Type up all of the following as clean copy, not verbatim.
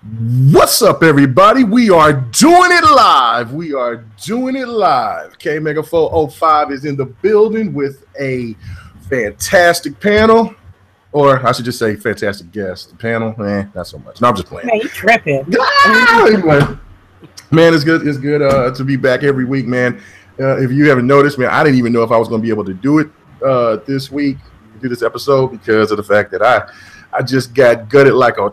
What's up, everybody? We are doing it live. We are doing it live. Kmega 405 is in the building with a fantastic panel, or I should just say fantastic guest. The panel, not so much. No, I'm just playing. Man, you tripping. Anyway, man, it's good. It's good to be back every week, man. If you haven't noticed, man, I didn't even know if I was going to be able to do it this week, do this episode, because of the fact that I just got gutted like a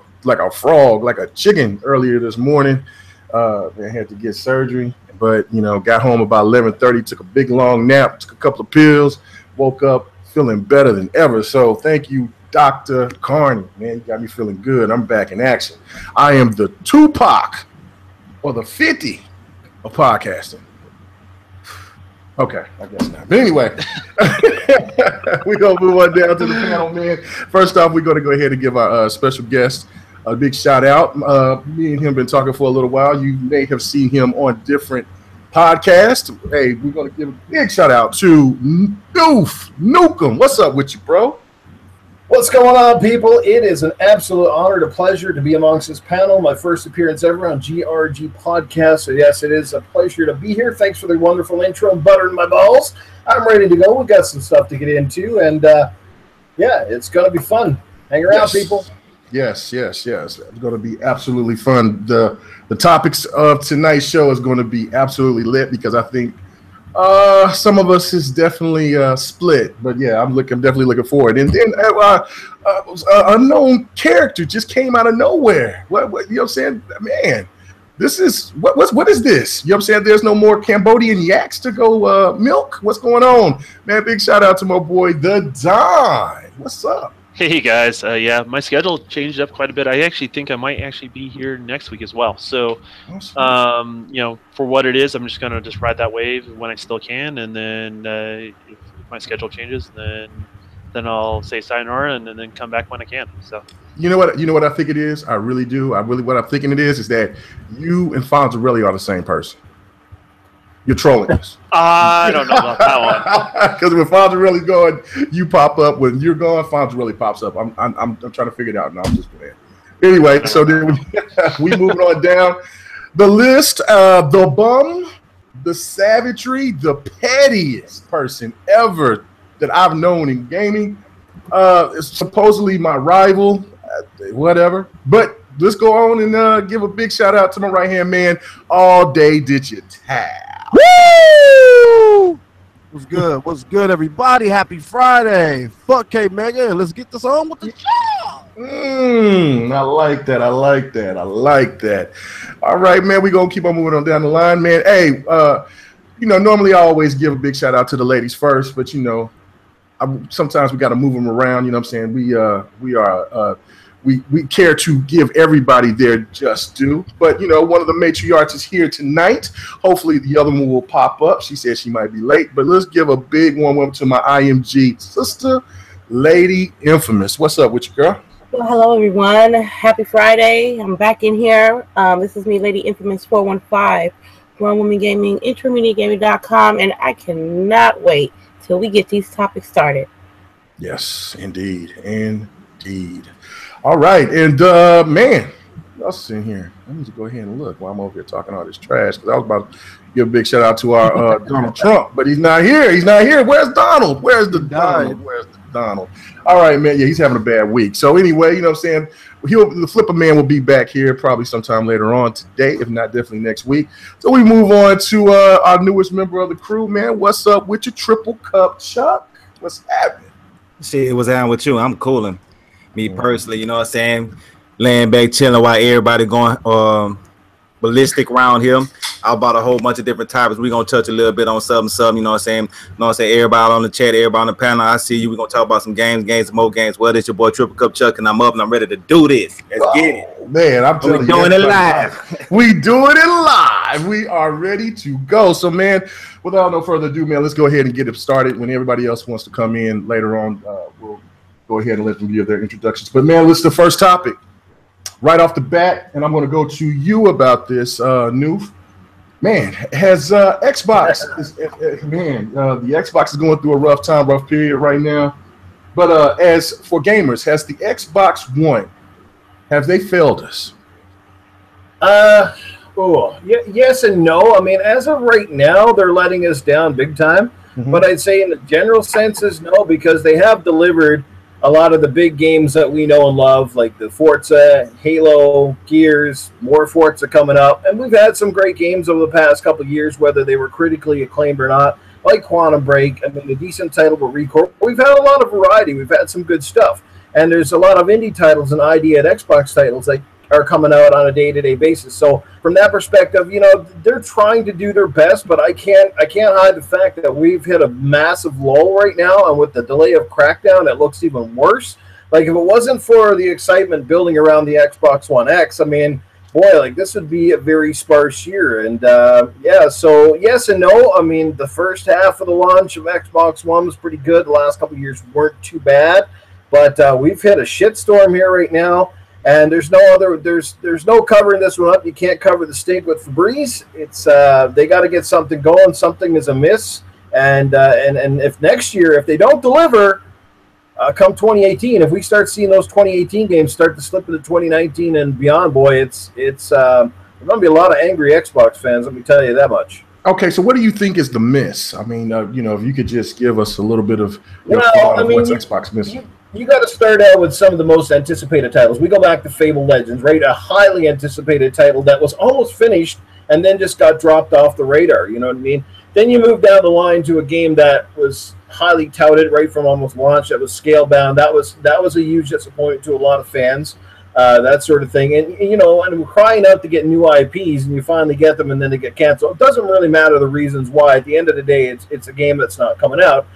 frog, like a chicken earlier this morning. I had to get surgery, but got home about 11:30, took a big long nap, took a couple of pills, woke up feeling better than ever. So thank you, Dr. Carney, man. You got me feeling good. I'm back in action. I am the Tupac or the 50 of podcasting. Okay, I guess not. But anyway, we're going to move on down to the panel, man. First off, we're going to go ahead and give our special guest a big shout out. Me and him have been talking for a little while. You may have seen him on different podcasts. Hey, we're going to give a big shout out to Nukem. What's up with you, bro? What's going on, people? It is an absolute honor and a pleasure to be amongst this panel. My first appearance ever on GRG podcast. So yes, it is a pleasure to be here. Thanks for the wonderful intro and buttering my balls. I'm ready to go. We've got some stuff to get into, and yeah, it's going to be fun. Hang around, people. Yes. It's going to be absolutely fun. The topics of tonight's show is going to be absolutely lit because I think some of us is definitely split, but yeah, I'm definitely looking forward. And then unknown character just came out of nowhere. What you know what I'm saying? Man, this is what is this? You know what I'm saying? There's no more Cambodian yaks to go milk. What's going on? Man, big shout out to my boy the Don. What's up? Hey guys, yeah, my schedule changed up quite a bit. I actually think I might actually be here next week as well. So, for what it is, I'm just gonna ride that wave when I still can, and then if my schedule changes, then I'll say sayonara and then come back when I can. So, you know what I think it is. I really do. What I'm thinking it is that you and Fonzarelli are the same person. You're trolling us. I don't know about that one. Because when Fonzarelli's going, you pop up. When you're gone, Fonzarelli pops up. I'm trying to figure it out. No, I'm just playing. Anyway, so then we moving on down the list. The bum, the savagery, the pettiest person ever that I've known in gaming. Is supposedly my rival, whatever. But let's go on and give a big shout out to my right hand man. All day did you tab. Woo! What's good, everybody? Happy Friday. Fuck Kmega, and let's get this on with the show. I like that. All right, man, we're going to keep on moving on down the line, man. Hey, normally I always give a big shout out to the ladies first, but, sometimes we got to move them around. You know what I'm saying? We care to give everybody their just due. But, one of the matriarchs is here tonight. Hopefully the other one will pop up. She said she might be late. But let's give a big warm welcome to my IMG sister, Lady Infamous. What's up with you, girl? Well, hello, everyone. Happy Friday. I'm back in here. This is me, Lady Infamous 415, Grown Woman Gaming, IntermediateGaming.com, and I cannot wait till we get these topics started. Yes, indeed. All right, and man, what else is in here? I need to go ahead and look while I'm over here talking all this trash because I was about to give a big shout out to our Donald Trump, but he's not here. Where's Donald? Where's the Donald? All right, man. Yeah, he's having a bad week. So anyway, you know what I'm saying? The Flipper Man will be back here probably sometime later on today, if not definitely next week. So we move on to our newest member of the crew, man. What's up with your triple cup, Chuck? What's happening? Shit, what's happening with you? I'm cooling. Me personally, you know what I'm saying? Laying back, chilling while everybody going ballistic around here. I bought a whole bunch of different topics. We're going to touch a little bit on something, you know what I'm saying? Everybody on the chat, everybody on the panel, I see you. We're going to talk about some games, more games. Well, it's your boy Triple Cup Chuck, and I'm up, and I'm ready to do this. Let's get it. Man, I'm telling you. We're doing it live. We doing it live. We are ready to go. So, man, without no further ado, man, let's go ahead and get it started. When everybody else wants to come in later on, we'll go ahead and let them give their introductions. But, man, let's the first topic. Right off the bat, and I'm going to go to you about this, Noof. Man, has Xbox, the Xbox is going through a rough period right now. But as for gamers, has the Xbox One, have they failed us? Yes and no. I mean, as of right now, they're letting us down big time. Mm-hmm. But I'd say in the general sense is no, because they have delivered a lot of the big games that we know and love, like the Forza, Halo, Gears, more Forza coming up. And we've had some great games over the past couple of years, whether they were critically acclaimed or not, like Quantum Break. I mean, a decent title, but Record. We've had a lot of variety. We've had some good stuff. And there's a lot of indie titles and ID at Xbox titles that are coming out on a day-to-day basis. So from that perspective, you know, they're trying to do their best, but I can't hide the fact that we've hit a massive lull right now, and with the delay of Crackdown, it looks even worse. Like, if it wasn't for the excitement building around the Xbox One X, I mean, boy, like, this would be a very sparse year. And yeah, so yes and no. I mean, the first half of the launch of Xbox One was pretty good. The last couple of years weren't too bad, but we've hit a shitstorm here right now. And there's no covering this one up. You can't cover the stink with Febreze. It's they got to get something going. Something is amiss. And if next year, if they don't deliver, come 2018, if we start seeing those 2018 games start to slip into 2019 and beyond, boy, it's there's gonna be a lot of angry Xbox fans. Let me tell you that much. Okay, so what do you think is the miss? I mean, you know, if you could just give us a little bit of what's Xbox missing. You got to start out with some of the most anticipated titles. We go back to Fable Legends, right? A highly anticipated title that was almost finished and then just got dropped off the radar. You know what I mean? Then you move down the line to a game that was highly touted right from almost launch. That was Scalebound. That was a huge disappointment to a lot of fans. That sort of thing. And you know, and we're crying out to get new IPs, and you finally get them, and then they get canceled. It doesn't really matter the reasons why. At the end of the day, it's a game that's not coming out.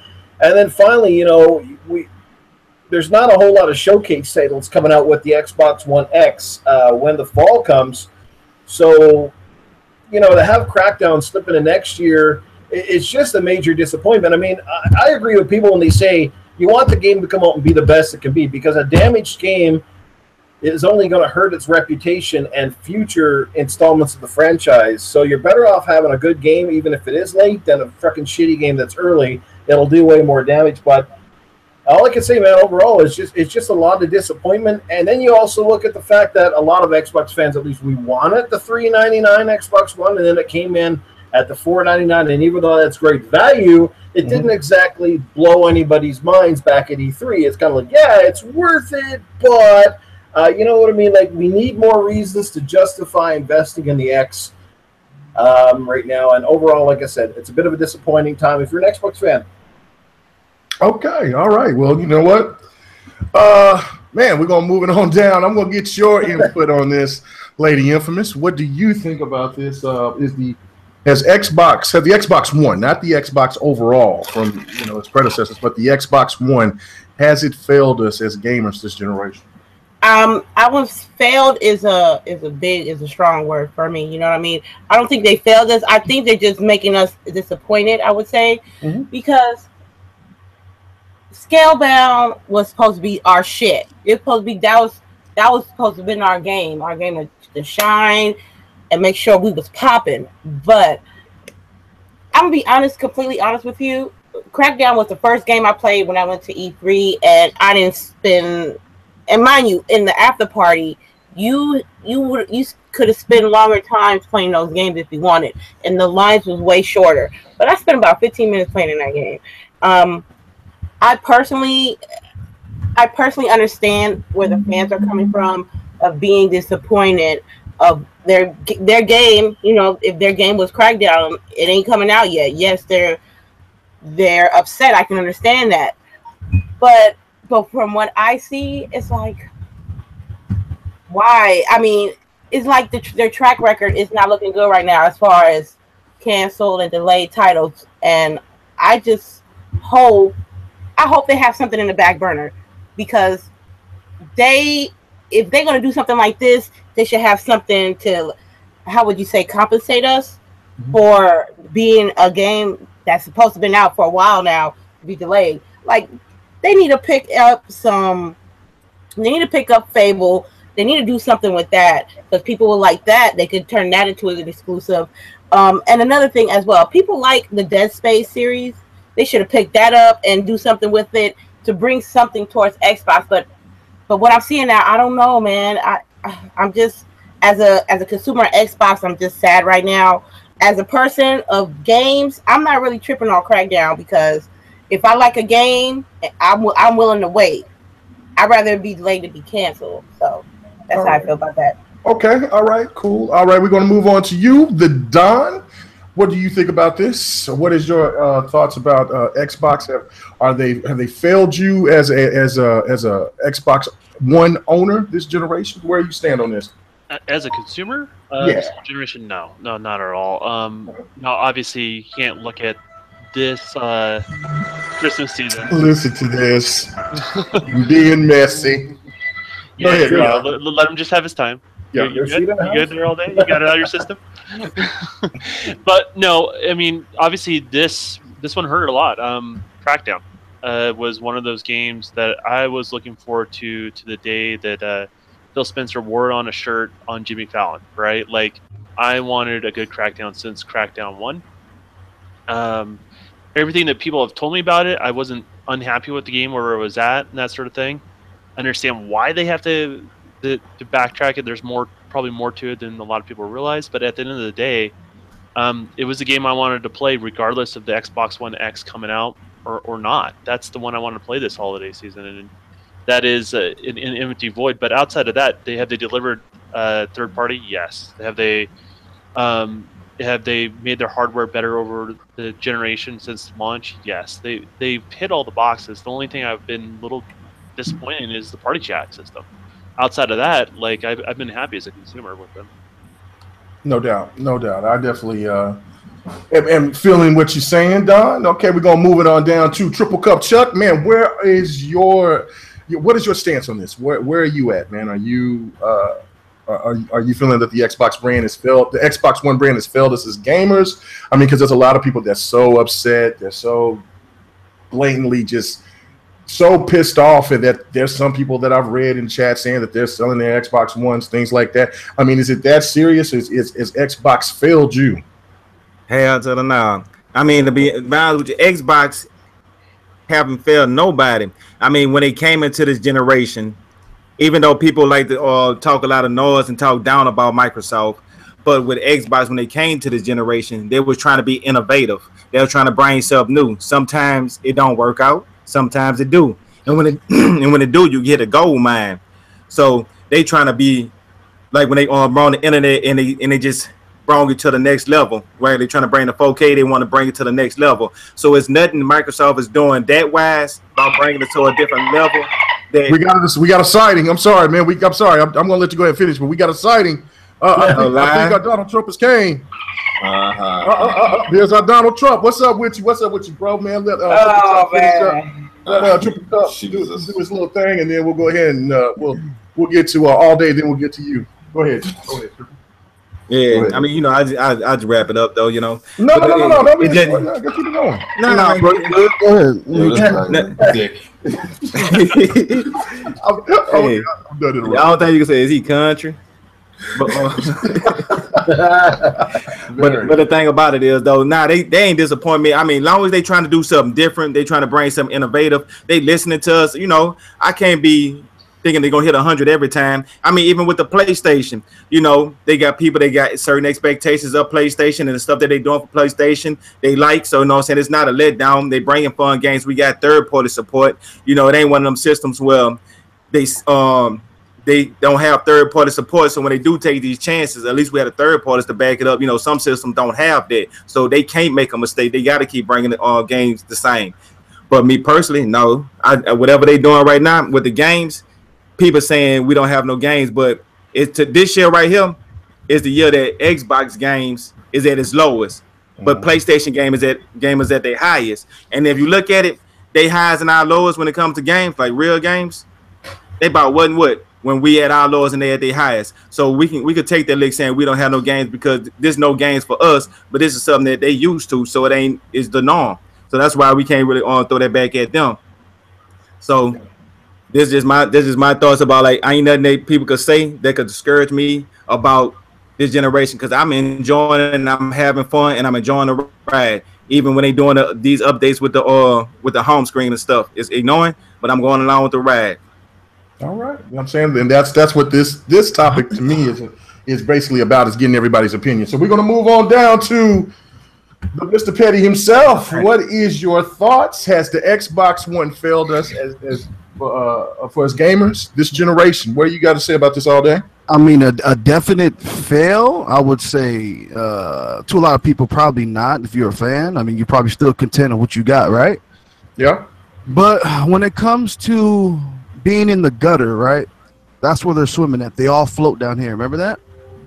And then finally, you know, there's not a whole lot of showcase titles coming out with the Xbox One X when the fall comes. So, you know, to have Crackdown slip into next year, it's just a major disappointment. I mean, I agree with people when they say you want the game to come out and be the best it can be, because a damaged game is only going to hurt its reputation and future installments of the franchise. So you're better off having a good game, even if it is late, than a fucking shitty game that's early. It'll do way more damage. But all I can say, man, overall, is it's just a lot of disappointment. And then you also look at the fact that a lot of Xbox fans, at least we wanted the $399 Xbox One, and then it came in at the $499. And even though that's great value, it didn't exactly blow anybody's minds back at E3. It's kind of like, yeah, it's worth it, but you know what I mean? Like, we need more reasons to justify investing in the X right now. And overall, like I said, it's a bit of a disappointing time if you're an Xbox fan. Okay, all right. Well, you know what? Man, we're going to move it on down. I'm going to get your input on this, Lady Infamous. What do you think about this? Have the Xbox One, not the Xbox overall from, you know, its predecessors, but the Xbox One, has it failed us as gamers this generation? I was failed is a strong word for me. You know what I mean? I don't think they failed us. I think they're just making us disappointed, I would say, because Scalebound was supposed to be our shit. It was supposed to be that was supposed to have been our game to shine and make sure we was popping. But I'm gonna be honest, completely honest with you. Crackdown was the first game I played when I went to E3, and I didn't spend. And mind you, in the after party, you could have spent longer times playing those games if you wanted, and the lines was way shorter. But I spent about 15 minutes playing in that game. I personally understand where the fans are coming from of being disappointed of their game. You know, if their game was Crackdown, it ain't coming out yet. Yes, they're upset. I can understand that, but from what I see, it's like, why? I mean, it's like their track record is not looking good right now as far as canceled and delayed titles. And I hope they have something in the back burner, because if they're going to do something like this, they should have something to, how would you say, compensate us for being a game that's supposed to have been out for a while now to be delayed. Like, they need to pick up Fable. They need to do something with that, because people will like that. They could turn that into an exclusive. And another thing as well, people like the Dead Space series. They should have picked that up and do something with it to bring something towards Xbox. But what I'm seeing now, I don't know, man. I'm just, as a consumer of Xbox, I'm just sad right now. As a person of games, I'm not really tripping on Crackdown because if I like a game, I'm willing to wait. I'd rather it be delayed to be canceled. So that's how I feel about that. Okay, all right, cool. All right, we're going to move on to you, the Don. What do you think about this? What is your thoughts about Xbox? Have they failed you as a Xbox One owner this generation? Where you stand on this? As a consumer, Yeah. this generation, no, not at all. No, obviously, you can't look at this Christmas season. Listen to this. Being messy. Yeah, ahead, let him just have his time. Yeah, you good? You good there all day? You got it out of your system? But no, I mean, obviously this one hurt a lot. Crackdown was one of those games that I was looking forward to the day that Phil Spencer wore it on a shirt on Jimmy Fallon, right? Like, I wanted a good Crackdown since Crackdown 1. Everything that people have told me about it, I wasn't unhappy with the game where it was at and that sort of thing. I understand why they have to backtrack it. There's probably more to it than a lot of people realize. But at the end of the day, it was a game I wanted to play regardless of the Xbox One X coming out or not. That's the one I wanted to play this holiday season, and that is an empty void. But outside of that, they delivered third party? Yes. Have they made their hardware better over the generation since launch? Yes. They hit all the boxes. The only thing I've been a little disappointed in is the party chat system. Outside of that, like I've been happy as a consumer with them. No doubt. I definitely am feeling what you're saying, Don. Okay, we're gonna move it on down to Triple Cup Chuck. Man, what is your stance on this? Where are you at, man? Are you feeling that the Xbox brand has failed? The Xbox One brand has failed us as gamers? I mean, because there's a lot of people that's so upset, they're so blatantly just so pissed off, and that there's some people that I've read in chat saying that they're selling their Xbox Ones, things like that. I mean, is it that serious? Is Xbox failed you? Hell to the no. I mean, to be honest with you, Xbox haven't failed nobody. I mean, when they came into this generation, even though people like to talk a lot of noise and talk down about Microsoft, but with Xbox, when they came to this generation, they were trying to be innovative. They were trying to bring something new. Sometimes it don't work out. Sometimes it do. And when it do, you get a gold mine. So they trying to be like when they on the internet and they just bring it to the next level. Right? They trying to bring the 4K. They want to bring it to the next level. So it's nothing Microsoft is doing that wise about bringing it to a different level. We got a sighting. I'm sorry, man. I'm sorry. I'm gonna let you go ahead and finish, but we got a sighting. I think our Donald Trump is came. There's our Donald Trump. What's up with you, bro, man? Let Triple Cup do his little thing, and then we'll go ahead and we'll get to all day. Then we'll get to you. Go ahead. Yeah, go ahead. I mean, you know, I just wrap it up though. You know. No. Keep it going. No, bro. Go ahead. I'm done it. I don't think you can say is he country. But the thing about it is though, they ain't disappoint me. I mean, long as they trying to do something different, they trying to bring something innovative. They listening to us. You know, I can't be thinking they're gonna hit 100 every time. I mean, even with the PlayStation, you know, they got people, they got certain expectations of PlayStation and the stuff that they doing for PlayStation. They like, so you know what I'm saying, it's not a letdown. They bringing fun games. We got third party support. You know, it ain't one of them systems where they don't have third party support. So when they do take these chances, at least we had a third party to back it up. You know, some systems don't have that, so they can't make a mistake. They got to keep bringing the games the same. But me personally, no, whatever they doing right now with the games, people saying we don't have no games, but this year right here is the year that Xbox games is at its lowest, but PlayStation game is at their highest. And if you look at it, they highs and our lowest when it comes to games, like real games, they about what when we at our lowest and they at their highest. So we could take that lick saying we don't have no games because there's no games for us, but this is something that they used to, so it's the norm. So that's why we can't really throw that back at them. So this is my thoughts about, like, I ain't nothing that people could say that could discourage me about this generation, because I'm enjoying it and I'm having fun and I'm enjoying the ride. Even when they doing these updates with the home screen and stuff, it's ignoring, but I'm going along with the ride. All right, you know what I'm saying, and that's what this topic to me is basically about is getting everybody's opinion. So we're going to move on down to Mr. Petty himself. What is your thoughts? Has the Xbox One failed us for us gamers this generation? What do you got to say about this all day? I mean, a definite fail, I would say, to a lot of people, probably not. If you're a fan, I mean, you're probably still content with what you got, right? Yeah. But when it comes to being in the gutter, right, that's where they're swimming at. They all float down here. Remember that?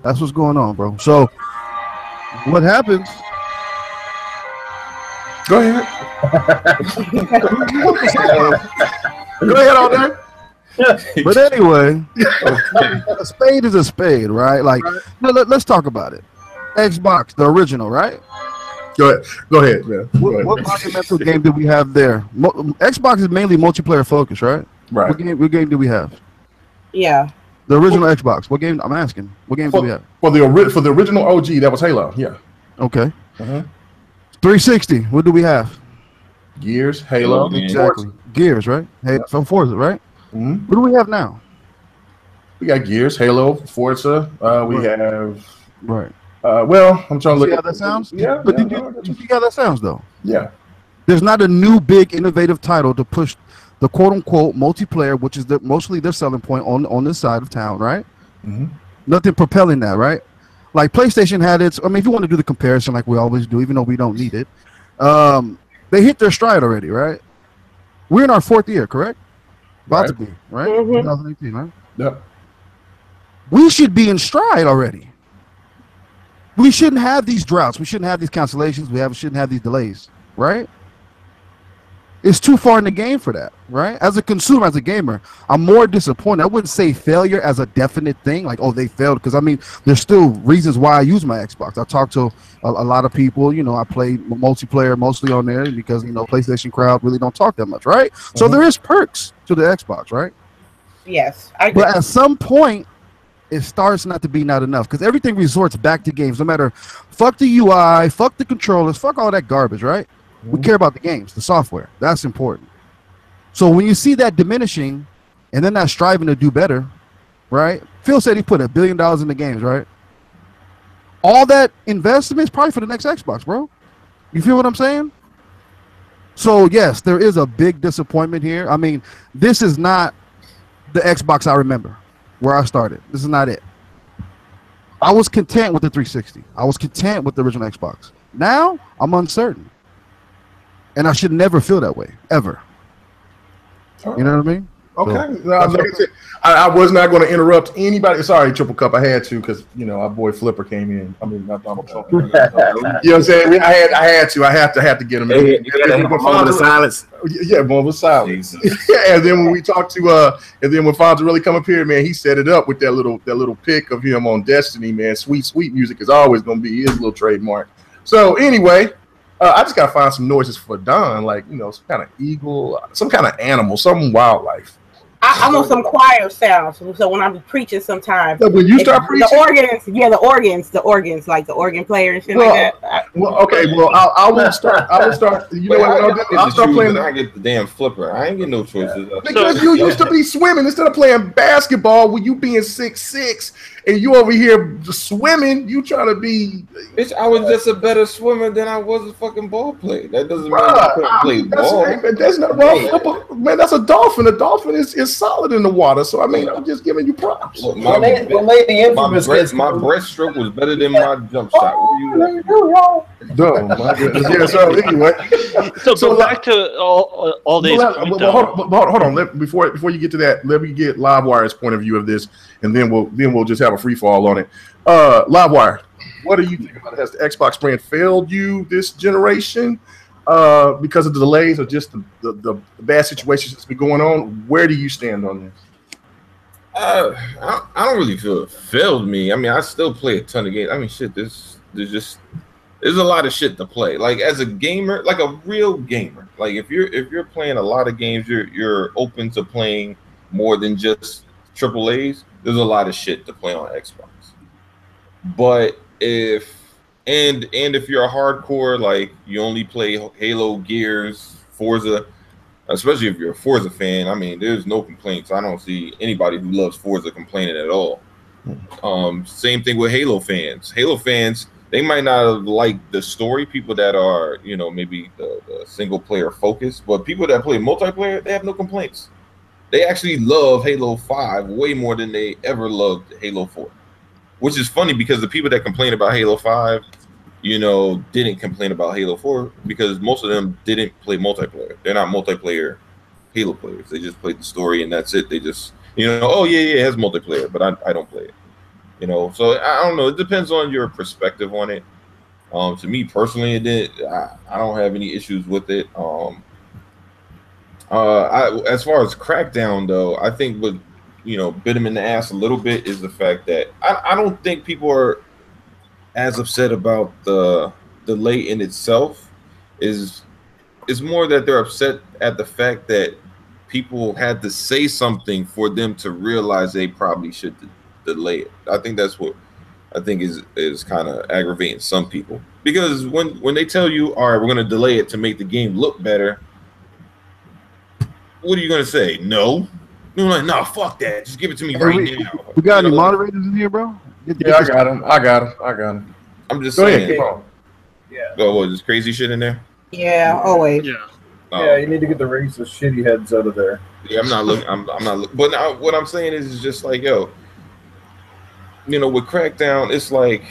That's what's going on, bro. So what happens? Go ahead. Go ahead all day. But anyway, a spade is a spade, right? Like, let's talk about it. Xbox, the original, right? Go ahead, man. What monumental game did we have there? Xbox is mainly multiplayer focused, right? Right. What game do we have? Yeah. The original Xbox. What game? I'm asking. What game do we have? For the original OG, that was Halo. Yeah. Okay. 360. What do we have? Gears, Halo, exactly. Forza. Gears, right? Hey, from Forza, right? What do we have now? We got Gears, Halo, Forza. We have right. Well, I'm trying to look. See how that sounds? Yeah. But did you see how that sounds though? Yeah. There's not a new big innovative title to push the quote unquote multiplayer, which is mostly their selling point on this side of town, right? Nothing propelling that, right? Like PlayStation had its. I mean, if you want to do the comparison, like we always do, even though we don't need it, they hit their stride already, right? We're in our 4th year, correct? About to be, right? 2018, right? Yep. We should be in stride already. We shouldn't have these droughts. We shouldn't have these cancellations. Shouldn't have these delays, right? It's too far in the game for that, right? As a consumer, as a gamer, I'm more disappointed. I wouldn't say failure as a definite thing, like, oh, they failed, because I mean, there's still reasons why I use my Xbox. I talk to a lot of people, you know, I play multiplayer mostly on there because, you know, PlayStation crowd really don't talk that much, right? So there is perks to the Xbox, right? Yes, I agree. But at some point, it starts not to be not enough, because everything resorts back to games. No matter, fuck the UI, fuck the controllers, fuck all that garbage, right? We care about the games, the software. That's important. So when you see that diminishing and then not striving to do better, right? Phil said he put $1 billion in the games, right? All that investment is probably for the next Xbox, bro. You feel what I'm saying? So, yes, there is a big disappointment here. I mean, this is not the Xbox I remember where I started. This is not it. I was content with the 360. I was content with the original Xbox. Now, I'm uncertain. And I should never feel that way, ever. You know what I mean? Okay. So, like I said, I was not going to interrupt anybody. Sorry, Triple Cup. I had to because, you know, our boy Flipper came in. I mean, not Donald Trump. You know what I'm saying? I had to. I have to get him in. You got to have a moment of silence. Yeah, moment of silence. And then when we talked to, and then when Fonz really come up here, man, he set it up with that little pic of him on Destiny, man. Sweet music is always going to be his little trademark. So anyway, I just gotta find some noises for Don, like, you know, some kind of eagle, some kind of animal, some wildlife. I want some choir sounds. So when I'm preaching, sometimes when you start preaching, the organs, like the organ player and shit like that. I will start. You know what? I'll start playing. I get the damn Flipper. I ain't get no choices. Because you used to be swimming instead of playing basketball. With you being 6'6" and you over here swimming, you trying to be. Bitch, I was just a better swimmer than I was a fucking ball player. That doesn't mean I couldn't play ball. That's not wrong, man. That's a dolphin. A dolphin is solid in the water. So I mean, I'm just giving you props. Look, my breaststroke was better than my jump shot. Yeah. So anyway, so back to all days. Hold on. Before you get to that, let me get LiveWire's point of view of this, and then we'll just have a free fall on it. LiveWire, what do you think about it? Has the Xbox brand failed you this generation because of the delays or just the bad situations that's been going on? Where do you stand on this? I don't really feel it failed me. I mean, I still play a ton of games. I mean, shit, there's a lot of shit to play. Like as a gamer, like a real gamer, like if you're playing a lot of games, you're open to playing more than just AAAs. There's a lot of shit to play on Xbox. But if you're a hardcore, like you only play Halo, Gears, Forza, especially if you're a Forza fan, I mean, there's no complaints. I don't see anybody who loves Forza complaining at all. Same thing with Halo fans. Halo fans, they might not have liked the story. People that are, you know, maybe the single player focused, but people that play multiplayer, they have no complaints. They actually love Halo 5 way more than they ever loved Halo 4, which is funny because the people that complain about Halo 5, you know, didn't complain about Halo 4 because most of them didn't play multiplayer. They're not multiplayer Halo players. They just played the story and that's it. They just, you know, oh yeah, it has multiplayer, but I don't play it. You know, so I don't know. It depends on your perspective on it. To me personally, I don't have any issues with it. As far as Crackdown though, I think what, you know, bit him in the ass a little bit is the fact that I don't think people are as upset about the delay in itself. Is more that they're upset at the fact that people had to say something for them to realize they probably should delay it. I think that's what I think is kind of aggravating some people, because when they tell you, all right, we're going to delay it to make the game look better, what are you going to say? No. You're like, no, fuck that. Just give it to me right now. We got any moderators in here, bro? Yeah, I got him. I'm just Go saying. ahead. Yeah. Oh, what, this crazy shit in there? Yeah, always. Yeah. Yeah, you need to get the racist shitty heads out of there. Yeah, I'm not looking. I'm not looking. But now, what I'm saying is just like, yo, you know, with Crackdown, it's like,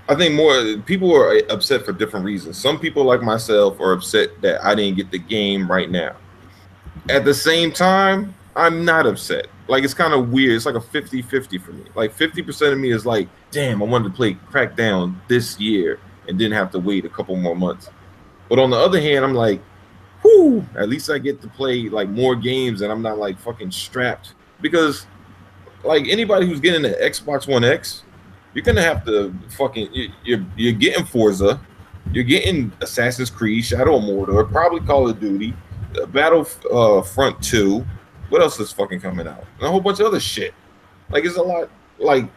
I think more people are upset for different reasons. Some people like myself are upset that I didn't get the game right now. At the same time, I'm not upset. Like, it's kind of weird. It's like a 50-50 for me. Like 50% of me is like, damn, I wanted to play Crackdown this year and didn't have to wait a couple more months. But on the other hand, I'm like, whoo, at least I get to play like more games and I'm not like fucking strapped. Because like anybody who's getting the Xbox One X, you're gonna have to fucking, you're getting Forza, you're getting Assassin's Creed, Shadow of Mordor, probably Call of Duty, Battlefront 2. What else is fucking coming out? And a whole bunch of other shit. Like, it's a lot. Like,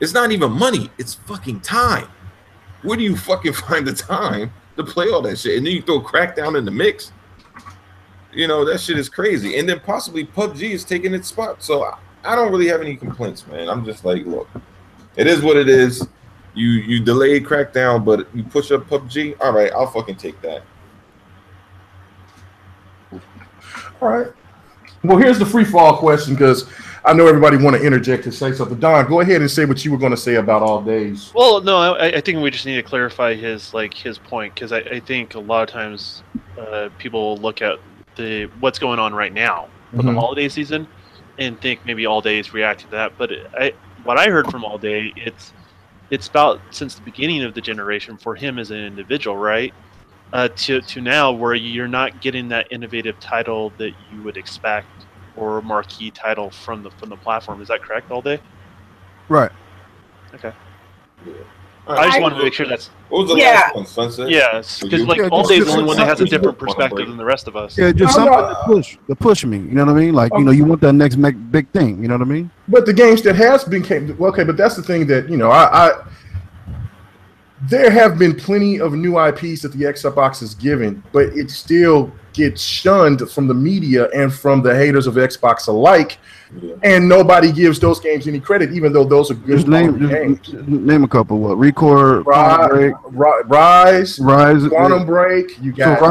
it's not even money, it's fucking time. Where do you fucking find the time to play all that shit? And then you throw Crackdown in the mix. You know, that shit is crazy. And then possibly PUBG is taking its spot. So I don't really have any complaints, man. I'm just like, look, it is what it is. You delayed Crackdown, but you push up PUBG. All right, I'll fucking take that. All right. Well, here's the free fall question, because I know everybody want to interject and say something. Don, go ahead and say what you were going to say about all days. Well, no, I think we just need to clarify his point, because I think a lot of times people look at what's going on right now for the holiday season and think maybe All Day is reacting to that. But what I heard from All Day, it's about since the beginning of the generation for him as an individual, right? To now, where you're not getting that innovative title that you would expect, or marquee title from the platform. Is that correct, All Day? Right. Okay. Yeah. I just wanted to make sure that's. What was the last one, Sunset? Yes, because like All Day is the only one that has a different perspective than the rest of us. Yeah, just something to push me. You know what I mean? Like, you know, you want that next big thing. You know what I mean? But the games that has been okay, but that's the thing that, you know, there have been plenty of new IPs that the Xbox is given, but it still gets shunned from the media and from the haters of Xbox alike. Yeah. And nobody gives those games any credit, even though those are good games. Name a couple. What? Record, Rise, Quantum Break. You got.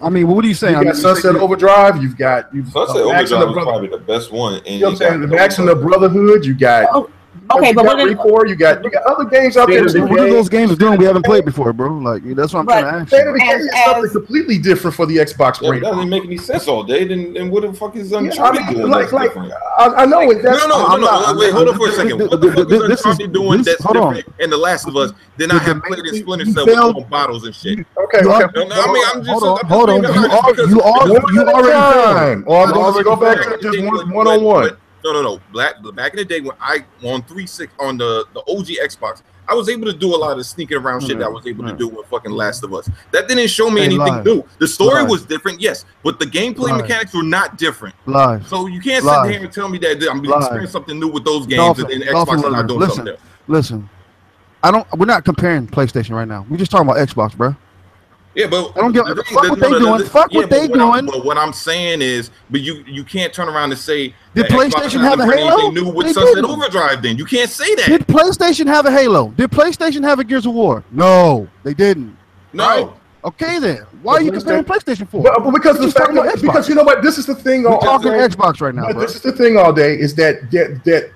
I mean, what do you say? You got Sunset Overdrive. You've got. Sunset Overdrive was probably the best one. And you know what I'm saying? The Max and the Brotherhood. You got. Okay, but what Record, you got other games out there. What are those games doing we haven't played before, bro? Like, that's what I'm trying to ask. State of Decay is something completely different for the Xbox. Yeah, that doesn't make any sense all day. Then what the fuck is Uncharted doing? I know it. No. Wait, hold on for a second. What the fuck is Uncharted doing that's different in The Last of Us than I have played in Splinter Cell with bottles and shit? Okay. I mean, I'm just hold on. You already. I'm going to go back to just one-on-one. No. Back in the day when I on 360 on the OG Xbox, I was able to do a lot of sneaking around shit that I was able to do with fucking Last of Us. That didn't show me anything new. The story was different, yes, but the gameplay mechanics were not different. So you can't sit here and tell me that I'm experiencing something new with those games and Xbox is not doing something there. Listen, we're not comparing PlayStation right now. We're just talking about Xbox, bro. Yeah, but I don't give fuck what they doing. Fuck what they doing. But what I'm saying is, but you can't turn around and say did PlayStation have a Halo? Anything new with Sunset Overdrive? Then you can't say that. Did PlayStation have a Halo? Did PlayStation have a Gears of War? No, they didn't. No. Right? Okay then. Why are you comparing PlayStation 4? But because the fact that, because you know what, this is the thing. We're talking Xbox right now. This is the thing all day is that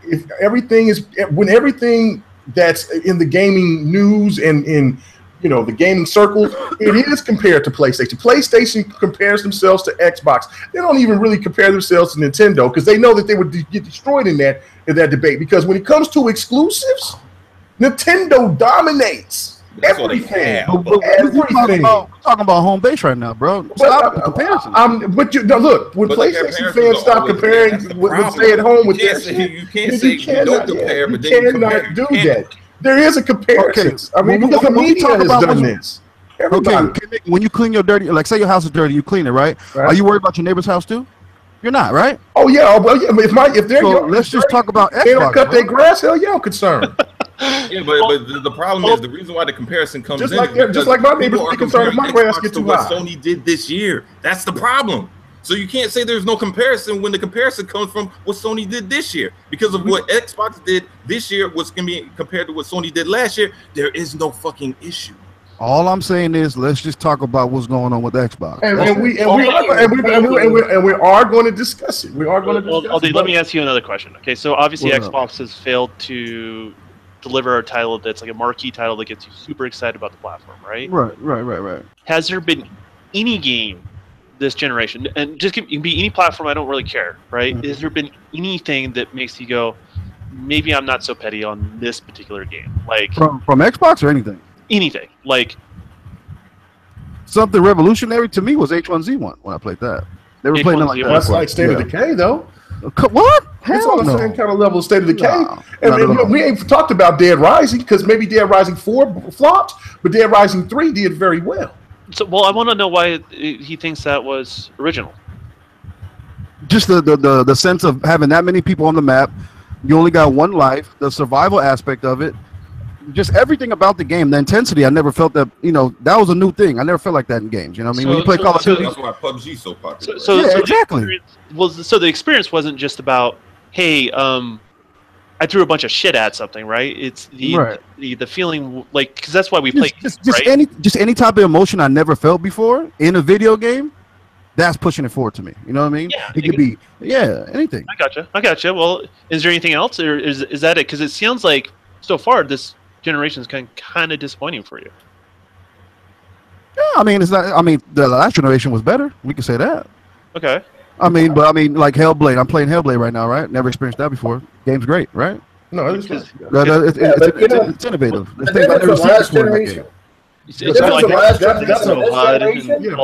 if everything is when everything that's in the gaming news and in the gaming circles, it is compared to PlayStation. PlayStation compares themselves to Xbox. They don't even really compare themselves to Nintendo because they know that they would get destroyed in that debate. Because when it comes to exclusives, Nintendo dominates everything. We're talking about home base right now, bro. Stop the comparison. But look, when PlayStation fans stop comparing with stay at home with their shit, you can't say you don't compare, but then you cannot do that. There is a comparison. Okay. I mean, because the media has done this. Okay, when you clean your dirty, like say your house is dirty, you clean it, right? Are you worried about your neighbor's house too? You're not, right? Oh yeah. Well, yeah. If they're let's just talk about Xbox. They don't cut their grass. Hell yeah, I'm concerned. Yeah, but the problem is the reason why the comparison comes just like my neighbors be concerned if my grass gets too high. What Sony did this year. That's the problem. So you can't say there's no comparison when the comparison comes from what Sony did this year. Because of what Xbox did this year was going to be compared to what Sony did last year, there is no fucking issue. All I'm saying is let's just talk about what's going on with Xbox. And we are going to discuss it. We are going to discuss it. Let me ask you another question. Okay, so obviously Xbox has failed to deliver a title that's like a marquee title that gets you super excited about the platform, right? Right. Has there been any game this generation, and just it can be any platform, I don't really care, right? Has there been anything that makes you go, maybe I'm not so petty on this particular game? Like from Xbox or anything? Anything. Like something revolutionary to me was H1Z1 when I played that. They were playing it like that. That's like State of Decay, though. What? It's on the same kind of level of State of Decay. And we ain't talked about Dead Rising because maybe Dead Rising 4 flopped, but Dead Rising 3 did very well. So, I want to know why he thinks that was original. Just the sense of having that many people on the map. You only got one life. The survival aspect of it. Just everything about the game. The intensity. I never felt that. That was a new thing. I never felt like that in games. You know what I mean? When you play Call of Duty, that's why PUBG's so popular. So exactly. So the experience wasn't just about, hey, I threw a bunch of shit at something, right? It's the feeling, like, because that's why we play. Just any type of emotion I never felt before in a video game. That's pushing it forward to me. You know what I mean? Yeah, it could be anything. I gotcha. Well, is there anything else, or is that it? Because it sounds like so far this generation is kind of disappointing for you. Yeah, I mean it's not. I mean the last generation was better. We can say that. Okay. I mean like Hellblade. I'm playing Hellblade right now, right? Never experienced that before. Game's great, right? No, it's innovative. Last generation. It's like all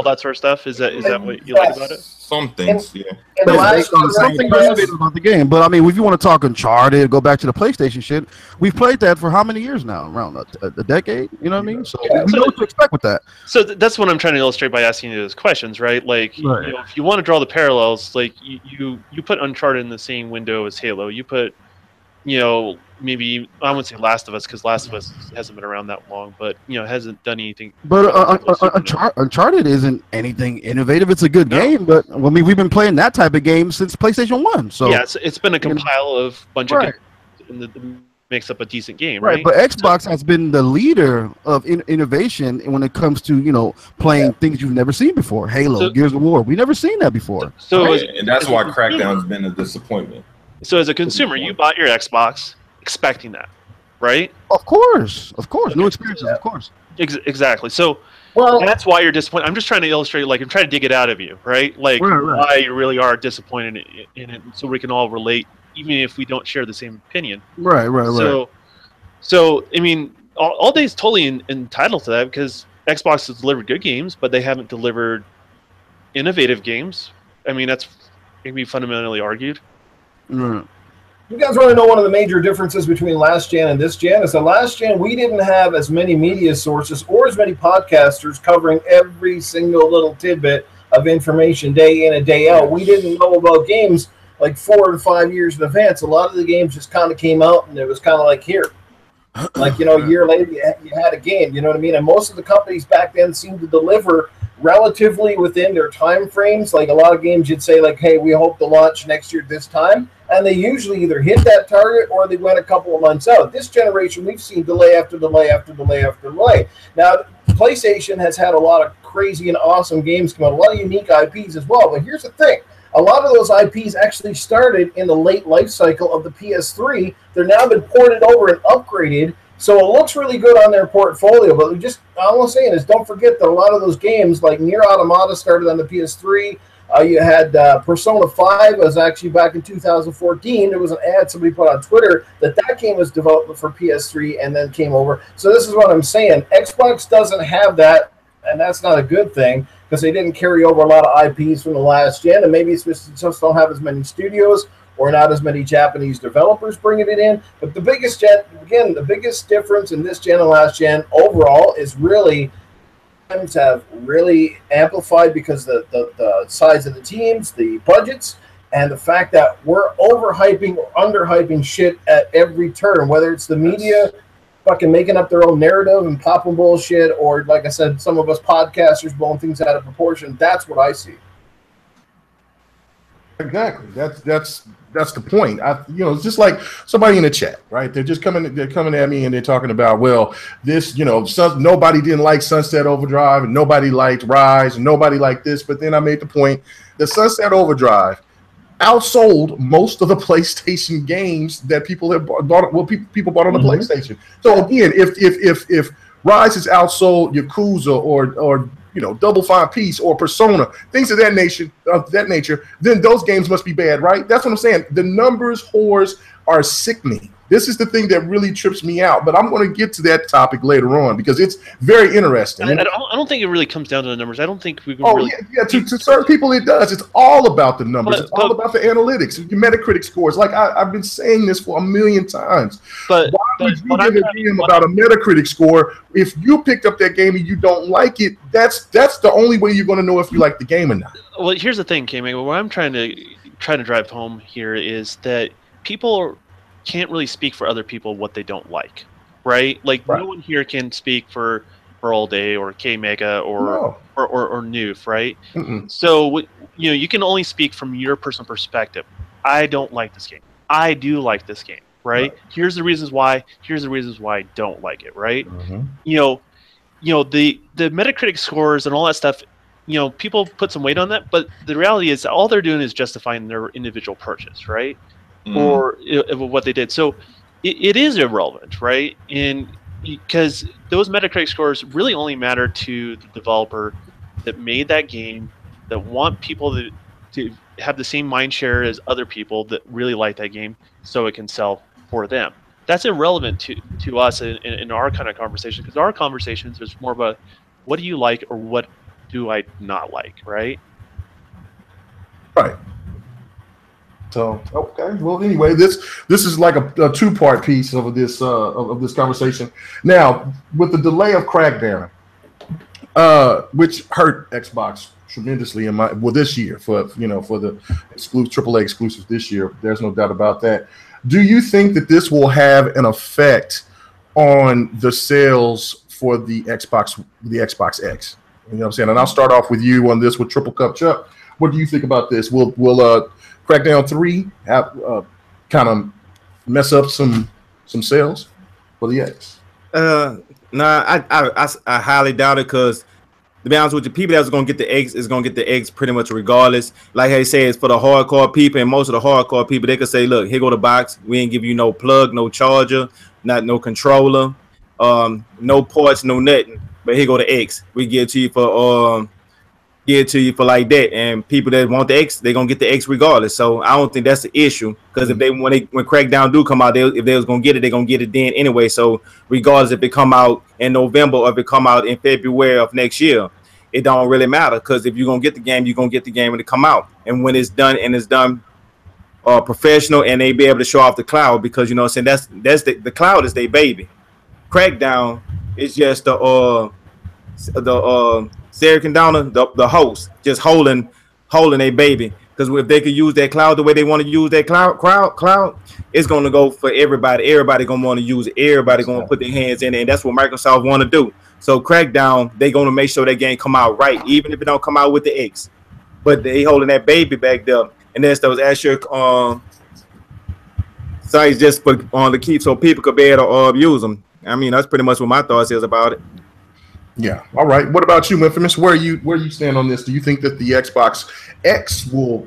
that sort of stuff. Is that what you like about it? Some things, something innovative about the game. But I mean, if you want to talk Uncharted, go back to the PlayStation shit. We've played that for how many years now? Around a decade. You know what I mean? So we know what to expect with that. So that's what I'm trying to illustrate by asking you those questions, right? Like, if you want to draw the parallels, like you put Uncharted in the same window as Halo. You put, maybe I wouldn't say Last of Us because Last of Us hasn't been around that long, but hasn't done anything. But Uncharted isn't anything innovative. It's a good game, but I mean we've been playing that type of game since PlayStation 1. So yeah, it's been a compile of a bunch of games that makes up a decent game, right? But Xbox has been the leader of innovation when it comes to playing things you've never seen before. Halo, Gears of War, we've never seen that before. And that's why Crackdown's been a disappointment. So as a consumer, you bought your Xbox expecting that, right? Of course. New experiences, of course. Exactly. So that's why you're disappointed. I'm just trying to illustrate, like, I'm trying to dig it out of you, right? Like, why you really are disappointed in it, so we can all relate, even if we don't share the same opinion. Right. So I mean, all day is totally entitled to that because Xbox has delivered good games, but they haven't delivered innovative games. I mean, that's can be fundamentally argued. Mm. You guys want to know one of the major differences between last gen and this gen? Is that last gen we didn't have as many media sources or as many podcasters covering every single little tidbit of information day in and day out. We didn't know about games like 4 to 5 years in advance. A lot of the games just kind of came out and it was kind of like, here, Like, you know, a year later, you had a game, you know what I mean? And most of the companies back then seemed to deliver relatively within their time frames. Like, a lot of games you'd say, like, hey, we hope to launch next year this time. And they usually either hit that target or they went a couple of months out. This generation, we've seen delay after delay after delay after delay. Now, PlayStation has had a lot of crazy and awesome games come out, a lot of unique IPs as well. But here's the thing. A lot of those IPs actually started in the late life cycle of the PS3. They're now been ported over and upgraded, so it looks really good on their portfolio. But all I'm saying is, don't forget that a lot of those games, like Nier Automata, started on the PS3. You had Persona 5 was actually back in 2014. There was an ad somebody put on Twitter that game was developed for PS3 and then came over. So this is what I'm saying. Xbox doesn't have that, and that's not a good thing, because they didn't carry over a lot of IPs from the last gen, and maybe it's just don't have as many studios or not as many Japanese developers bringing it in. But the biggest difference in this gen and last gen overall is really times have really amplified because the size of the teams, the budgets, and the fact that we're overhyping or underhyping shit at every turn, whether it's the media fucking making up their own narrative and popping bullshit, or like I said, some of us podcasters blowing things out of proportion. That's what I see. Exactly. That's the point. It's just like somebody in the chat, right? They're coming at me and they're talking about, well, this, nobody didn't like Sunset Overdrive and nobody liked Rise and nobody liked this. But then I made the point that Sunset Overdrive outsold most of the PlayStation games that people have bought. Well, people bought on the PlayStation. So again, if Rise has outsold Yakuza or Double Fine Peace or Persona, things of that nature, then those games must be bad, right? That's what I'm saying. The numbers whores are sickening. This is the thing that really trips me out. But I'm going to get to that topic later on because it's very interesting. I don't think it really comes down to the numbers. I don't think we can really... To certain people it does. It's all about the numbers. It's all about the analytics, the Metacritic scores. Like I've been saying this for a million times. Why would you give a game about a Metacritic score if you picked up that game and you don't like it? That's the only way you're going to know if you like the game or not. Well, here's the thing, Kmega. What I'm trying to drive home here is that people can't really speak for other people what they don't like, right? Like no one here can speak for All Day or Kmega or Noof, right? So you can only speak from your personal perspective. I don't like this game. I do like this game, right? Here's the reasons why. Here's the reasons why I don't like it, right? The Metacritic scores and all that stuff. People put some weight on that, but the reality is all they're doing is justifying their individual purchase, right? Or what they did. So it is irrelevant, right? And because those Metacritic scores really only matter to the developer that made that game, that want people to have the same mind share as other people that really like that game so it can sell for them. That's irrelevant to us in our kind of conversation, because our conversations is more about what do you like or what do I not like, right? Right. So okay, well anyway, this is like a two-part piece of this conversation. Now, with the delay of Crackdown, which hurt Xbox tremendously this year for the AAA exclusives this year. There's no doubt about that. Do you think that this will have an effect on the sales for the Xbox X? You know what I'm saying? And I'll start off with you on this with Triple Cup Chuck. What do you think about this? Will Crackdown 3 have kind of mess up some sales for the X? I highly doubt it, because to be honest with you, people that's going to get the X is going to get the X pretty much regardless. Like I say, it's for the hardcore people, and most of the hardcore people, they can say, look, here go the box. We ain't give you no plug, no charger, no controller, no ports, no nothing. But here go the X. We give it to you for like that, and people that want the X, they're gonna get the X regardless. So I don't think that's the issue, because when Crackdown do come out, if they was gonna get it, they're gonna get it then anyway. So regardless if it come out in November or if it come out in February of next year, it don't really matter, because if you're gonna get the game, you're gonna get the game when it come out, and when it's done professional, and they be able to show off the cloud, because you know what I'm saying, that's the cloud is their baby. Crackdown is just the Sarah Condona, the host, just holding a baby. Because if they could use that cloud the way they want to use that cloud, it's going to go for everybody. Everybody going to want to use it. Everybody going to put their hands in it, and that's what Microsoft want to do. So Crackdown, they going to make sure that game come out right, even if it don't come out with the X. But they holding that baby back there, and that's those Azure sites just put on the keep so people could be able to use them. I mean, that's pretty much what my thoughts is about it. Yeah. All right. What about you, Infamous? Where you stand on this? Do you think that the Xbox X will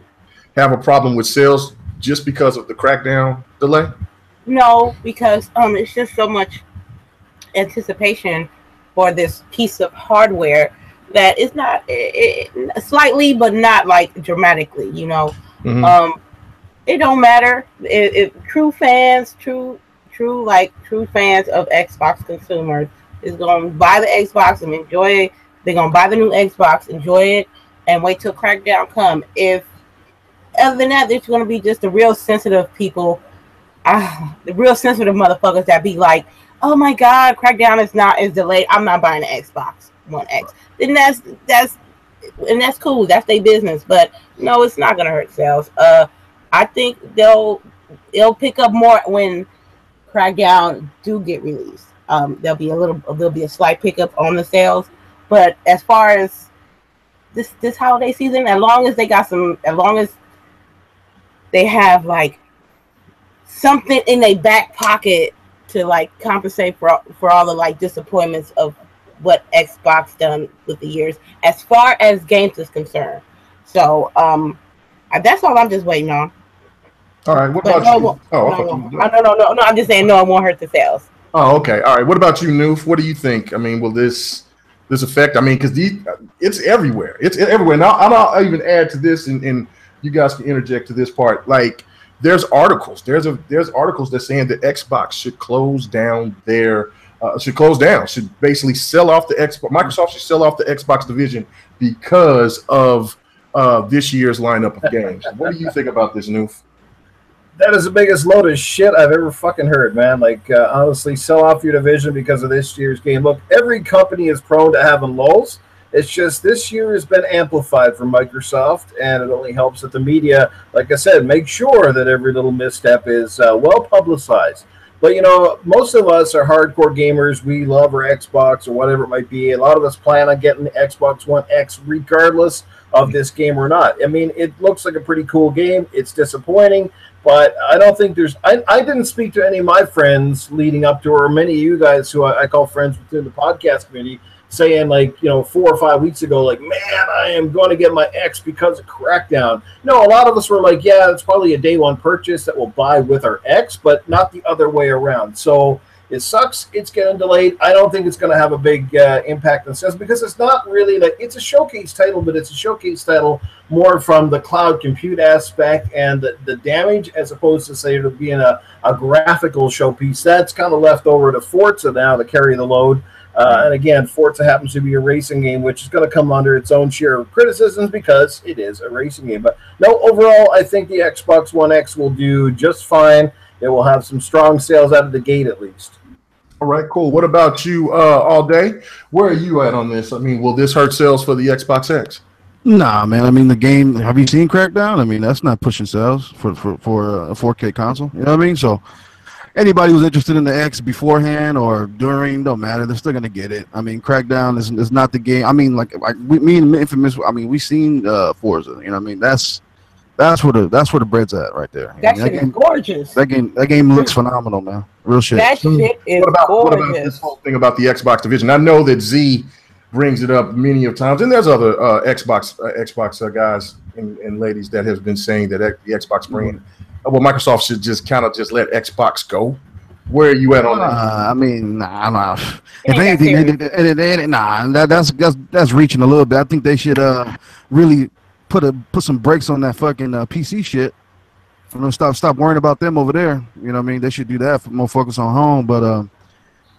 have a problem with sales just because of the Crackdown delay? No, because it's just so much anticipation for this piece of hardware that it's not slightly, but not like dramatically. You know, it don't matter if true fans, true fans of Xbox consumers is going to buy the Xbox and enjoy it. They're going to buy the new Xbox, enjoy it, and wait till Crackdown come. If other than that, there's going to be just the real sensitive people, the real sensitive motherfuckers that be like, "Oh my God, Crackdown is delayed. I'm not buying an Xbox One X." Then that's cool. That's their business. But no, it's not going to hurt sales. I think they'll pick up more when Crackdown do get released. There'll be a slight pickup on the sales, but as far as this holiday season, as long as they have like something in their back pocket to like compensate for all the like disappointments of what Xbox done with the years, as far as games is concerned. So that's all I'm just waiting on. All right. What about you? No. I'm just saying no, it won't hurt the sales. Oh, okay. All right. What about you, Noof? What do you think? I mean, will this affect? I mean, because it's everywhere. It's everywhere. Now, I'll even add to this, and you guys can interject to this part. Like, there's articles. There's articles that saying that Xbox should close down should basically sell off the Xbox. Microsoft should sell off the Xbox division because of this year's lineup of games. What do you think about this, Noof? That is the biggest load of shit I've ever fucking heard, man. Like, honestly, sell off your division because of this year's game. Look, every company is prone to having lulls. It's just this year has been amplified for Microsoft, and it only helps that the media, like I said, make sure that every little misstep is well publicized. But, you know, most of us are hardcore gamers. We love our Xbox or whatever it might be. A lot of us plan on getting the Xbox One X regardless of this game or not. I mean, it looks like a pretty cool game. It's disappointing. But I don't think I didn't speak to any of my friends leading up to, or many of you guys who I call friends within the podcast community, saying like, 4 or 5 weeks ago, like, man, I am going to get my X because of Crackdown. No, a lot of us were like, yeah, it's probably a day one purchase that we'll buy with our X, but not the other way around. So it sucks. It's getting delayed. I don't think it's going to have a big impact on sales because it's not really like it's a showcase title, but it's a showcase title more from the cloud compute aspect and the damage as opposed to say it being a graphical showpiece. That's kind of left over to Forza now to carry the load. And again, Forza happens to be a racing game, which is going to come under its own share of criticisms because it is a racing game. But no, overall, I think the Xbox One X will do just fine. It will have some strong sales out of the gate at least. All right, cool. What about you, All Day? Where are you at on this? I mean, will this hurt sales for the Xbox X? Nah, man. I mean, the game. Have you seen Crackdown? I mean, that's not pushing sales for a 4K console. You know what I mean? So anybody who's interested in the X beforehand or during, don't matter. They're still gonna get it. I mean, Crackdown is not the game. I mean, like me and Infamous. I mean, we seen Forza. You know what I mean? That's where the bread's at right there. That shit is gorgeous. That game looks phenomenal, man. Real shit. That shit is gorgeous. What about this whole thing about the Xbox division? I know that Z brings it up many of times, and there's other Xbox guys and ladies that have been saying that the Xbox brand, well, Microsoft should just let Xbox go. Where are you at on that? I mean, nah. If anything, that's reaching a little bit. I think they should really put some brakes on that fucking PC shit. You know, stop worrying about them over there. You know what I mean? They should do that for more focus on home. But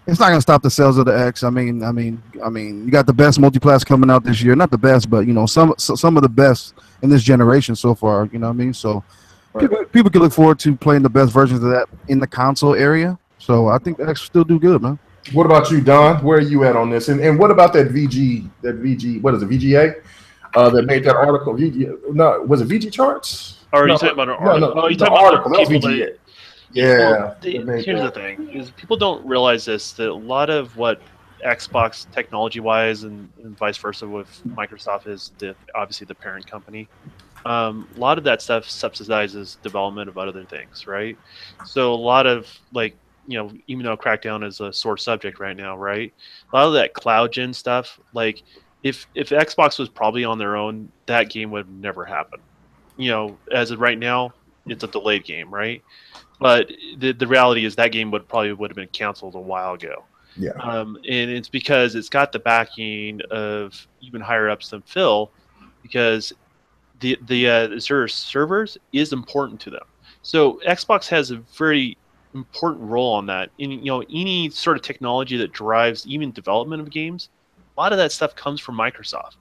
it's not gonna stop the sales of the X. I mean, you got the best multiplats coming out this year. Not the best, but some of the best in this generation so far. You know what I mean? So people can look forward to playing the best versions of that in the console area. So I think the X will still do good, man. What about you, Don? Where are you at on this? And what about that VG? What is it? VGA? that made that article. No, was it VG Charts? Or are no, you talking about an article? No, oh, you the talking article. about That was VG. Yeah. Here's the thing: is people don't realize this, that a lot of what Xbox technology-wise and vice versa with Microsoft is obviously the parent company. A lot of that stuff subsidizes development of other things, right? So a lot of even though Crackdown is a sore subject right now, right? A lot of that cloud gen stuff, like if Xbox was probably on their own, that game would never happen. As of right now, it's a delayed game, right? But the reality is that game would have been canceled a while ago. Yeah. And it's because it's got the backing of even higher ups than Phil, because the servers is important to them. So Xbox has a very important role on that. In any sort of technology that drives even development of games, a lot of that stuff comes from Microsoft,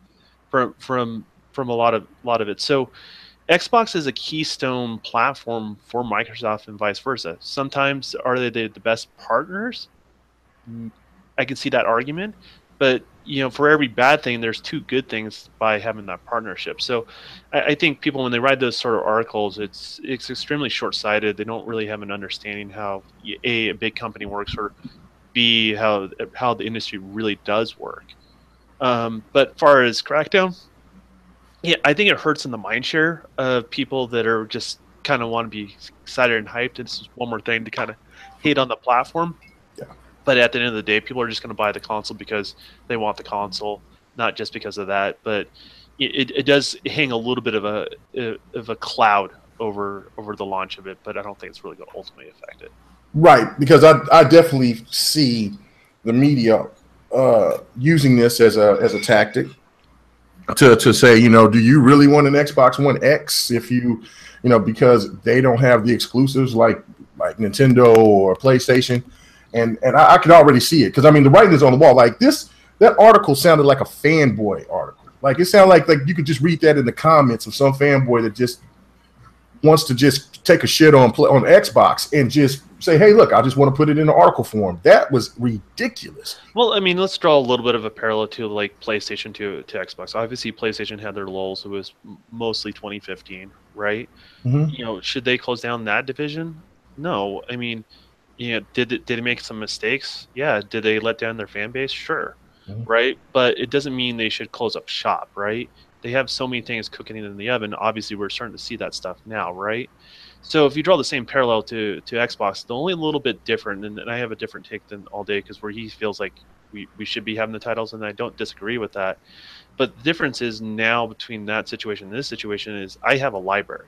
from a lot of it. So Xbox is a keystone platform for Microsoft and vice versa. Sometimes are they the best partners? I can see that argument, but for every bad thing, there's two good things by having that partnership. So I think people, when they write those sort of articles, it's extremely short-sighted. They don't really have an understanding how a big company works, or B, how the industry really does work. But as far as Crackdown, yeah, I think it hurts in the mindshare of people that are just kind of want to be excited and hyped. This is one more thing to kind of hate on the platform. Yeah. But at the end of the day, people are just going to buy the console because they want the console, not just because of that. But it does hang a little bit of a cloud over the launch of it. But I don't think it's really going to ultimately affect it. Right, because I definitely see the media using this as a tactic to say, do you really want an Xbox One X if because they don't have the exclusives like Nintendo or PlayStation, and I could already see it, because the writing is on the wall. Like that article sounded like a fanboy article. Like it sounded like you could just read that in the comments of some fanboy that just wants to just take a shit on Xbox and just say, hey, look, I just want to put it in an article form. That was ridiculous. Well, let's draw a little bit of a parallel to like PlayStation to Xbox. Obviously, PlayStation had their lulls. It was mostly 2015, right? Mm-hmm. Should they close down that division? No. Did they make some mistakes? Yeah. Did they let down their fan base? Sure. Mm-hmm. Right. But it doesn't mean they should close up shop, right? They have so many things cooking in the oven. Obviously, we're starting to see that stuff now, right? So if you draw the same parallel to Xbox, the only little bit different, and I have a different take than All Day, because where he feels like we should be having the titles, and I don't disagree with that. But the difference is now between that situation and this situation is I have a library.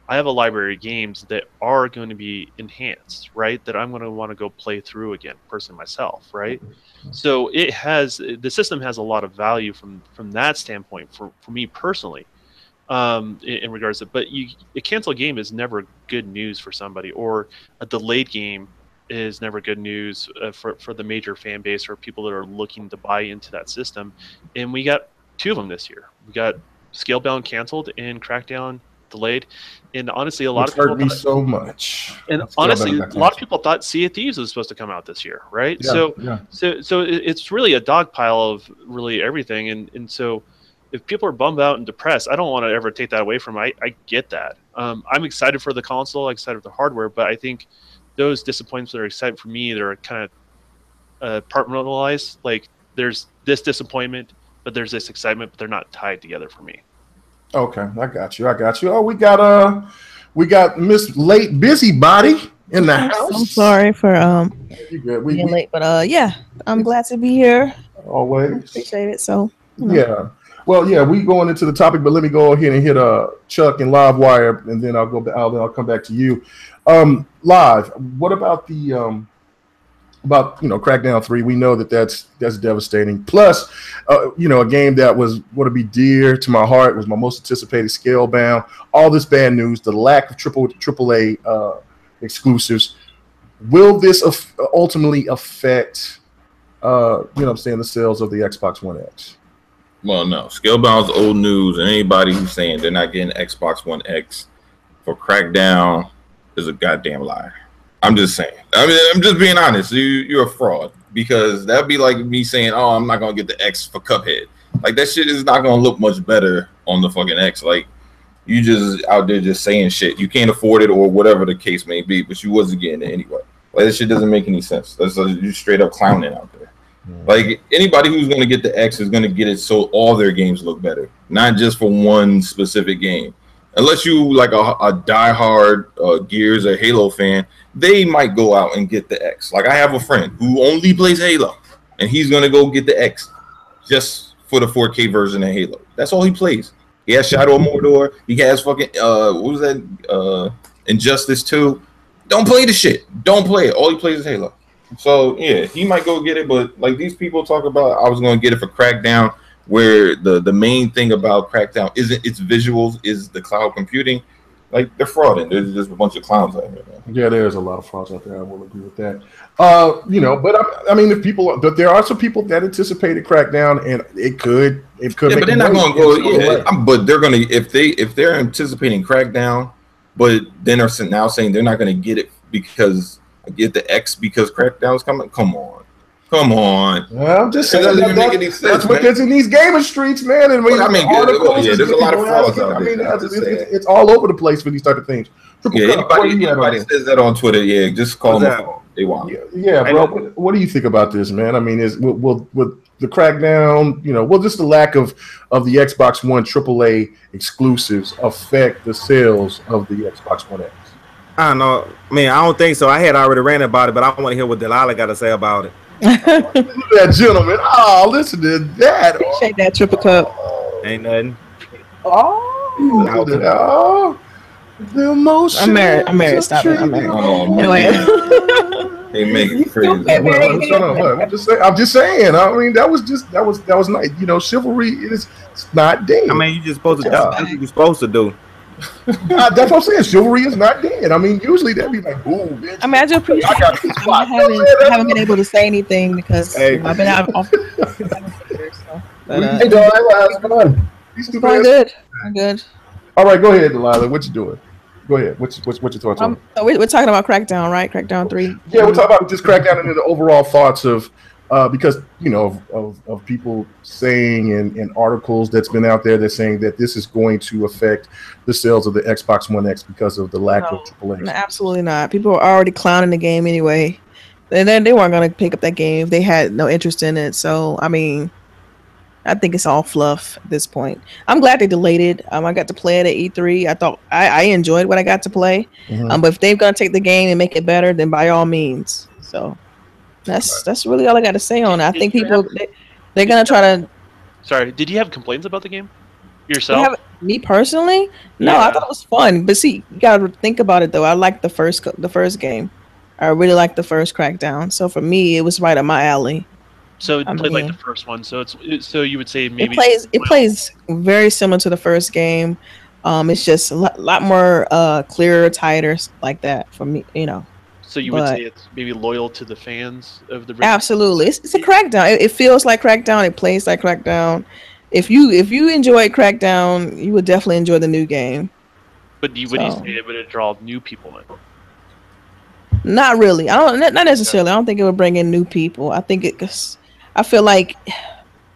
I have a library of games that are going to be enhanced, right? That I'm going to want to go play through again, personally myself, right? So the system has a lot of value from that standpoint for me personally, in regards to. But a canceled game is never good news for somebody, or a delayed game is never good news for the major fan base or people that are looking to buy into that system. And we got two of them this year. We got Scalebound canceled and Crackdown delayed, and honestly, a lot of people hurt me so much. And honestly, a lot of people thought Sea of Thieves was supposed to come out this year, right? Yeah, so it's really a dog pile of really everything, and so if people are bummed out and depressed, I don't want to ever take that away from them. I get that. I'm excited for the console, I'm excited for the hardware, but I think those disappointments that are excited for me, they're kind of compartmentalized. Like there's this disappointment, but there's this excitement, but they're not tied together for me. Okay, I got you. Oh, we got Miss Late Busybody in the house. I'm sorry for being late, but yeah, I'm glad to be here. Always appreciate it. So yeah, well, yeah, we going into the topic, but let me go ahead and hit Chuck and LiveWire, and then I'll come back to you. Live, what about the about Crackdown 3? We know that's devastating. Plus, a game that was going to be dear to my heart, was my most anticipated, Scalebound. All this bad news, the lack of AAA exclusives. Will this ultimately affect the sales of the Xbox One X? Well, no. Scalebound's old news, and anybody who's saying they're not getting Xbox One X for Crackdown is a goddamn lie. I'm just saying. I'm just being honest. You're a fraud, because that'd be like me saying, "Oh, I'm not gonna get the X for Cuphead." Like that shit is not gonna look much better on the fucking X. Like you just out there just saying shit. You can't afford it or whatever the case may be, but you wasn't getting it anyway. Like this shit doesn't make any sense. That's you straight up clowning out there. Like anybody who's gonna get the X is gonna get it so all their games look better, not just for one specific game. Unless you like a diehard Gears or Halo fan, they might go out and get the X. Like I have a friend who only plays Halo, and he's gonna go get the X just for the 4K version of Halo. That's all he plays. He has Shadow of Mordor. He has fucking what was that? Injustice 2. Don't play the shit. Don't play it. All he plays is Halo. So yeah, he might go get it, but like these people talk about, I was going to get it for Crackdown, where the main thing about Crackdown isn't its visuals, is the cloud computing. Like they're frauding. There's just a bunch of clowns out here, man. Yeah, there's a lot of frauds out there. I will agree with that. You know, but I mean, but there are some people that anticipated Crackdown, and it could. Yeah, but they're not going to go. Yeah, but they're going to if they're anticipating Crackdown, but then are now saying they're not going to get it because get the X because Crackdown's coming. Come on. Well, I'm just saying that doesn't make any sense. That's what gets in these gamer streets, man. And I mean, there's a lot of frauds out there. It's all over the place for these type of things. Anybody says that on Twitter, yeah, just call them. They want. Yeah, bro. What do you think about this, man? I mean, will the Crackdown, you know, will just the lack of the Xbox One AAA exclusives affect the sales of the Xbox One X? I don't know. I mean, I don't think so. I had already ranted about it, but I want to hear what Delilah got to say about it. That gentleman. Oh, listen to that. Appreciate that Triple Cup. Ain't nothing. Oh, the emotion. I'm married. Stop it. I'm married. Anyway. They make it crazy. I'm just saying. I mean, that was nice. You know, chivalry is not dead. I mean, you're supposed to. That's what you're supposed to do. That's what I'm saying. Chivalry is not dead. I mean, usually that'd be like, boom, bitch. I mean, I do appreciate it. I haven't been able to say anything because I've been out of office. Hey, Delilah, how's it going? I'm good. I'm good. All right, go ahead, Delilah. What you doing? Go ahead. What's your thoughts on it? So we're talking about Crackdown, right? Crackdown 3. Yeah, we're talking about just Crackdown and the overall thoughts of because you know of people saying in articles that's been out there that's saying that this is going to affect the sales of the Xbox One X because of the lack of AAA. No, absolutely not. People are already clowning the game anyway. And then they weren't going to pick up that game if they had no interest in it. So I mean, I think it's all fluff at this point. I'm glad they delayed it. I got to play it at E3. I thought I enjoyed what I got to play. But if they're going to take the game and make it better, then by all means. So that's really all I got to say on it. I think people they're going to try to. Sorry, did you have complaints about the game yourself? Me personally? No, yeah. I thought it was fun. But see, you got to think about it though. I liked the first game. I really liked the first Crackdown. So for me, it was right up my alley. So it played like the first one. So so you would say maybe it plays very similar to the first game. It's just a lot more clearer, tighter, like that for me. You know. So you would say it's maybe loyal to the fans of the. Absolutely, it's a Crackdown. It feels like Crackdown. It plays like Crackdown. If you enjoy Crackdown, you would definitely enjoy the new game. But would you say it would draw new people in? Not really. Not necessarily. I don't think it would bring in new people. I think I feel like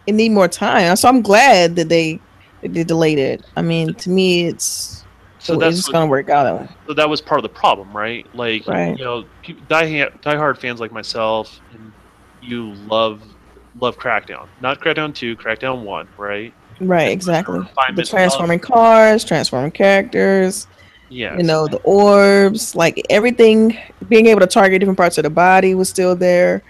it need more time. So I'm glad that they delayed it. I mean, to me, it's just gonna work out. So that was part of the problem, right? Like, you know, diehard fans like myself, and you love Crackdown, not Crackdown 2, Crackdown 1, right? Right, exactly. The transforming cars, transforming characters. Yeah, you know, the orbs, like everything, being able to target different parts of the body was still there.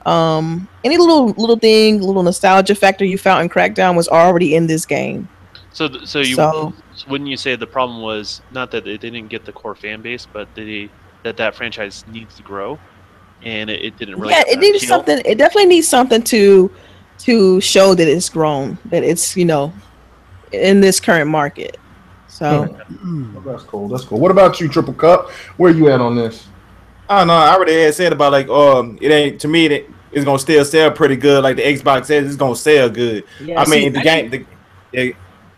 Any little thing, little nostalgia factor you found in Crackdown was already in this game. So wouldn't you say the problem was not that they didn't get the core fan base, but that franchise needs to grow, and it didn't really. Yeah, it needs something. It definitely needs something to show that it's grown, that it's, you know, in this current market. So that's cool. That's cool. What about you, Triple Cup? Where you at on this? I don't know. I already had said about like it ain't, to me it's gonna still sell pretty good. Like the Xbox says, it's gonna sell good. Yeah, I mean,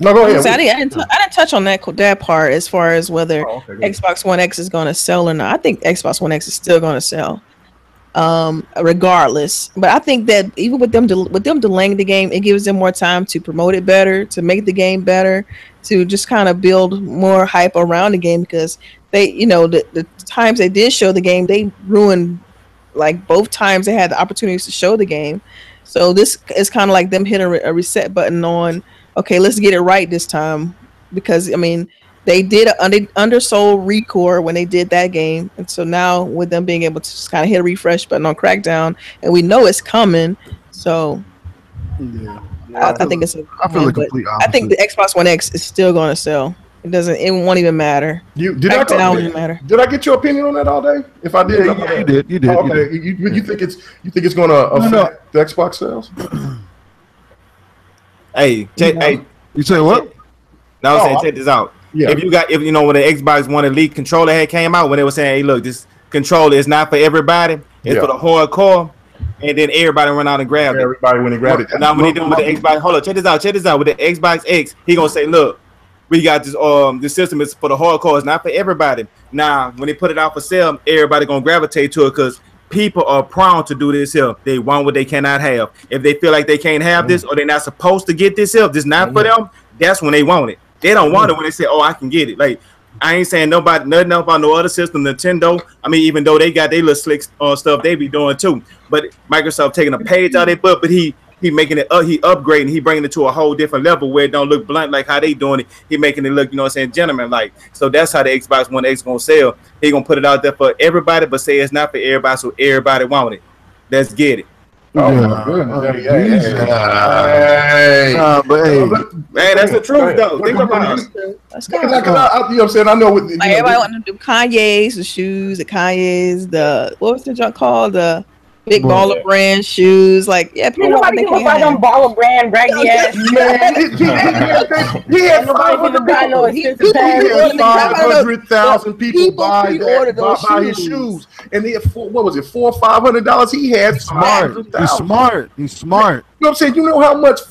no, go ahead. So I didn't touch on that part as far as whether Xbox One X is gonna sell or not. I think Xbox One X is still gonna sell. regardless. But I think that even with them delaying the game, it gives them more time to promote it better, to make the game better, to just kind of build more hype around the game, because they, the times they did show the game, they ruined, like, both times they had the opportunities to show the game. So this is kind of like them hitting a reset button on, okay, let's get it right this time, because I mean, they did an undersold recore when they did that game, and so now with them being able to just kind of hit a refresh button on Crackdown, and we know it's coming, so Yeah. I think it's. I feel the complete opposite. I think the Xbox One X is still going to sell. It won't even matter. Did I get your opinion on that all day? If I did, yeah, you did. Oh, okay, you think it's going to affect the Xbox sales? Hey, you say what? No, I was saying, check this out. Yeah. If you know when the Xbox One Elite controller had came out, when they were saying, hey, look, this controller is not for everybody, it's for the hardcore, and then everybody went out and grabbed it. Everybody went and grabbed it. Now when they do with the Xbox, hold on, check this out. With the Xbox X, he gonna say, look, we got this system is for the hardcore, it's not for everybody. Now when they put it out for sale, everybody gonna gravitate to it because people are prone to do this here. They want what they cannot have. If they feel like they can't have this, or they're not supposed to get this here, this not for them, that's when they want it. They don't want it when they say, oh, I can get it. Like, I ain't saying nothing about no other system, Nintendo. I mean, even though they got their little slick stuff they be doing too. But Microsoft taking a page out of their book, but he making it he upgrading, he bringing it to a whole different level where it don't look blunt like how they doing it. He making it look, gentleman like. So that's how the Xbox One X gonna sell. He gonna put it out there for everybody, but say it's not for everybody, so everybody want it. Let's get it. Oh my goodness! Man, that's the truth though. Think about it. That's kind of like, you know what I'm saying? I know. Like everybody want to do Kanye's, the shoes, the Kanye's, what was the junk called? The big baller brand shoes. Like, yeah, people want nobody can buy them baller brand raggedy ass. Man, he had 500,000 people buy his shoes, and they had $400 or $500. He had He's smart. You know what I'm saying? You know how much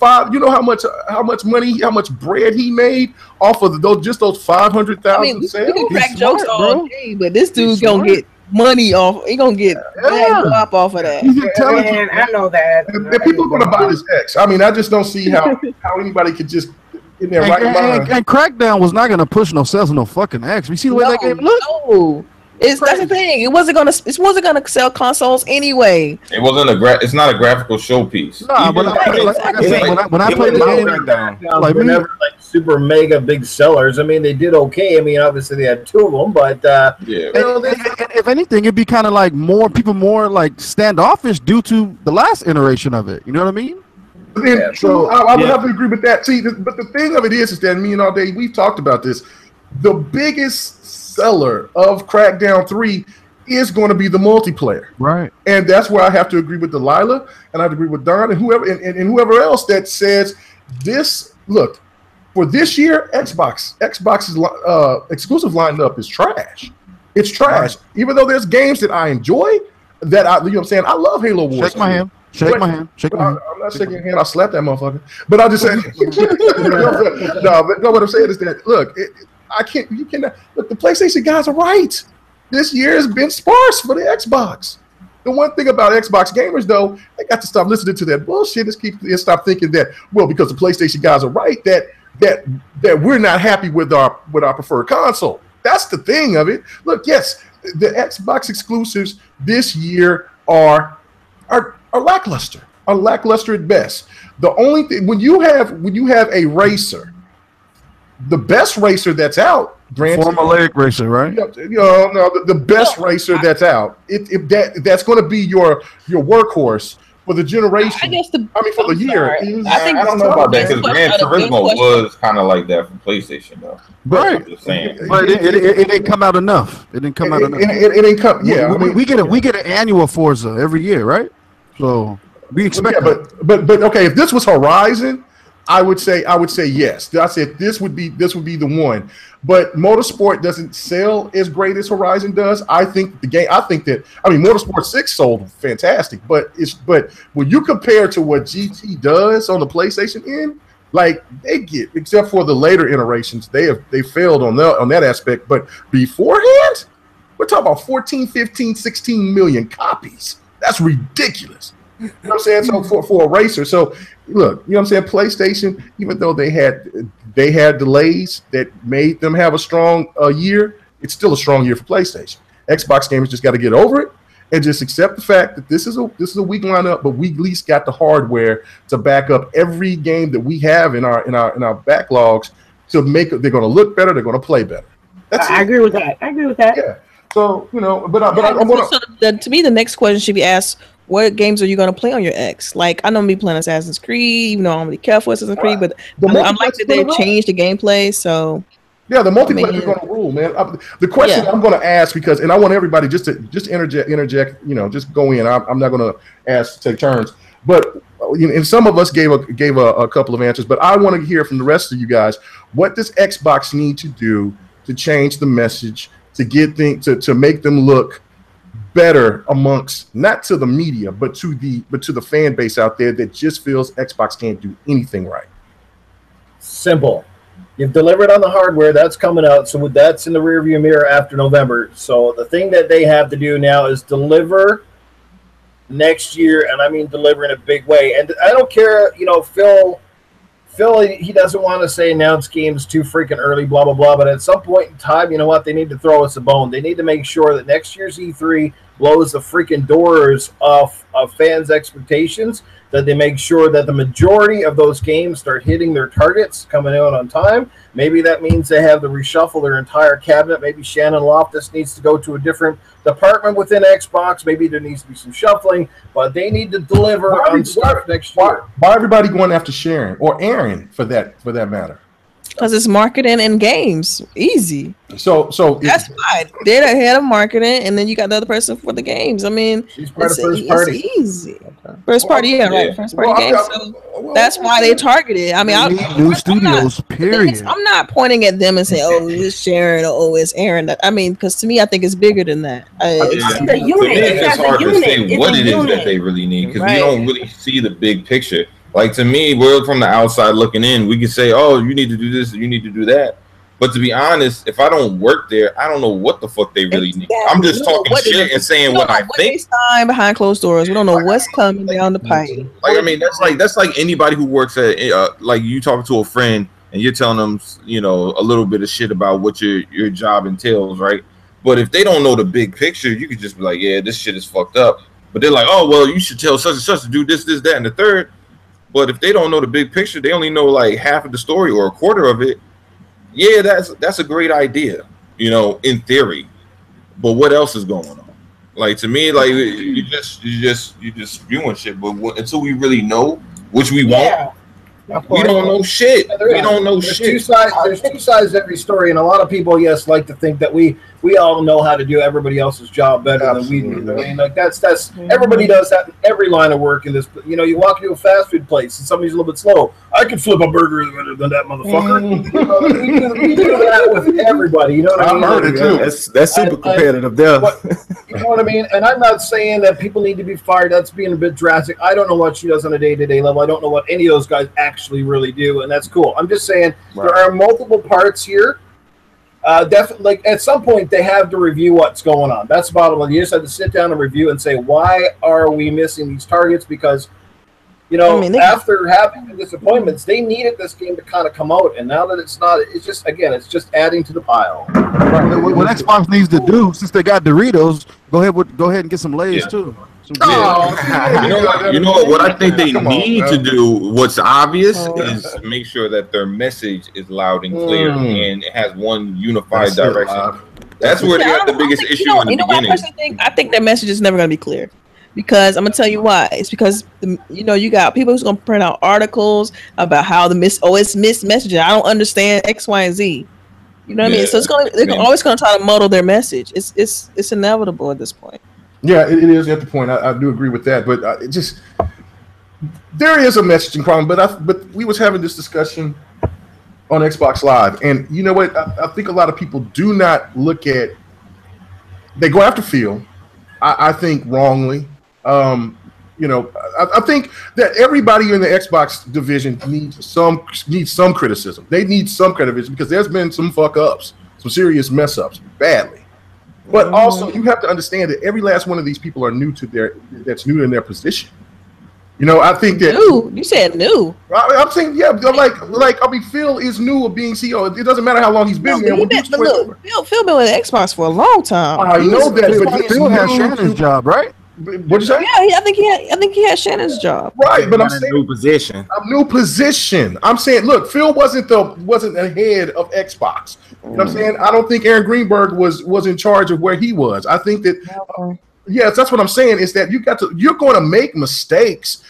money, how much bread he made off of those 500,000 sales. We can crack jokes all day, but this dude's gonna get money off. He gonna get up off of that. Man, I know that. And people are gonna buy this X. I mean, I just don't see how anybody could just in their right mind. And Crackdown was not gonna push no sales of no fucking X. You see the way that game looked? No. That's the thing. It wasn't gonna sell consoles anyway. It wasn't it's not a graphical showpiece. No, but when I played the game, like whenever super mega big sellers. I mean, they did okay. I mean, obviously they had two of them, but if anything, it'd be kind of like people more like standoffish due to the last iteration of it. You know what I mean? I would have to agree with that. See, but the thing of it is that me and all day we've talked about this. The biggest seller of Crackdown 3 is going to be the multiplayer, right? And that's where I have to agree with Delilah, and I have to agree with Don and whoever and whoever else that says this. Look, for this year, Xbox's exclusive lineup is trash. It's trash. Right. Even though there's games that I enjoy, that I, you know what I'm saying, I love Halo Wars. Shake my hand. I'm not shaking your hand. I'll slap that motherfucker. But I'll just say, no. What I'm saying is that look. You cannot look. The PlayStation guys are right. This year has been sparse for the Xbox. The one thing about Xbox gamers, though, they got to stop listening to that bullshit and stop thinking that, well, because the PlayStation guys are right, that we're not happy with our preferred console. That's the thing of it. Look, yes, the Xbox exclusives this year are lackluster. Are lackluster at best. The only thing when you have a racer. The best racer that's out, granted, formulaic racer, right? The best racer that's out. That's going to be your workhorse for the generation. I guess for the year. I don't know about that because Gran Turismo was kind of like that for PlayStation, though. Right. But it didn't come out enough. It didn't come out enough. It didn't come. Yeah, we get an annual Forza every year, right? So we expect. Yeah, but okay, if this was Horizon. I would say yes. I said this would be the one, but Motorsport doesn't sell as great as Horizon does. I think Motorsport 6 sold fantastic, but when you compare to what GT does on the PlayStation end, like they get, except for the later iterations, they failed on that aspect. But beforehand, we're talking about 14, 15, 16 million copies That's ridiculous. You know what I'm saying? So for a racer, so look, you know what I'm saying? PlayStation, even though they had delays that made them have a strong year, it's still a strong year for PlayStation. Xbox gamers just got to get over it and just accept the fact that this is a weak lineup, but we at least got the hardware to back up every game that we have in our backlogs to make it. They're going to look better. They're going to play better. I agree with that. Yeah. So you know, but to me, the next question should be asked: what games are you going to play on your X? Like, I know me playing Assassin's Creed, even though I'm really careful with Assassin's Creed, but I'm like that they changed the gameplay. So yeah, the multiplayer is going to rule, man. The question I'm going to ask, because, and I want everybody just interject, you know, just go in. I'm not going to ask to take turns, but and some of us gave a couple of answers, but I want to hear from the rest of you guys. What does Xbox need to do to change the message, to get things to make them look better amongst, not to the media, but to the fan base out there that just feels Xbox can't do anything right? Simple. You've delivered on the hardware. That's coming out. So that's in the rearview mirror after November. So the thing that they have to do now is deliver next year, and I mean deliver in a big way. And I don't care, you know, Phil, he doesn't want to say announce games too freaking early, blah, blah, blah. But at some point in time, you know what? They need to throw us a bone. They need to make sure that next year's E3 blows the freaking doors off of fans' expectations, that they make sure that the majority of those games start hitting their targets, coming out on time. Maybe that means they have to reshuffle their entire cabinet. Maybe Shannon Loftus needs to go to a different department within Xbox. Maybe there needs to be some shuffling, but they need to deliver on stuff next year. Why everybody going after Sharon or Aaron for that matter? Because it's marketing and games. Easy. So that's fine. They're the head of marketing, and then you got the other person for the games. I mean, she's part of first party. It's easy. First party, yeah, right. First party games. So that's why they targeted. I mean, new studios. Period. I'm not pointing at them and saying, "Oh, it's Sharon," or "Oh, it's Aaron." I mean, because to me, I think it's bigger than that. It's the unit. It's hard to say what it is that they really need, because we don't really see the big picture. Like, to me, we're from the outside looking in. We can say, oh, you need to do this, you need to do that. But to be honest, if I don't work there, I don't know what the fuck they really need. I'm just talking shit and saying what I think. They behind closed doors. We don't know what's coming down the pipe. Like, I mean, that's like anybody who works at like, you talking to a friend and you're telling them, you know, a little bit of shit about what your job entails, right? But if they don't know the big picture, you could just be like, yeah, this shit is fucked up. But they're like, oh, well, you should tell such and such to do this, that, and the third. But if they don't know the big picture, they only know like half of the story or a quarter of it. Yeah, that's a great idea, you know, in theory. But what else is going on? Like, to me, like, you just spewing shit. But until we really know, which we won't, we don't know shit. We don't know shit. There's two sides to every story, and a lot of people, yes, like to think that we all know how to do everybody else's job better than we do. I mean, like, that's everybody does that in every line of work in this. You know, you walk into a fast food place and somebody's a little bit slow. I can flip a burger better than that motherfucker. You know, we do that with everybody. You know what I mean? I heard it too. That's super competitive there. You know what I mean? And I'm not saying that people need to be fired. That's being a bit drastic. I don't know what she does on a day-to-day level. I don't know what any of those guys actually really do, and that's cool. I'm just saying there are multiple parts here. Definitely, like, at some point they have to review what's going on. That's the bottom line. You just have to sit down and review and say, why are we missing these targets? Because, you know, after having the disappointments, they needed this game to kind of come out, and now that it's not, it's just, again, it's just adding to the pile. Right. What Xbox needs to do, since they got Doritos, go ahead and get some Lay's too. You know what I think they need to do, what's obvious, is make sure that their message is loud and clear and it has one unified direction. That's where they have the biggest issue in the beginning. I think their message is never going to be clear, because I'm going to tell you why. It's because, you got people who's going to print out articles about how it's missed messaging. I don't understand X, Y, and Z. You know what I mean? So they're always going to try to muddle their message. It's inevitable at this point. Yeah, it is at the point. I do agree with that, but there is a messaging problem. But we was having this discussion on Xbox Live, and you know what? I think a lot of people do not look at. They go after Phil, I think wrongly. I think that everybody in the Xbox division needs some criticism. They need some criticism because there's been some fuck ups, some serious mess ups, badly. But also, you have to understand that every last one of these people are new to that's new in their position. You know, I think that new. You said new. I'm saying, yeah, like I mean, Phil is new of being CEO. It doesn't matter how long he's been there. Phil been with Xbox for a long time. I know that, but Phil has Shannon's job, right? What'd you say? Yeah, I think he had Shannon's job. Right, but I'm saying new position. A new position. I'm saying, look, Phil wasn't the head of Xbox. You know what I'm saying? I don't think Aaron Greenberg was in charge of where he was. I think that yes, that's what I'm saying, is that you're going to make mistakes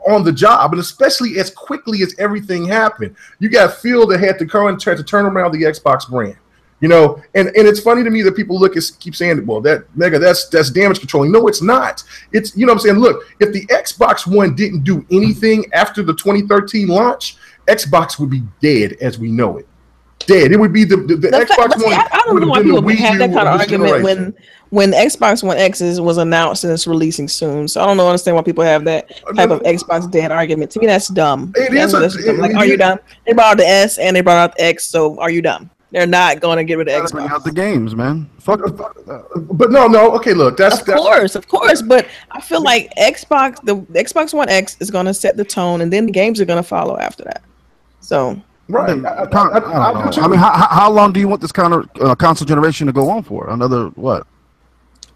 on the job, and especially as quickly as everything happened. You got Phil that had to come and try to turn around the Xbox brand. You know, and it's funny to me that people keep saying, well, that's damage controlling. No, it's not. It's, you know what I'm saying? Look, if the Xbox One didn't do anything after the 2013 launch, Xbox would be dead as we know it. Dead. It would be the Xbox One. I don't know why people have that kind of argument when Xbox One X was announced and it's releasing soon. So I don't understand why people have that type of Xbox dead argument. To me, that's dumb. It is. Like, are you dumb? They brought out the S and they brought out the X, so are you dumb? They're not going to get rid of Xbox. Bring out the games, man. Fuck. But no. Okay, look, that's of course. But I feel like the Xbox One X is going to set the tone, and then the games are going to follow after that. So right. I mean, how long do you want this kind of console generation to go on for? Another what?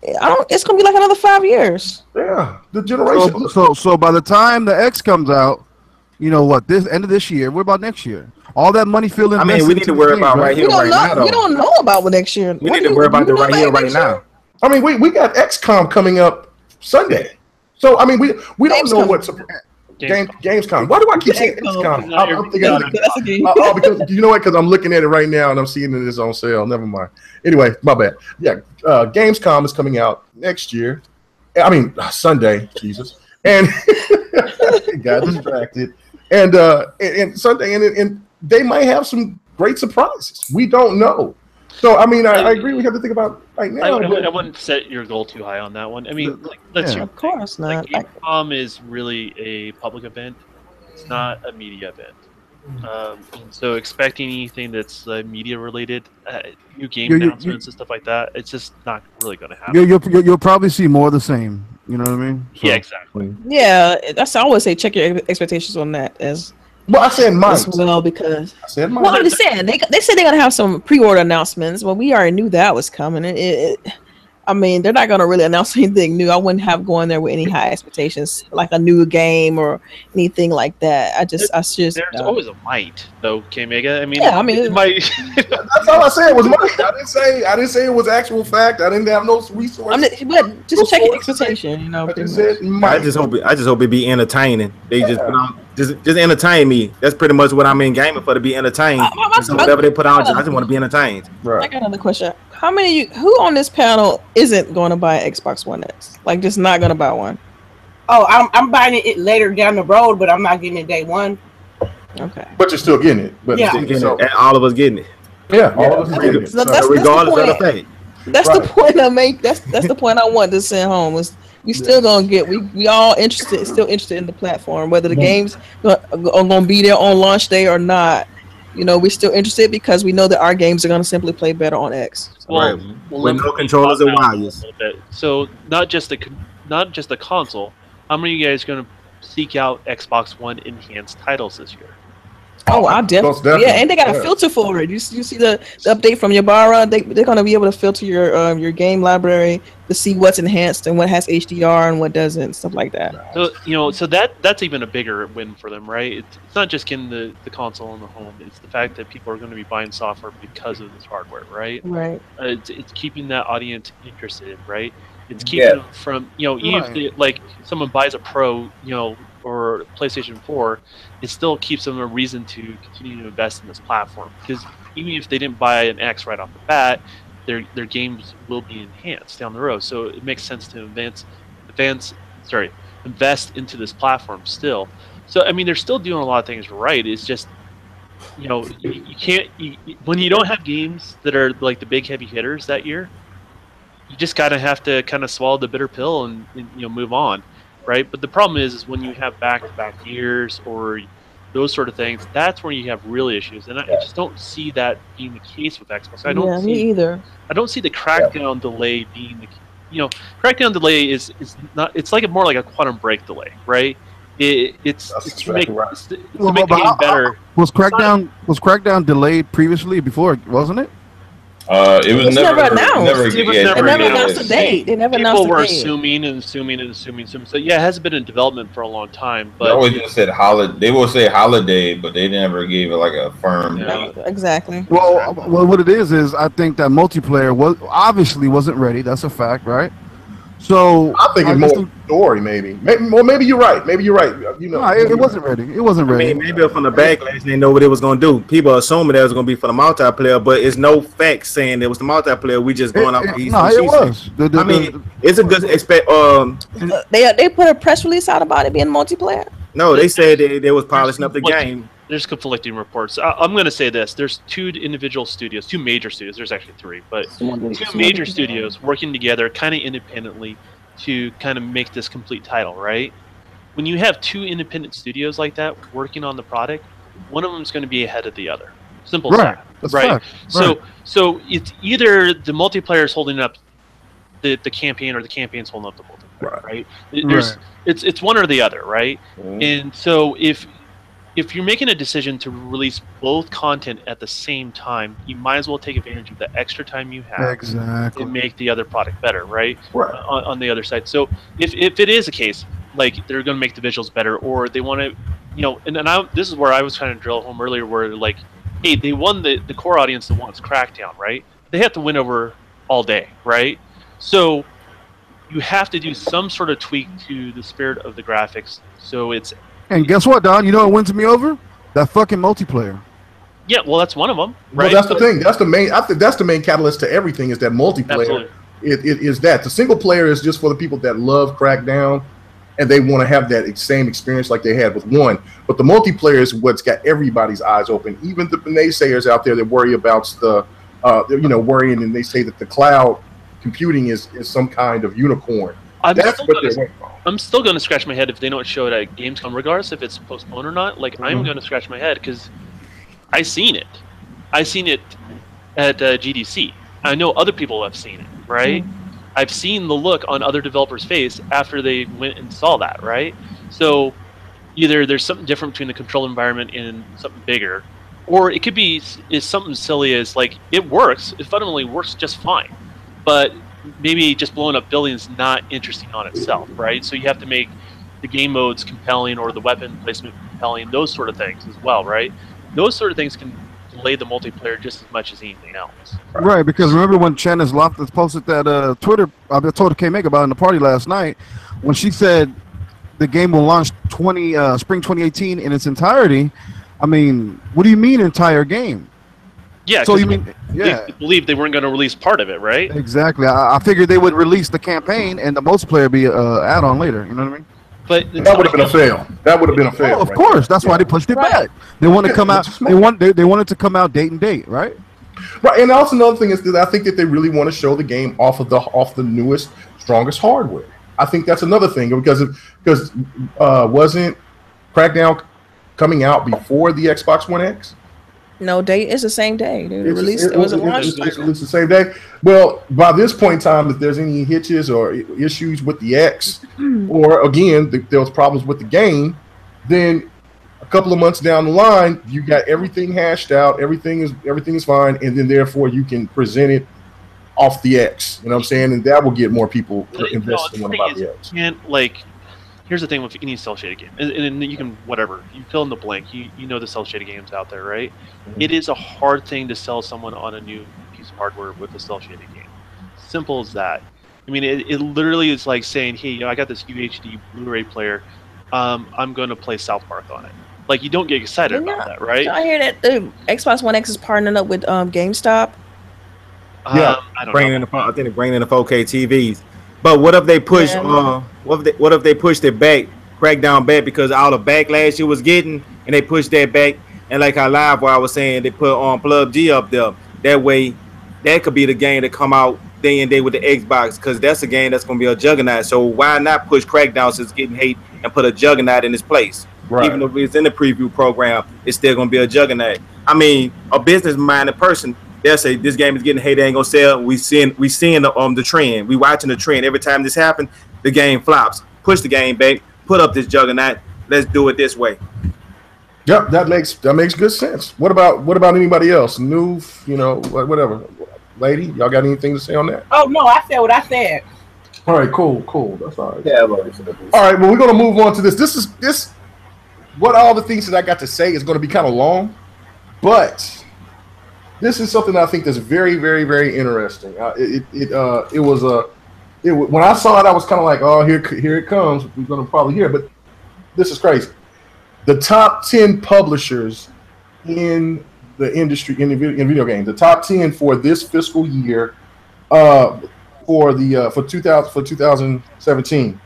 It's going to be like another 5 years. Yeah, the generation. So by the time the X comes out, you know what? This end of this year. What about next year? All that money feeling. I mean, we need to worry about right here, right now. We don't know about what next year. We need to worry about the right here, right now. I mean, we got XCOM coming up Sunday, so I mean, we don't know what's Gamescom. Why do I keep saying XCOM? I'm thinking because you know what? Because I'm looking at it right now and I'm seeing it is on sale. Never mind. Anyway, my bad. Yeah, Gamescom is coming out next year. I mean, Sunday. Jesus, and got distracted. And Sunday, and they might have some great surprises. We don't know. So, I mean, I agree. We have to think about right now. I wouldn't set your goal too high on that one. I mean, of course not. Like, Gamescom is really a public event. It's not a media event. And so expecting anything that's media related, new game announcements and stuff like that, it's just not really going to happen. You'll probably see more of the same. You know what I mean? So. Yeah, exactly. Yeah, that's I always say check your expectations on that as well. I said mine as well because I said mine. Well, I'm just saying they said they're gonna have some pre-order announcements. Well, we already knew that was coming. I mean, they're not gonna really announce anything new. I wouldn't have gone there with any high expectations, like a new game or anything like that. There's always a might, though, Kmega. I mean, yeah, I mean, it might. That's all I said was might. I didn't say it was actual fact. I didn't have no resources. But just check your expectation. You know, I just hope it be entertaining. They just entertain me. That's pretty much what I'm in gaming for, to be entertained. So whatever they put out, I just want to be entertained. Right. I got another question. Who on this panel isn't going to buy an Xbox One X? Like, just not going to buy one? Oh, I'm buying it later down the road, but I'm not getting it day one. Okay. But you're still getting it. But yeah. And all of us getting it. Yeah, all of us getting it. So regardless of the fate. That's the point I make. That's the point I want to send home. We still gonna get we all still interested in the platform, whether the games are gonna be there on launch day or not. You know, we're still interested because we know that our games are gonna simply play better on X. Well, with no controllers or wires. So not just the console. How many of you guys are gonna seek out Xbox One enhanced titles this year? Oh, I definitely. Yeah, and they got a filter for it. You see the update from Ybarra. They're going to be able to filter your game library to see what's enhanced and what has HDR and what doesn't, stuff like that. So that's even a bigger win for them, right? It's not just getting the console and the home. It's the fact that people are going to be buying software because of this hardware, right? Right. It's keeping that audience interested, right? It's keeping them from even if they, someone buys a Pro, or PlayStation 4, it still keeps them a reason to continue to invest in this platform. Because even if they didn't buy an X right off the bat, their games will be enhanced down the road. So it makes sense to invest into this platform still. So I mean, they're still doing a lot of things right. It's just you can't when you don't have games that are like the big heavy hitters that year, you just have to kind of swallow the bitter pill and move on. Right, but the problem is when you have back-to-back years, or those sort of things, that's where you have real issues. And I just don't see that being the case with Xbox. I don't see me either. I don't see the Crackdown delay being the, Crackdown delay is not. It's like more like a Quantum Break delay, right? It's to make the game better. Was Crackdown delayed previously before, wasn't it? It was never announced. They never announced a date. They never announced a date. People were assuming. So yeah, it hasn't been in development for a long time. But they always just said holiday. They will say holiday, but they never gave it like a firm date. Exactly. Well, what it is I think that multiplayer wasn't ready. That's a fact, right? So I think it's more story, maybe. Maybe you're right. It wasn't ready. It wasn't ready. I mean, maybe from the backlash, they know what it was going to do. People assuming that it was going to be for the multiplayer, but it's no fact saying it was the multiplayer. We just going off. It was. I mean, it's a good expect. They put a press release out about it being multiplayer. No, they said they was polishing up the game. There's conflicting reports. I'm going to say this. There's two major studios. There's actually three, but two major studios working together kind of independently to kind of make this complete title, right? When you have two independent studios like that working on the product, one of them is going to be ahead of the other. Simple as that. That's right. Fact. So it's either the multiplayer is holding up the campaign or the campaign's holding up the multiplayer, right? It's one or the other, right? And so if you're making a decision to release both content at the same time, you might as well take advantage of the extra time you have to make the other product better, right? On the other side. So if it is a case, like they're going to make the visuals better, or they want to, this is where I was trying to drill home earlier, where like, hey, they won the core audience that wants Crackdown, right? They have to win over all day, right? So you have to do some sort of tweak to the spirit of the graphics, so it's. And guess what, Don? You know what wins me over? That fucking multiplayer. Yeah, well, that's one of them, right? Well, that's the thing. That's the main. I think that's the main catalyst to everything is that multiplayer. It is that the single player is just for the people that love Crackdown, and they want to have that same experience like they had with one. But the multiplayer is what's got everybody's eyes open. Even the naysayers out there that worry about the, worrying, and they say that the cloud computing is some kind of unicorn. I'm still going to scratch my head if they don't show it at Gamescom, regardless if it's postponed or not. Like, I'm going to scratch my head because I seen it. I seen it at GDC. I know other people have seen it, right? I've seen the look on other developers' face after they went and saw that, right? So either there's something different between the control environment and something bigger, or it could be is something silly as like it works. It fundamentally works just fine, but maybe just blowing up buildings is not interesting on itself, right? So you have to make the game modes compelling or the weapon placement compelling, those sort of things as well, right? Those sort of things can delay the multiplayer just as much as anything else. Right, because remember when Shannon Loftus posted that Twitter, I told Kmega about in the party last night, when she said the game will launch spring 2018 in its entirety. I mean, what do you mean entire game? Yeah, so you mean they believed they weren't going to release part of it, right? Exactly. I figured they would release the campaign and the multiplayer be add-on later. You know what I mean? But that would have been a fail. That would have been a fail. Of course, that's why they pushed it back. They want to come out. They wanted to come out date and date, right? Right. And also another thing is that I think that they really want to show the game off the newest, strongest hardware. I think that's another thing because wasn't Crackdown coming out before the Xbox One X? No, date is the same day. It was a launch. It's the same day. Well, by this point in time, if there's any hitches or issues with the X, or again, there was problems with the game, then a couple of months down the line, you got everything hashed out. Everything is fine, and then therefore you can present it off the X. You know what I'm saying? And that will get more people invested in one about the X. Here's the thing with any cell shaded game, and you can you fill in the blank. You know the cell shaded games out there, right? It is a hard thing to sell someone on a new piece of hardware with a cell shaded game. Simple as that. I mean, it literally is like saying, hey, I got this UHD Blu-ray player. I'm going to play South Park on it. Like, you don't get excited about that, right? I hear that the Xbox One X is partnering up with GameStop. I think they're bringing in the 4K TVs. But what if they push? What if they pushed it back, Crackdown back, because all the backlash it was getting, and they pushed that back? And like how LiveWire was saying, they put on PUBG up there. That way, that could be the game that come out day and day with the Xbox, because that's a game that's going to be a juggernaut. So why not push Crackdown since it's getting hate and put a juggernaut in its place? Right. Even if it's in the preview program, it's still gonna be a juggernaut. I mean, a business-minded person, they'll say this game is getting hate, they ain't gonna sell. We seeing the trend. We watching the trend. Every time this happens, the game flops. Push the game back. Put up this juggernaut. Let's do it this way. Yep, that makes good sense. What about anybody else? New, whatever. Lady, y'all got anything to say on that? Oh no, I said what I said. All right, cool. That's all right. Yeah, I've already said it. All right, well, we're gonna move on to this. This what all the things that I got to say is going to be kind of long, but this is something I think that's very, very, very interesting. When I saw it, I was kind of like, oh, here it comes. We're going to probably hear it, but this is crazy. The top 10 publishers in the industry in video games, the top 10 for this fiscal year, for 2017.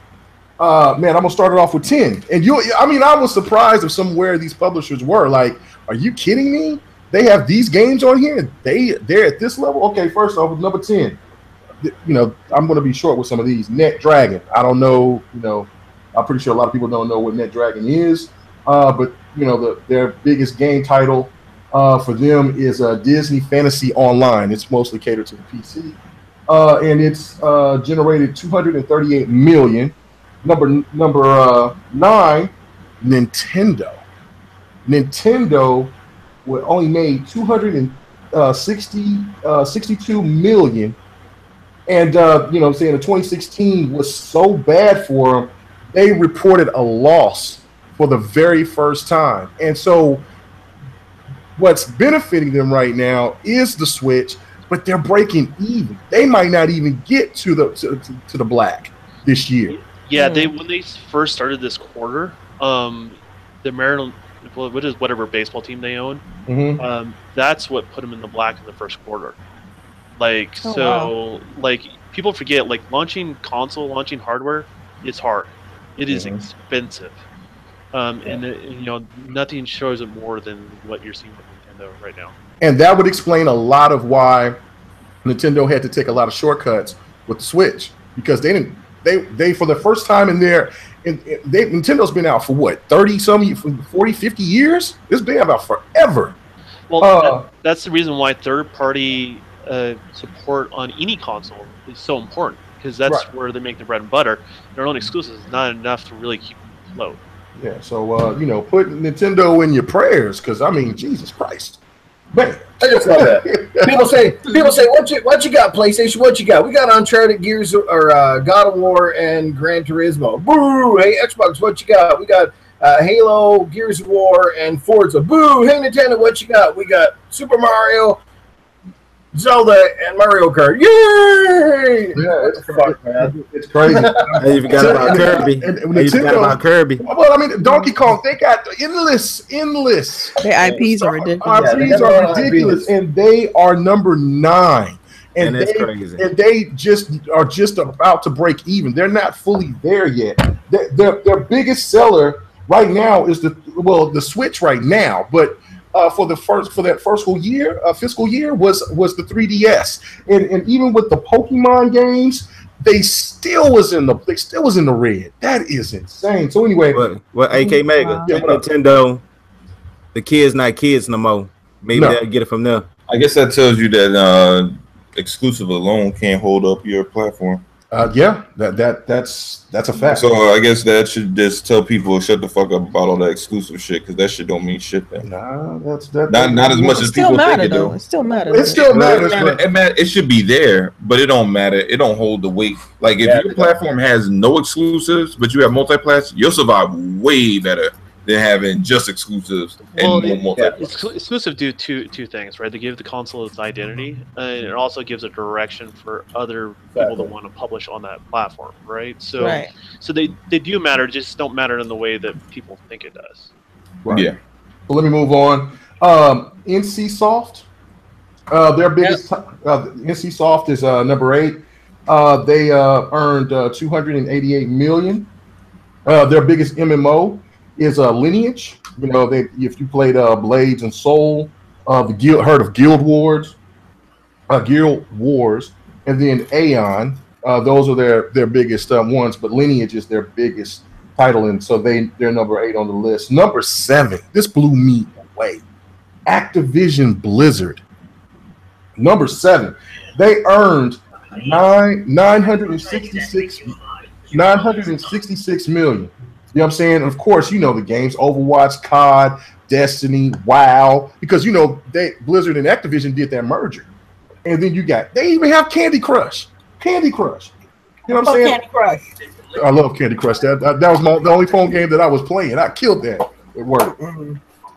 Man, I'm gonna start it off with 10. And I was surprised of somewhere these publishers were. Like, are you kidding me? They have these games on here. They're at this level. Okay, first off, with number 10. I'm gonna be short with some of these. NetDragon. I don't know. I'm pretty sure a lot of people don't know what NetDragon is. But their biggest game title for them is Disney Fantasy Online. It's mostly catered to the PC, and it's generated 238 million. Number 9, Nintendo. Nintendo only made 62 million, and saying the 2016 was so bad for them, they reported a loss for the very first time. And so what's benefiting them right now is the Switch, but they're breaking even. They might not even get to the black this year. Yeah, when they first started this quarter, the Maryland, whatever baseball team they own, that's what put them in the black in the first quarter. People forget, launching hardware is hard. It is expensive. Nothing shows it more than what you're seeing with Nintendo right now. And that would explain a lot of why Nintendo had to take a lot of shortcuts with the Switch, because they for the first time Nintendo's been out for what, 40, 50 years? It's been out forever. Well, that's the reason why third-party support on any console is so important, because that's where they make the bread and butter. Their own exclusives is not enough to really keep them afloat. Yeah, so put Nintendo in your prayers, because Jesus Christ, man. I just love that. People say, what you got, PlayStation? What you got? We got Uncharted, Gears, or God of War, and Gran Turismo. Boo! Hey, Xbox, what you got? We got Halo, Gears of War, and Forza. Boo! Hey, Nintendo, what you got? We got Super Mario, Zelda, and Mario Kart. Yay! Yeah, it's crazy. Hey, you forgot about Kirby. Well, Donkey Kong, they got endless. Their IPs are ridiculous. IPs are ridiculous, and they are number 9. And that's crazy. And they are just about to break even. They're not fully there yet. Their biggest seller right now is the Switch right now, but for that first fiscal year was the 3DS, and even with the Pokemon games, they still was in the red. That is insane. So anyway, Kmega, Nintendo, the kids not kids no more. Maybe they'll get it from there. I guess that tells you that exclusive alone can't hold up your platform. That's a fact. So I guess that should just tell people shut the fuck up about all that exclusive shit, because that shit don't mean shit then. Nah, that's not as much as people think it do. It still matters. It still matters. It should be there, but it don't matter. It don't hold the weight. Like if your platform has no exclusives, but you have multi-platform, you'll survive way better than having just exclusives and exclusive do two things, right? They give the console its identity, and it also gives a direction for other people that want to publish on that platform, right? So they do matter, just don't matter in the way that people think it does. Right. Yeah. So let me move on. NCSoft, their biggest NCSoft is number 8. They earned 288 million. Their biggest MMO is Lineage. If you played Blades and Soul, heard of Guild Wars, and then Aeon. Those are their biggest ones, but Lineage is their biggest title, and so they're number 8 on the list. Number 7, this blew me away. Activision Blizzard. Number 7, they earned 966 million. You know what I'm saying? And of course, you know the games: Overwatch, COD, Destiny, WoW. Because you know Blizzard and Activision did that merger, and then they even have Candy Crush. Candy Crush. You know what I'm saying? Candy Crush. I love Candy Crush. That was the only phone game that I was playing. I killed that. It worked.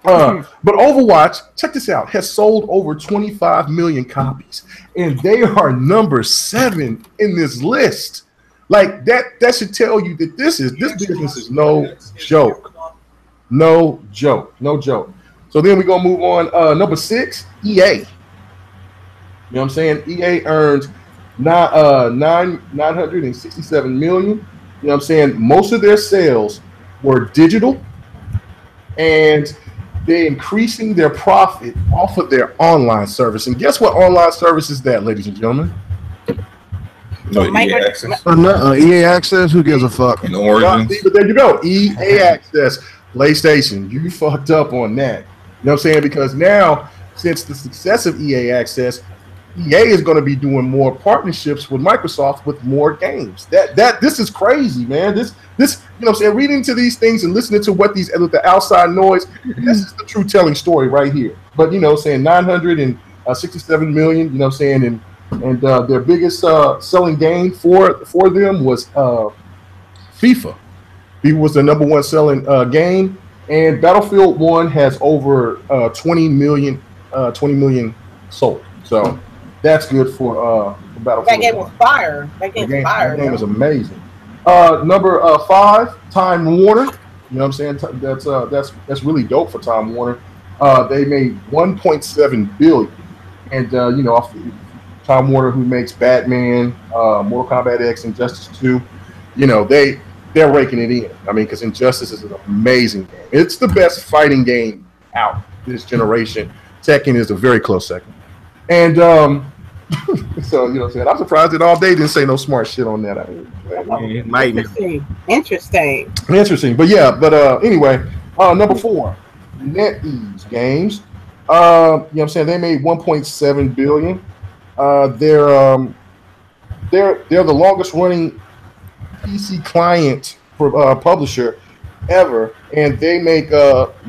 But Overwatch, check this out, has sold over 25 million copies, and they are number 7 in this list. Like that should tell you that this business is no joke. No joke. No joke. So then we're gonna move on. Number 6, EA. You know what I'm saying? EA earned 967 million. You know what I'm saying? Most of their sales were digital, and they're increasing their profit off of their online service. And guess what online service is that, ladies and gentlemen? EA Access. EA Access? Who gives a fuck? And Origins. But there you go. EA Access, PlayStation. You fucked up on that. You know what I'm saying? Because now, since the success of EA Access, EA is going to be doing more partnerships with Microsoft with more games. This is crazy, man. This you know what I'm saying, reading into these things and listening to what the outside noise, this is the true telling story right here. But you know, saying 967 million, you know what I'm saying, and their biggest selling game for them was FIFA. FIFA was the number 1 selling game, and Battlefield 1 has over 20 million sold. So that's good for Battlefield. That game was fire. That game is amazing. Number 5, Time Warner. You know what I'm saying? That's really dope for Time Warner. They made 1.7 billion, and you know, off Time Warner, who makes Batman, Mortal Kombat X, and Injustice 2. You know, they're raking it in. I mean, because Injustice is an amazing game. It's the best fighting game out this generation. Tekken is a very close second. And so, you know what I'm saying? I'm surprised that All Day didn't say no smart shit on that. Interesting. But yeah, anyway, number 4, NetEase Games. You know what I'm saying? They made 1.7 billion. They're the longest running PC client for publisher ever, and they make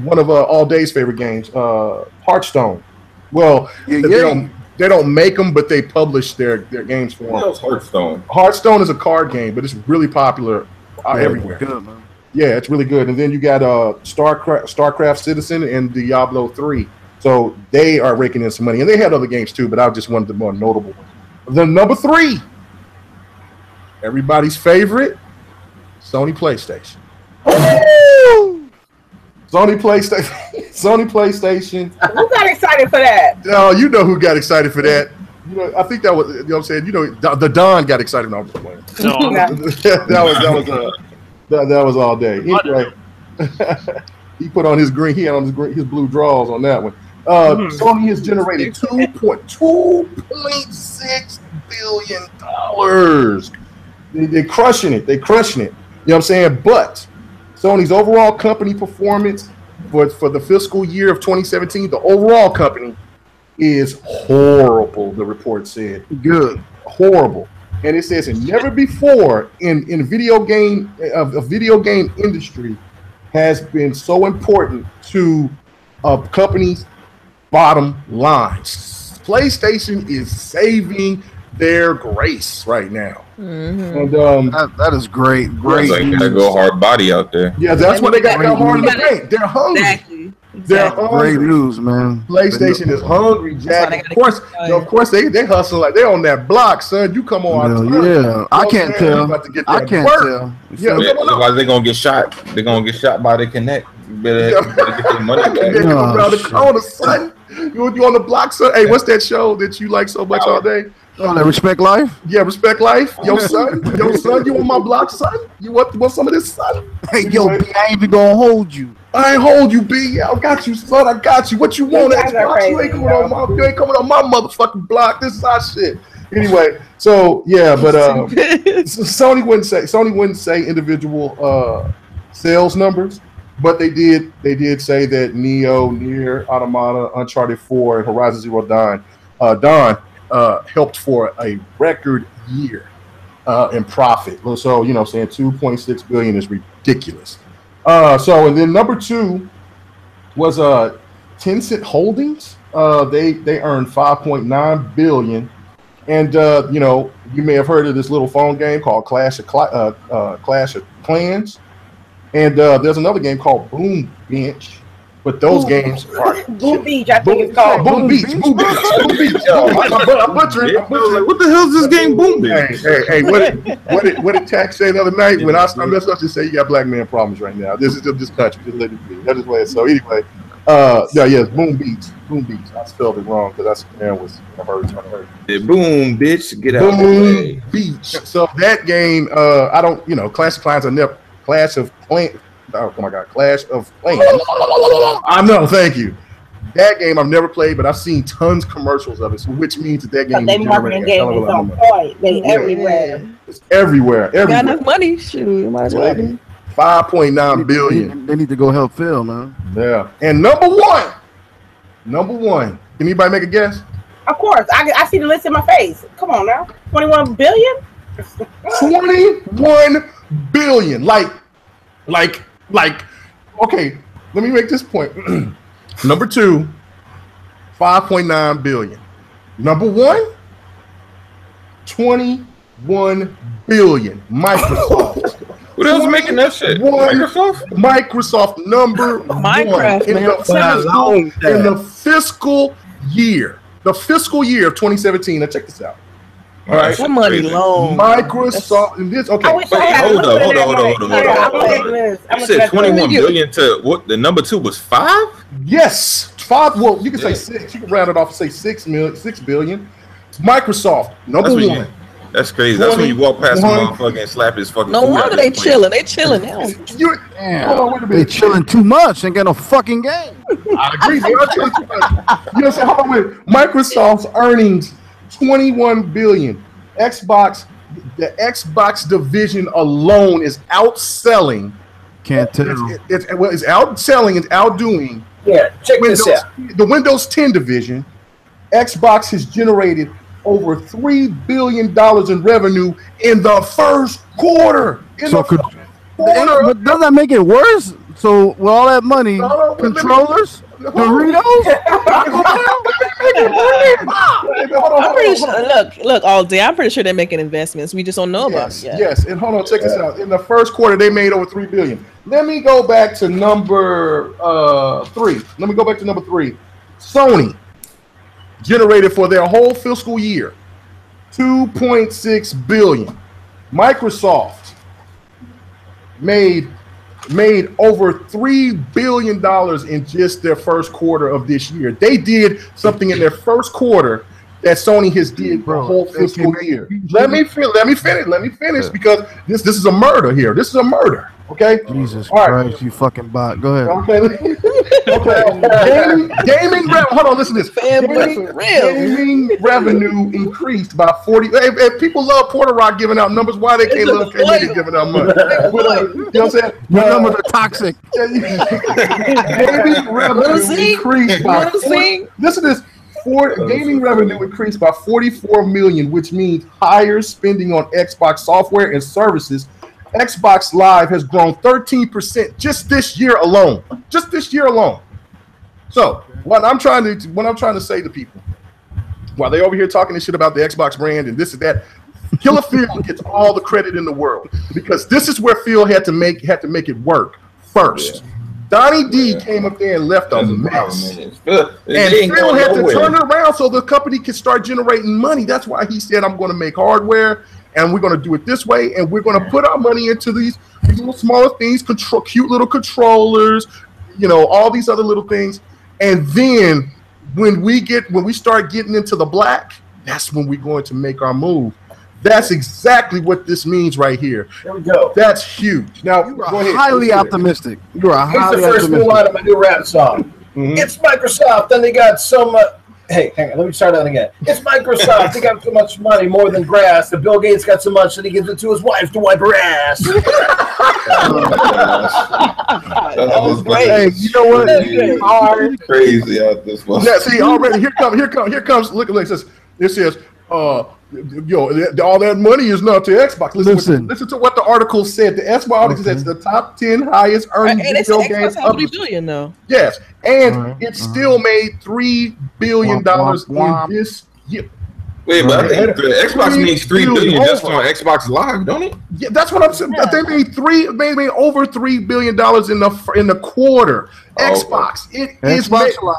one of All Day's favorite games, Hearthstone. Well, they don't make them, but they publish their games for them. What else Hearthstone? Hearthstone is a card game, but it's really popular everywhere. Good, man. Yeah, it's really good. And then you got StarCraft Citizen and Diablo 3. So they are raking in some money. And they had other games too, but I just wanted the more notable ones. Then number 3, everybody's favorite, Sony PlayStation. Sony PlayStation. Who got excited for that? Oh, you know who got excited for that. You know, I think that was, you know what I'm saying, you know, the Don got excited. No, I'm just playing. No. that was All Day. Anyway, he put on his green, he had on his blue draws on that one. Sony has generated $2.6 billion. They're crushing it. You know what I'm saying? But Sony's overall company performance for the fiscal year of 2017, the overall company is horrible, the report said. Good. Horrible. And it says, and never before in video game industry has been so important to a company's bottom lines. PlayStation is saving their grace right now. And that is great. Great. Like, gotta go hard body out there. Yeah, that's what they got hard in the paint. They're hungry. Exactly. They're hungry. Great news, man. PlayStation is hungry, Jack. Of course, they hustle like they're on that block, son. You come on. Yeah, I can't tell. I can't tell. Yeah, otherwise they're gonna get shot. They're gonna get shot by the Connect. You better get their money back. Around the corner, son. You on the block, son. Hey, what's that show that you like so much all day? Oh, that Respect Life? Yeah, Respect Life. Yo, son, you on my block, son? You want some of this, son? Hey, yo, B, I ain't even gonna hold you. I ain't hold you, B. Yeah, I got you, son. I got you. What you want, Xbox? You ain't coming on my motherfucking block. This is our shit. Anyway, so yeah, but Sony wouldn't say individual sales numbers, but they did say that Neo, Nier Automata, Uncharted 4, and Horizon Zero Dawn helped for a record year in profit. So, saying 2.6 billion is ridiculous. And then number 2 was Tencent Holdings. They earned 5.9 billion. And you may have heard of this little phone game called Clash of Clans. And there's another game called Boom Bench. But those games are Boom Beach. I think it's called Boom Beach. Boom Beach. I'm butchering. What the hell is this game, Boom Beach? Hey, what did Tax say the other night? When I messed up, just say you got black man problems right now. This is just country. Just let it be. That's just way. So anyway, it's Boom Beach. Boom Beach. I spelled it wrong because I heard. Boom, bitch, get out. Boom Beach. So that game, I don't, Clash of Clans. Clash of Clans. Oh my God, Clash of Clans. I know, thank you. That game I've never played, but I've seen tons of commercials of it, which means that game is marketing game is on point. They everywhere. It's everywhere. Got enough money, shoot, you might as well. 5.9 billion. They need to go help Phil, man. Yeah. And number one. Can anybody make a guess? Of course. I see the list in my face. Come on now. 21 billion? 21 billion. Like, okay, let me make this point. Number 2, 5.9 billion. Number 1, 21 billion. Microsoft. Who else making that shit? Microsoft number Minecraft, one in the fiscal year. The fiscal year of 2017. Now check this out. All right. That money long. Microsoft and this. Okay. Hold on. You said 21 billion to what? The number 2 was 5? Yes, 5. Well, you can say 6. You can round it off and say 6 billion. Microsoft number 1. That's crazy. That's when you walk past a motherfucker and slap his fucking. No wonder they chilling. They chilling now. Hold on, wait a minute. They chilling too much. Ain't got no fucking game. I agree. They are chilling too much. You know what I'm saying? Hold on, wait. Microsoft's earnings 21 billion. The Xbox division alone is outselling. Can't tell. It's outselling. It's outdoing. Yeah, check this out. The Windows 10 division. Xbox has generated over $3 billion in revenue in the first quarter. But does that make it worse? So with all that money, controllers, Doritos. I'm pretty sure. Look, all day. I'm pretty sure they're making investments. We just don't know about it yet. Yes, and hold on, check this out. In the first quarter, they made over $3 billion. Let me go back to number 3. Sony generated for their whole fiscal year $2.6 billion. Microsoft made over $3 billion in just their first quarter of this year. They did something in their first quarter that Sony has did the whole fiscal year. Let me finish because this is a murder here. This is a murder. Okay. Jesus Christ, you fucking bot. Go ahead. Okay. Gaming revenue. Hold on, listen to this. Gaming revenue increased by 40. Hey, people love Porter Rock giving out numbers. Why they can't love Kmega giving out money? You know what I'm saying? Your numbers are toxic. Gaming revenue increased by. Listen to this. Gaming revenue increased by 44 million, which means higher spending on Xbox software and services. Xbox Live has grown 13% just this year alone. So what I'm trying to say to people, while they over here talking this shit about the Xbox brand and this and that, Killer Phil gets all the credit in the world because this is where Phil had to make it work first. Yeah. Donnie D came up there and left a mess. And Phil had to turn it around so the company could start generating money. That's why he said, I'm going to make hardware and we're going to do it this way. And we're going to put our money into these little smaller things, cute little controllers, all these other little things. And then when we start getting into the black, that's when we're going to make our move. That's exactly what this means right here. There we go. That's huge. Now, you are highly optimistic. You are highly optimistic. Here's the first new line of my new rap song. Mm-hmm. It's Microsoft, and they got some Hey, hang on. Let me start that again. It's Microsoft. They got too much money, more than grass. And Bill Gates got so much that he gives it to his wife to wipe her ass. That was great. Hey, you know what? crazy out this one. Yeah, see, already here comes. Look, it says, all that money is not to Xbox. Listen to what the article said. The Xbox article says the top 10 highest earning video games. $3 billion though. Yes, and it still made $3 billion in this year. Wait, but I think the Xbox makes $3 billion just on Xbox Live, don't it? Yeah, that's what I'm saying. Yeah. They made over $3 billion in the quarter. Xbox. It is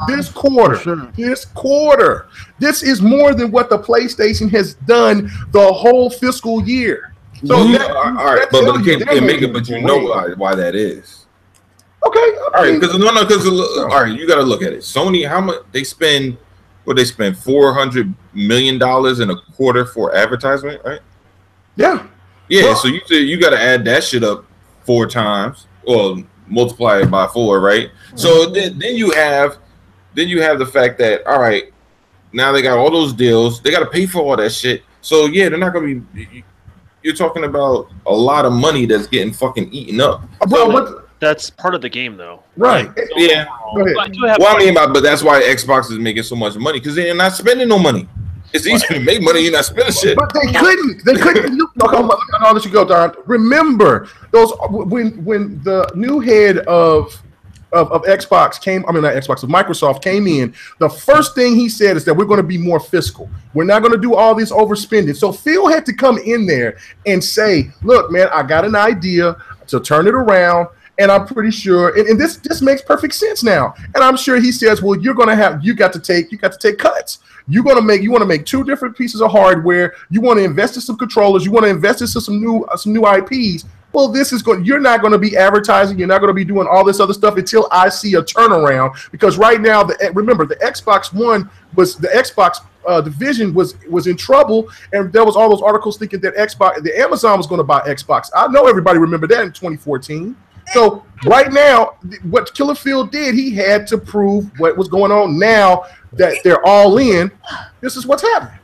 this quarter. Sure. This quarter. This is more than what the PlayStation has done the whole fiscal year. So all right, but you know why that is. Okay. All right, because all right, you got to look at it. Sony, how much they spend? What they spend $400 million in a quarter for advertisement, right? Yeah. Yeah. Well, so you got to add that shit up 4 times, or multiply it by 4, right? So then you have the fact that all right, now they got all those deals, they got to pay for all that shit. So yeah, they're not gonna be. You're talking about a lot of money that's getting fucking eaten up. That's part of the game, though. Right. Yeah. But that's why Xbox is making so much money, because they're not spending no money. It's easy to make money, you're not spending shit. But they couldn't. I'll let you go, Don. Remember, those when the new head of Xbox came, I mean not Xbox, of Microsoft came in, the first thing he said is that we're going to be more fiscal. We're not going to do all this overspending. So Phil had to come in there and say, look, man, I got an idea to turn it around. And I'm pretty sure, and this makes perfect sense now. And I'm sure he says, well, you got to take cuts. You want to make 2 different pieces of hardware. You want to invest in some controllers. You want to invest in some new IPs. Well, you're not going to be advertising. You're not going to be doing all this other stuff until I see a turnaround. Because right now, remember, the Xbox One was the Xbox division was in trouble, and there was all those articles thinking that the Amazon was going to buy Xbox. I know everybody remember that in 2014. So right now, what Killer Phil did, he had to prove what was going on. Now that they're all in, this is what's happening.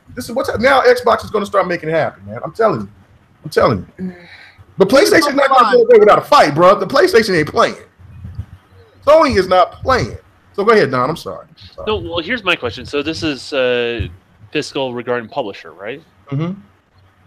Now Xbox is going to start making it happen, man. I'm telling you. The PlayStation is not going to go away without a fight, bro. The PlayStation ain't playing. Sony is not playing. So go ahead, Don. I'm sorry. No, well, here's my question. So this is fiscal regarding publisher, right? Mm-hmm.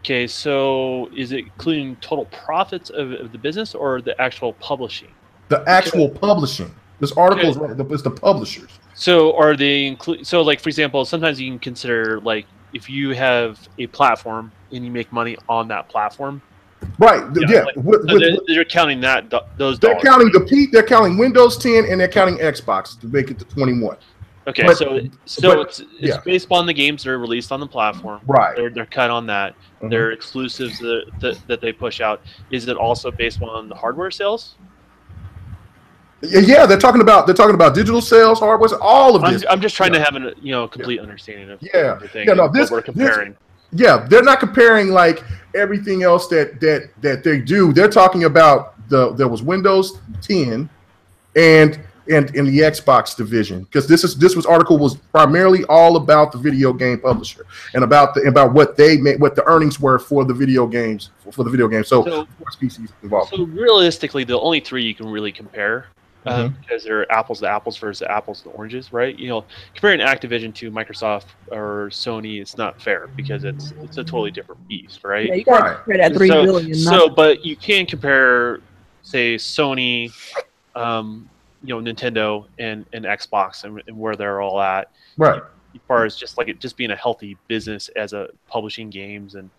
Okay, so is it including total profits of the business or the actual publishing? The actual publishing. This article is right. It's the publishers. So are they so like, for example, sometimes you can consider, like, if you have a platform and you make money on that platform. Right. Yeah. Like, they're counting those dollars. They're counting Windows 10 and they're counting Xbox to make it to 21. Okay, so it's based upon the games that are released on the platform. Right. They're cut on that. Mm-hmm. They're exclusives that they push out. Is it also based on the hardware sales? Yeah, they're talking about digital sales, hardware, all of this. I'm just trying to have a complete understanding of everything. Yeah, no, what we're comparing. They're not comparing like everything else that they do. They're talking about there was Windows 10 and in the Xbox division, because this article was primarily all about the video game publisher and about what they made, what the earnings were for the video games So of course PCs involved. So realistically, the only 3 you can really compare, because they're apples to apples versus apples to oranges, right? Comparing Activision to Microsoft or Sony, it's not fair because it's a totally different beast, right? Yeah, you gotta compare that $3 billion. But you can compare, say, Sony, Nintendo and Xbox and where they're all at, right? As far as just being a healthy business as a publishing games and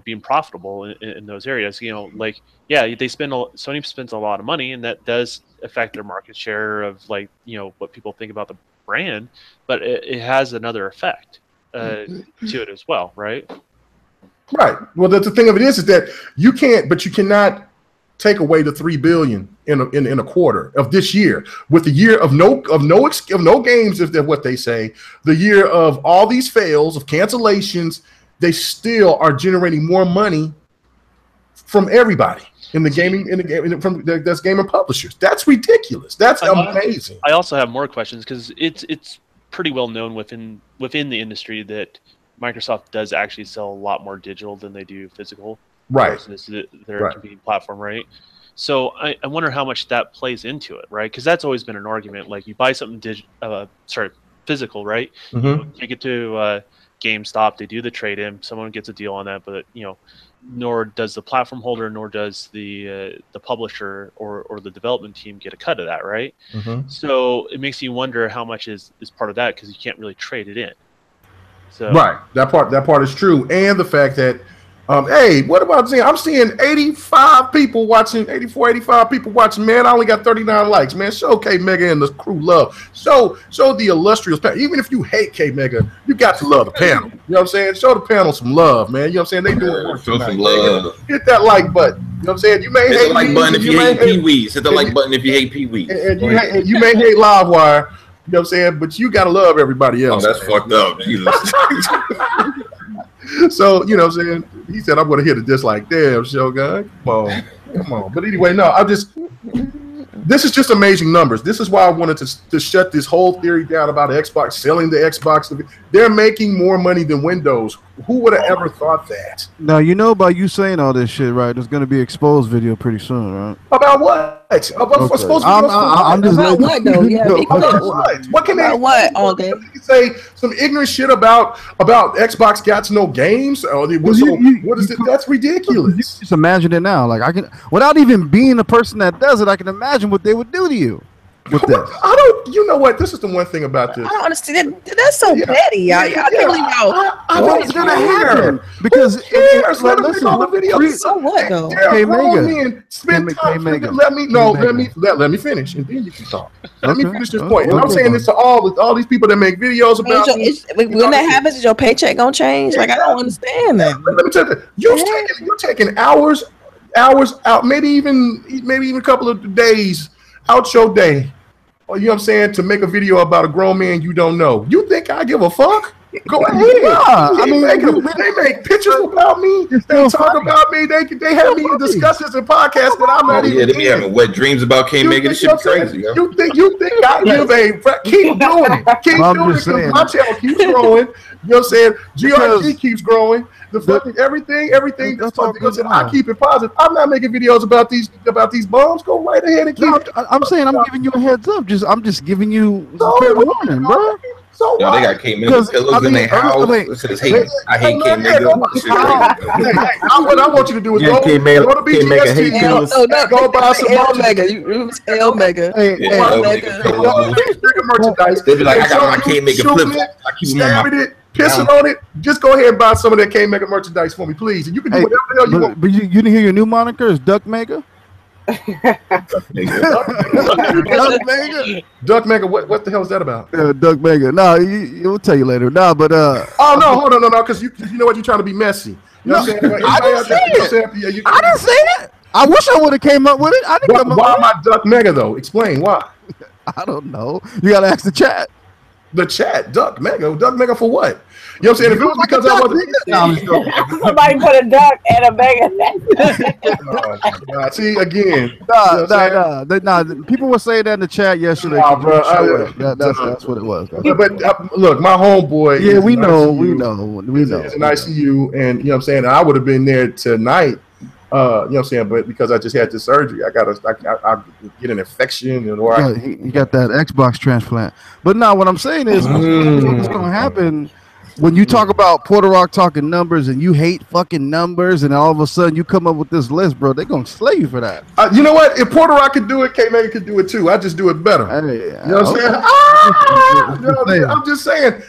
being profitable in those areas. Sony spends a lot of money, and that does affect their market share of what people think about the brand, but it has another effect to it as well, right? Right. Well, the thing of it is that you cannot take away the $3 billion in a quarter of this year, with the year of no games, if they're what they say, the year of all these fails, of cancellations. They still are generating more money from everybody in the gaming that's gaming publishers. That's ridiculous. That's amazing. I also have more questions because it's pretty well known within the industry that Microsoft does actually sell a lot more digital than they do physical. Right. This is their competing platform, right? So I wonder how much that plays into it, right? Because that's always been an argument. Like you buy something physical, right? You take it to GameStop, they do the trade-in, someone gets a deal on that, but nor does the platform holder, nor does the publisher or the development team get a cut of that, right? So it makes you wonder how much is part of that, because you can't really trade it in. So right, that part is true, and the fact that hey, what about seeing? I'm seeing 85 people watching, 84, 85 people watching. Man, I only got 39 likes. Man, show Kmega and the crew love. Show the illustrious panel. Even if you hate Kmega, you got to love the panel. You know what I'm saying? Show the panel some love, man. You know what I'm saying? They doing work show tonight. some love. Hit that like button. You know what I'm saying? You may hit hate the like button if you hate Pee-wees. Hit the like button if you hate Pee-wees. And you may hate LiveWire. You know what I'm saying? But you gotta love everybody else. Oh, that's fucked up. Jesus. So, you know what I'm saying? He said, I'm going to hit it just like, damn, Shogun. Come on. But anyway, no, this is just amazing numbers. This is why I wanted to shut this whole theory down about Xbox, selling the Xbox. They're making more money than Windows. Who would have ever thought that? Now, you know about you saying all this shit, right? There's going to be exposed video pretty soon, right? About what? About exposed video? I'm just about what, though? Yeah, what can they okay. say? Some ignorant shit about Xbox got no games? What is it? That's ridiculous. You just imagine it now. Like I can, without even being the person that does it, I can imagine what they would do to you with this. I don't. You know what? This is the one thing about this. I don't understand. That's so petty. I can't believe y'all. I What's going to happen? Because let them make all the videos. So what though? Spend time. Let me finish, and then you can talk. Let me finish this point. And I'm saying this to all these people that make videos about. When that happens, is your paycheck gonna change? Like I don't understand that. Let me tell you, you're taking hours out, maybe even a couple of days out your day. You know what I'm saying? To make a video about a grown man you don't know. You think I give a fuck? Go ahead. Yeah, they make pictures about me. They talk about me. They have me in discussions and podcasts that I'm not even. They be having wet dreams about Kmega. This shit crazy. Yo. You think I give a keep doing it? Keep doing it because my channel keeps growing. You know what I'm saying? GRG keeps growing. The fucking everything. I keep it positive. I'm not making videos about these bombs. Go right ahead and keep. I'm saying I'm giving you a heads up. I'm just giving you fair warning, bro. So they got Kmega pillows in their house. It says, I hate Kmega. What I want you to do is go to BGS. Go buy some Kmega. Merchandise. They be like, I got my Kmega flip. I keep it. Pissing on it. Just go ahead and buy some of that Kmega merchandise for me, please. And you can do whatever the hell you want. But you didn't hear your new moniker is Duck Mega? Duck Mega, what the hell is that about? Duck Mega. No, we'll tell you later. No, but oh no, hold on, no, because you know what, you're trying to be messy. You know what I'm saying? I didn't say it. I didn't say it. I wish I would have came up with it. I didn't come up with it. Why am I Duck Mega though? Explain why. I don't know. You gotta ask the chat. The chat, Duck Mega for what? You know what I'm saying? If it was because I wasn't, somebody put a duck and a mega. See again. Nah. People were saying that in the chat yesterday. That's what it was. But look, my homeboy. Yeah, we know. It's an ICU, and you know what I'm saying. I would have been there tonight. You know what I'm saying, but because I just had this surgery, I get an infection, you got that Xbox transplant. But now, what I'm saying is, what's going to happen when you talk about Porter Rock talking numbers and you hate fucking numbers, and all of a sudden you come up with this list, bro? They're going to slay you for that. You know what? If Porter Rock could do it, Kmega could do it too. I just do it better. You know what I'm saying? I'm just saying.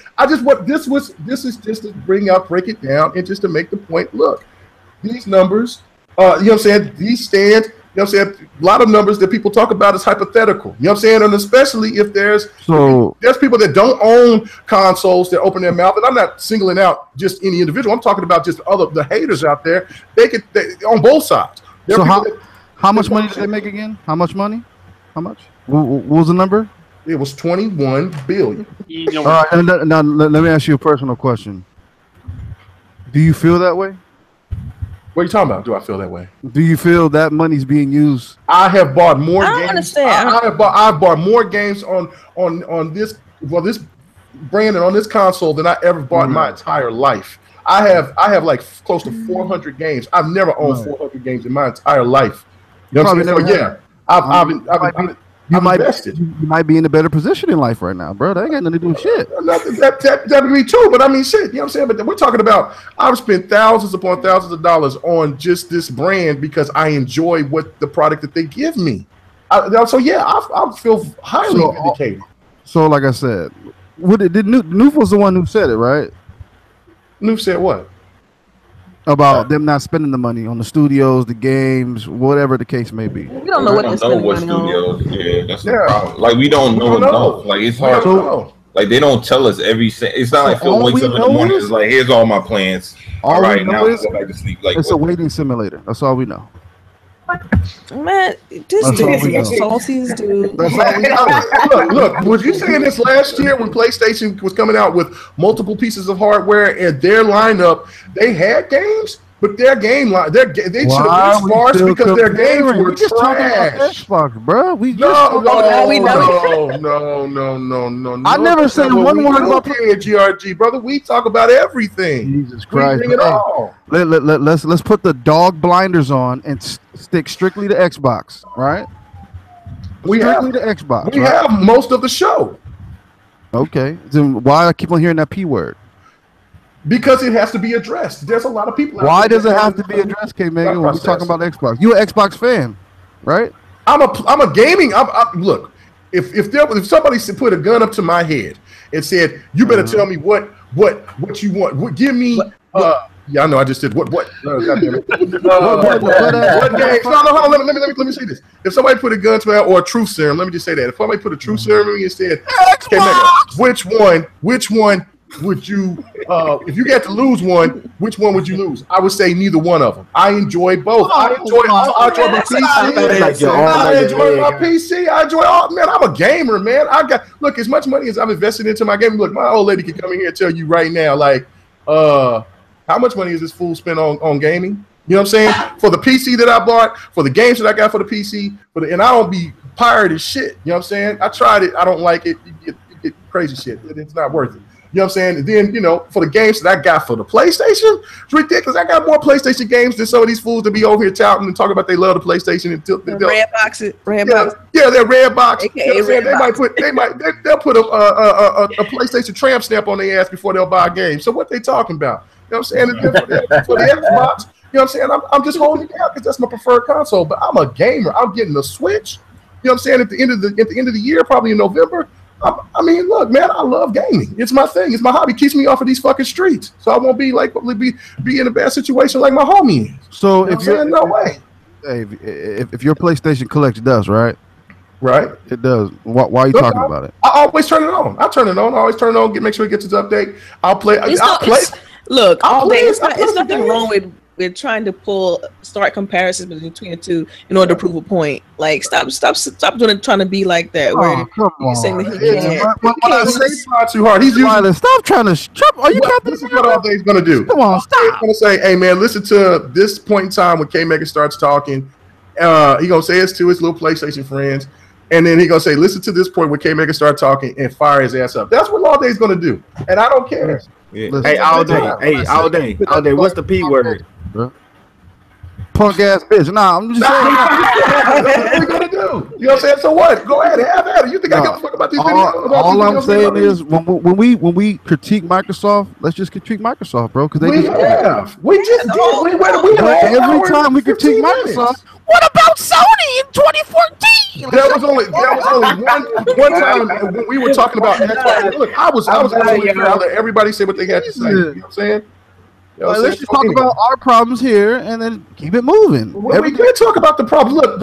This is just to break it down and just to make the point. Look, these numbers. You know what I'm saying? These stand, you know what I'm saying? A lot of numbers that people talk about is hypothetical. You know what I'm saying? And especially if there's people that don't own consoles that open their mouth. And I'm not singling out just any individual. I'm talking about just the haters out there. They on both sides. So how much money did they make again? How much money? How much? What was the number? It was $21 billion. All right, now let me ask you a personal question. Do you feel that way? What are you talking about? Do I feel that way? Do you feel that money's being used? I have bought more games. I understand. I've bought more games on this branding on this console than I ever bought in my entire life. I have like close to 400 games. I've never owned 400 games in my entire life. You know what I'm saying? So, yeah, I'm invested. You might be in a better position in life right now, bro. That ain't got nothing to do with shit. That would be true, but I mean, shit. You know what I'm saying? But we're talking about I've spent thousands upon thousands of dollars on just this brand because I enjoy what the product that they give me. So yeah, I feel highly vindicated. So, like I said, Noof was the one who said it, right? Noof said what? About them not spending the money on the studios, the games, whatever the case may be. We don't know what they're spending money on. Yeah, that's the problem. Like, we don't know enough. Like, it's hard to know. Like, they don't tell us everything. It's not like Phil wakes up in the morning and is like, here's all my plans. All right, now I go back to sleep. Like, it's a waiting simulator. That's all we know. Man, this dude salty, dude. Look, was you saying this last year when PlayStation was coming out with multiple pieces of hardware and their lineup, they had games, but their game line, they should have been sparse because their games were trash. Xbox, bro. No. I never said one word about GRG, brother. We talk about everything. Jesus Christ! Let's put the dog blinders on and stick strictly to Xbox, right? We have the Xbox. We have most of the show. Okay, then why I keep on hearing that P word? Because it has to be addressed. There's a lot of people. Why does it have to be addressed, Kmega, when we're talking about Xbox? You're an Xbox fan, right? I'm a gaming. Look, if somebody put a gun up to my head and said, "You better tell me what you want. Give me." Yeah, I know. I just said what? God damn it. What game? No, let me say this. If somebody put a gun to me or a truth serum, let me just say that. If somebody put a truth serum on me and said, "Which one would you? If you get to lose one, which one would you lose?" I would say neither one of them. I enjoy both. I enjoy my PC. I enjoy my PC. I enjoy all. Man, I'm a gamer, man. Look, as much money as I've invested into my game. Look, my old lady can come in here and tell you right now, like, how much money is this fool spent on gaming? You know what I'm saying? For the PC that I bought, for the games that I got for the PC, and I don't be pirated shit. You know what I'm saying? I tried it. I don't like it. You get crazy shit. It's not worth it. You know what I'm saying? And then, for the games that I got for the PlayStation, it's ridiculous. I got more PlayStation games than some of these fools to be over here touting and talking about they love the PlayStation. Red box. Yeah, they're red box. AKA you know what I'm saying? red box. They'll put a PlayStation tramp stamp on their ass before they'll buy a game. So what they talking about? You know what I'm saying? For the Xbox, you know what I'm saying? I'm just holding it down because that's my preferred console. But I'm a gamer. I'm getting a Switch. You know what I'm saying? At the end of the year, probably in November. I mean, look, man, I love gaming. It's my thing. It's my hobby. It keeps me off of these fucking streets, so I won't be in a bad situation like my homie is. So if you're no way, hey, if your PlayStation collects dust, right? Right, it does. Why are you talking about it? I always turn it on. I turn it on. I always turn it on. Make sure it gets its update. I'll play. Look, all day. It's nothing wrong with trying to start comparisons between the two in order to prove a point. Like, stop trying to be like that. Where you're saying that he can't. When I say try too hard, he's using. Stop trying to. Are you? This is what all day's gonna do. Come on, stop. He's gonna say, "Hey, man, listen to this point in time when Kmega starts talking." He gonna say it's to his little PlayStation friends, and then he gonna say, "Listen to this point when Kmega start talking," and fire his ass up. That's what all day's gonna do, and I don't care. Yeah. Hey, all day. What's the P word? Punk ass bitch. Nah, I'm just saying. That's what we're gonna do. You know what I'm saying? So what? Go ahead, have at it. You think I give a fuck about these videos? All I'm saying is when we critique Microsoft, let's just critique Microsoft, bro. Because we have. We just did. Every time we critique Microsoft, what about Sony in 2014? There was only one time when we were talking about Xbox. Look, I was proud that everybody said what they had to say. You know what I'm saying? Let's just talk about our problems here and then keep it moving. We can talk about the problem. Look,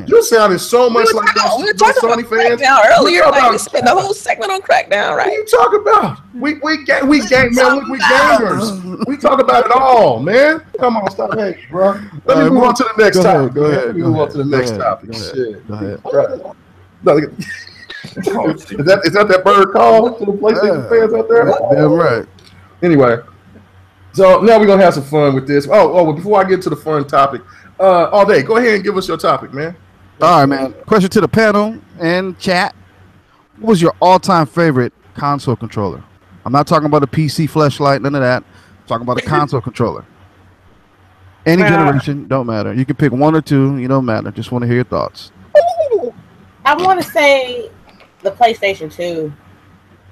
you sounded so much like those Sony fans. Earlier, we spent the whole segment on Crackdown, right? What are you talking about? We game, man. Look, we gamers. We talk about it all, man. Come on, stop hating, bro. Let me move on to the next topic. Go ahead. Move on to the next topic. Shit. Go ahead. Is that bird call to the PlayStation fans out there? Damn right. Anyway. So now we're gonna have some fun with this. Well, before I get to the fun topic, all day, go ahead and give us your topic, man. All right, man. Question to the panel and chat: what was your all-time favorite console controller. I'm not talking about a PC fleshlight, none of that. I'm talking about a console controller. Any generation, don't matter. You can pick one or two, you don't matter. Just want to hear your thoughts. I want to say the PlayStation 2.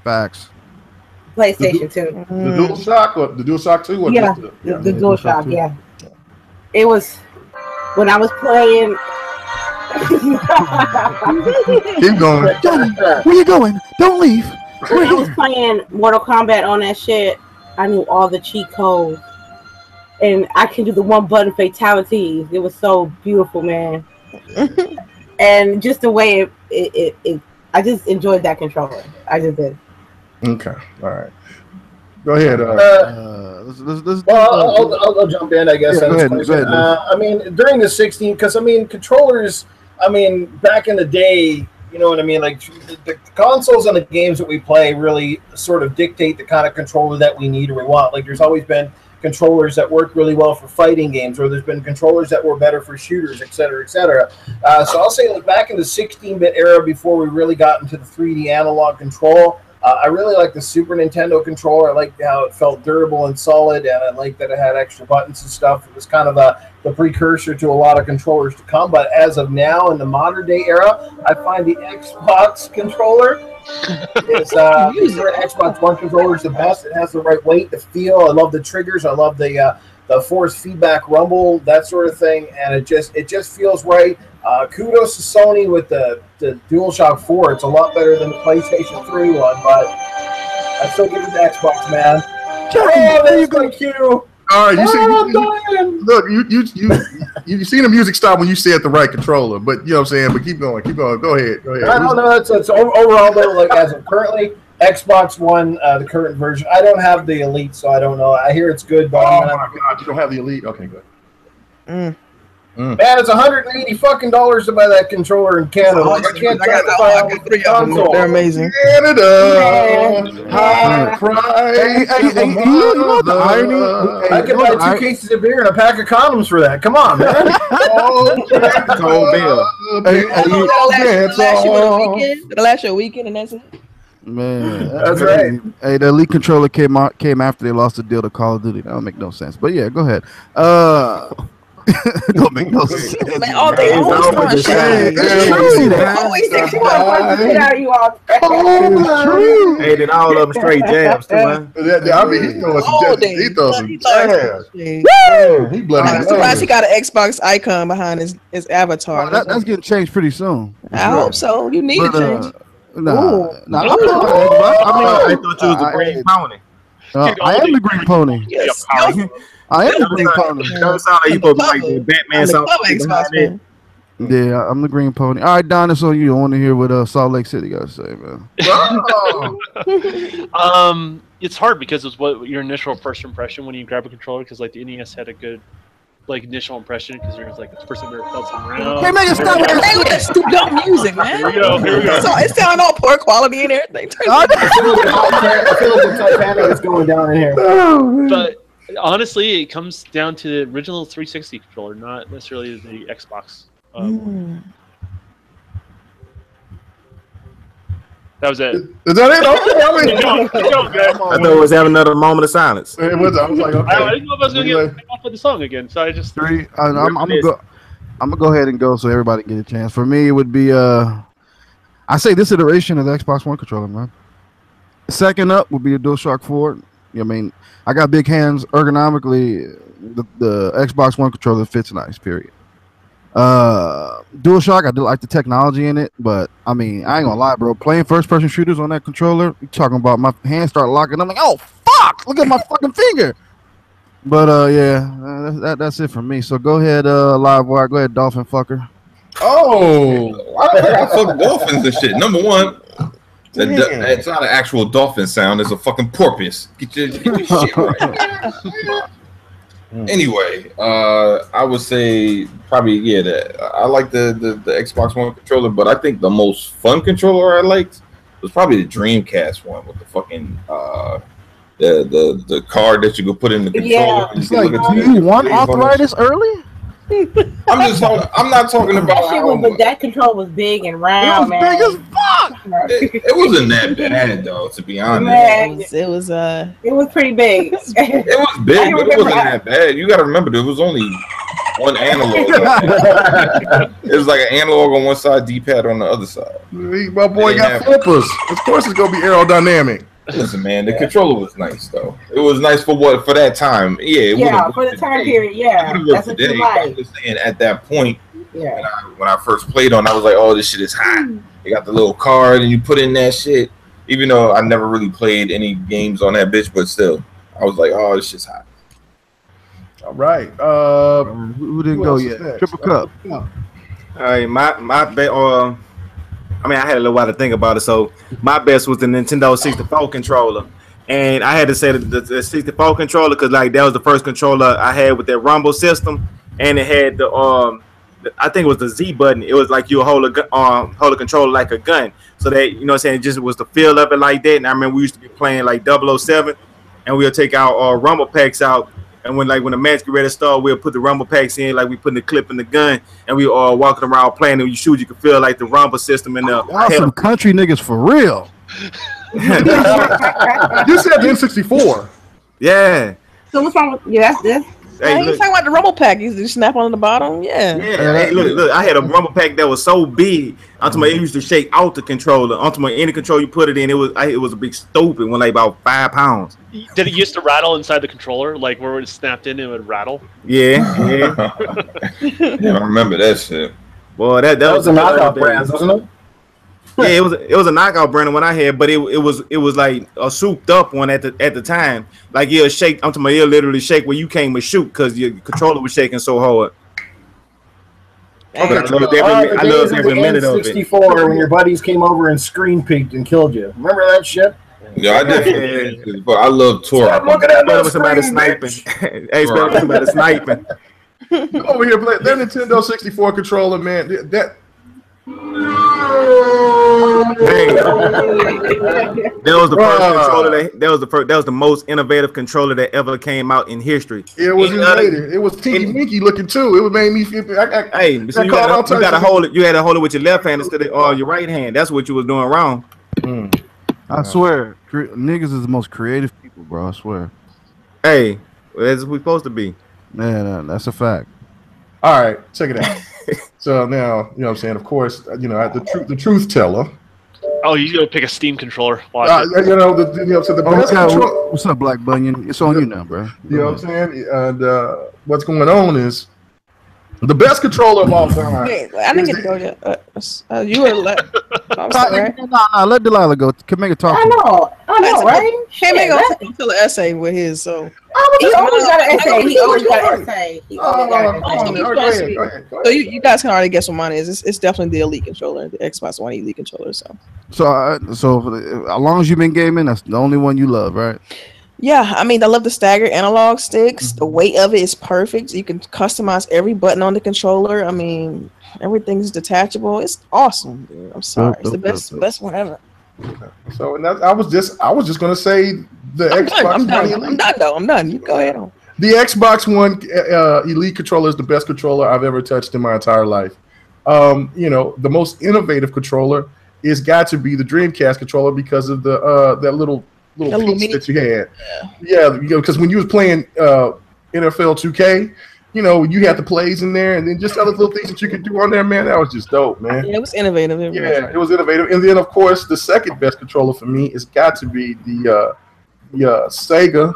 Facts. PlayStation 2. The DualShock or the DualShock 2? Or Yeah, the DualShock, yeah. It was when I was playing. Keep going. Where you going? Don't leave. When I was playing Mortal Kombat on that shit, I knew all the cheat codes. And I can do the one button fatalities. It was so beautiful, man. And just the way it I just enjoyed that controller. I just did. Okay, all right. Go ahead. I'll jump in, I guess. Yeah, go ahead. I mean, during the 16, because I mean, controllers. I mean, back in the day, you know what I mean. Like the consoles and the games that we play really sort of dictate the kind of controller that we need or we want. Like, there's always been controllers that work really well for fighting games, or there's been controllers that were better for shooters, et cetera, et cetera. So I'll say, like, back in the 16-bit era, before we really got into the 3D analog control, I really liked the Super Nintendo controller. I liked how it felt durable and solid, and I liked that it had extra buttons and stuff. It was kind of the precursor to a lot of controllers to come. But as of now, in the modern day era, I find the Xbox controller is the Xbox One controller is the best. It has the right weight, the feel. I love the triggers. I love the force feedback rumble, that sort of thing, and it just feels right. Kudos to Sony with the DualShock 4. It's a lot better than the PlayStation 3 one, but I still give it to Xbox, man. Oh, there you go, Q. All right, you see the music stop when you said the right controller, but you know what I'm saying. But keep going. Go ahead. I don't know. It's overall though. Like, as of currently, Xbox One, the current version. I don't have the Elite, so I don't know. I hear it's good, but oh my god, you don't have the Elite? Okay, good. Man, it's $180 fucking to buy that controller in Canada. Like, I can't try to buy all the console. They're amazing. Canada, I cry. I could buy 2 cases of beer and a pack of condoms for that. Come on, man. It'll last you a weekend, and that's it. Man, that's right. Hey, the Elite controller came after they lost the deal to Call of Duty. That don't make no sense. But yeah, go ahead. Don't make no sense. Man, all day always Hey, then all of them straight jabs too, man. I mean, he's throwing some jabs. He bloody. I'm surprised he got an Xbox icon behind his avatar. That's getting changed pretty soon. I hope so. You need to change. I thought you was the green pony. I am the green pony. Yes. I am the green pony. That sound like you put like the Batman song behind it. Yeah, I'm the green pony. All right, Don, it's on you. I want to hear what Salt Lake City got to say, man. It's hard because it's what your initial first impression when you grab a controller, because like the NES had a good like initial impression because there's like it's the first time I ever felt something around. Hey man, stop with that stupid dumb music, man. Here we go. So it's sounding all poor quality and everything. I feel like the Titanic is going down in here. But honestly, it comes down to the original 360 controller, not necessarily the Xbox. That was it. Is that it? Okay, I thought we was having another moment of silence. It was. I was like, okay. I didn't know if I was going to get off with the song again, so I just. I'm gonna go ahead and go so everybody get a chance. For me, it would be I say this iteration of the Xbox One controller, man. Second up would be the DualShock 4. I mean, I got big hands. Ergonomically, the Xbox One controller fits nice. Period. DualShock, I do like the technology in it, but I mean, I ain't gonna lie, bro. Playing first-person shooters on that controller, you talking about my hands start locking. I'm like, oh fuck! Look at my fucking finger. But that's it for me. So go ahead, LiveWire. Go ahead, Dolphin fucker. Oh, I fuck dolphins and shit. Number one, it's not an actual dolphin sound. It's a fucking porpoise. Get your shit right. Anyway, I would say probably I like the Xbox One controller, but I think the most fun controller I liked was probably the Dreamcast one with the fucking the card that you could put in the controller. Yeah. It's like, do you want arthritis early? I'm not talking about that controller was big and round, man. It was big as fuck. It wasn't that bad though, to be honest. It was pretty big. It was big, but it wasn't that bad. You got to remember, there was only one analog. It was like an analog on one side, D-pad on the other side. My boy got flippers. Of course, it's gonna be aerodynamic. Listen, man, the controller was nice though. It was nice for that time. Yeah, for the time period. Yeah, that's what you like. I'm just saying, at that point, yeah, when I first played on, I was like, oh, this shit is hot. You got the little card, and you put in that shit. Even though I never really played any games on that bitch, but still, I was like, oh, this shit's hot. All right. Who didn't go yet? Triple Cup. All right, my bet. I mean, I had a little while to think about it. So my best was the Nintendo 64 controller, and I had to say the 64 controller because like that was the first controller I had with that rumble system, and it had the I think it was the Z button. It was like you hold a controller like a gun, so that you know what I'm saying. It just was the feel of it like that. And I remember we used to be playing like 007, and we'll take our rumble packs out. And when the match get ready to start, we'll put the rumble packs in, like we put the clip in the gun, and we all walking around playing. And you shoot, you can feel like the rumble system in the. Y'all some country niggas for real. You said the N64. Yeah. So what's wrong with that's this? Hey, you talking about the rumble pack? You snap on the bottom, yeah. Hey, look! I had a rumble pack that was so big. It used to shake out the controller. Any controller you put it in, it was a big stupid one, like about 5 pounds. Did it used to rattle inside the controller, like where it snapped in, it would rattle? Yeah. I remember that shit. Boy, that was a knockout brand, wasn't it? Yeah, it was a knockout brand one I had, but it was like a souped up one at the time. Like it'll shake. I'm talking about it'll literally shake where you can't even shoot because your controller was shaking so hard. Okay, I loved every minute of it. 64 when your buddies came over and screen peeked and killed you. Remember that shit? Yeah, I did. But I love Tor. I'm looking at that somebody sniping. Hey, somebody sniping. Over here, play that Nintendo 64 controller, man. That was the first controller that was the most innovative controller that ever came out in history. It was innovative. It was Tinky Winky looking too. It was made me feel. So you gotta hold it. You had to hold it with your left hand instead of your right hand. That's what you was doing wrong. I swear, niggas is the most creative people, bro. I swear. Hey, that's what we supposed to be. Man, that's a fact. All right, check it out. So now, you know what I'm saying? Of course, you know, the truth teller. Oh, you go pick a Steam controller. So the best controller. What's up, Black Bunyan? It's on you now, bro. You know what I'm saying? And what's going on is the best controller of all time. Hey, I didn't get to go yet. You were I'm sorry. No, let Delilah go. Kmega talk. I know, right? Kmega until the essay with his, so. He always got an essay. He always got an essay. So you guys can already guess what mine is. It's definitely the Elite controller, the Xbox One Elite controller. So as long as you've been gaming, that's the only one you love, right? Yeah, I mean, I love the staggered analog sticks. The weight of it is perfect. You can customize every button on the controller. I mean, everything's detachable. It's awesome, dude. I'm sorry, it's the best one ever. Okay. So I was just gonna say the Xbox One Elite. I'm done. You go ahead on. The Xbox One Elite controller is the best controller I've ever touched in my entire life. You know, the most innovative controller is got to be the Dreamcast controller because of the that little piece that you had. Yeah, you know, because when you was playing NFL 2K, you know, you had the plays in there, and then just other little things that you could do on there, man. That was just dope, man. Yeah, it was innovative. It was innovative. And then, of course, the second best controller for me has got to be the Sega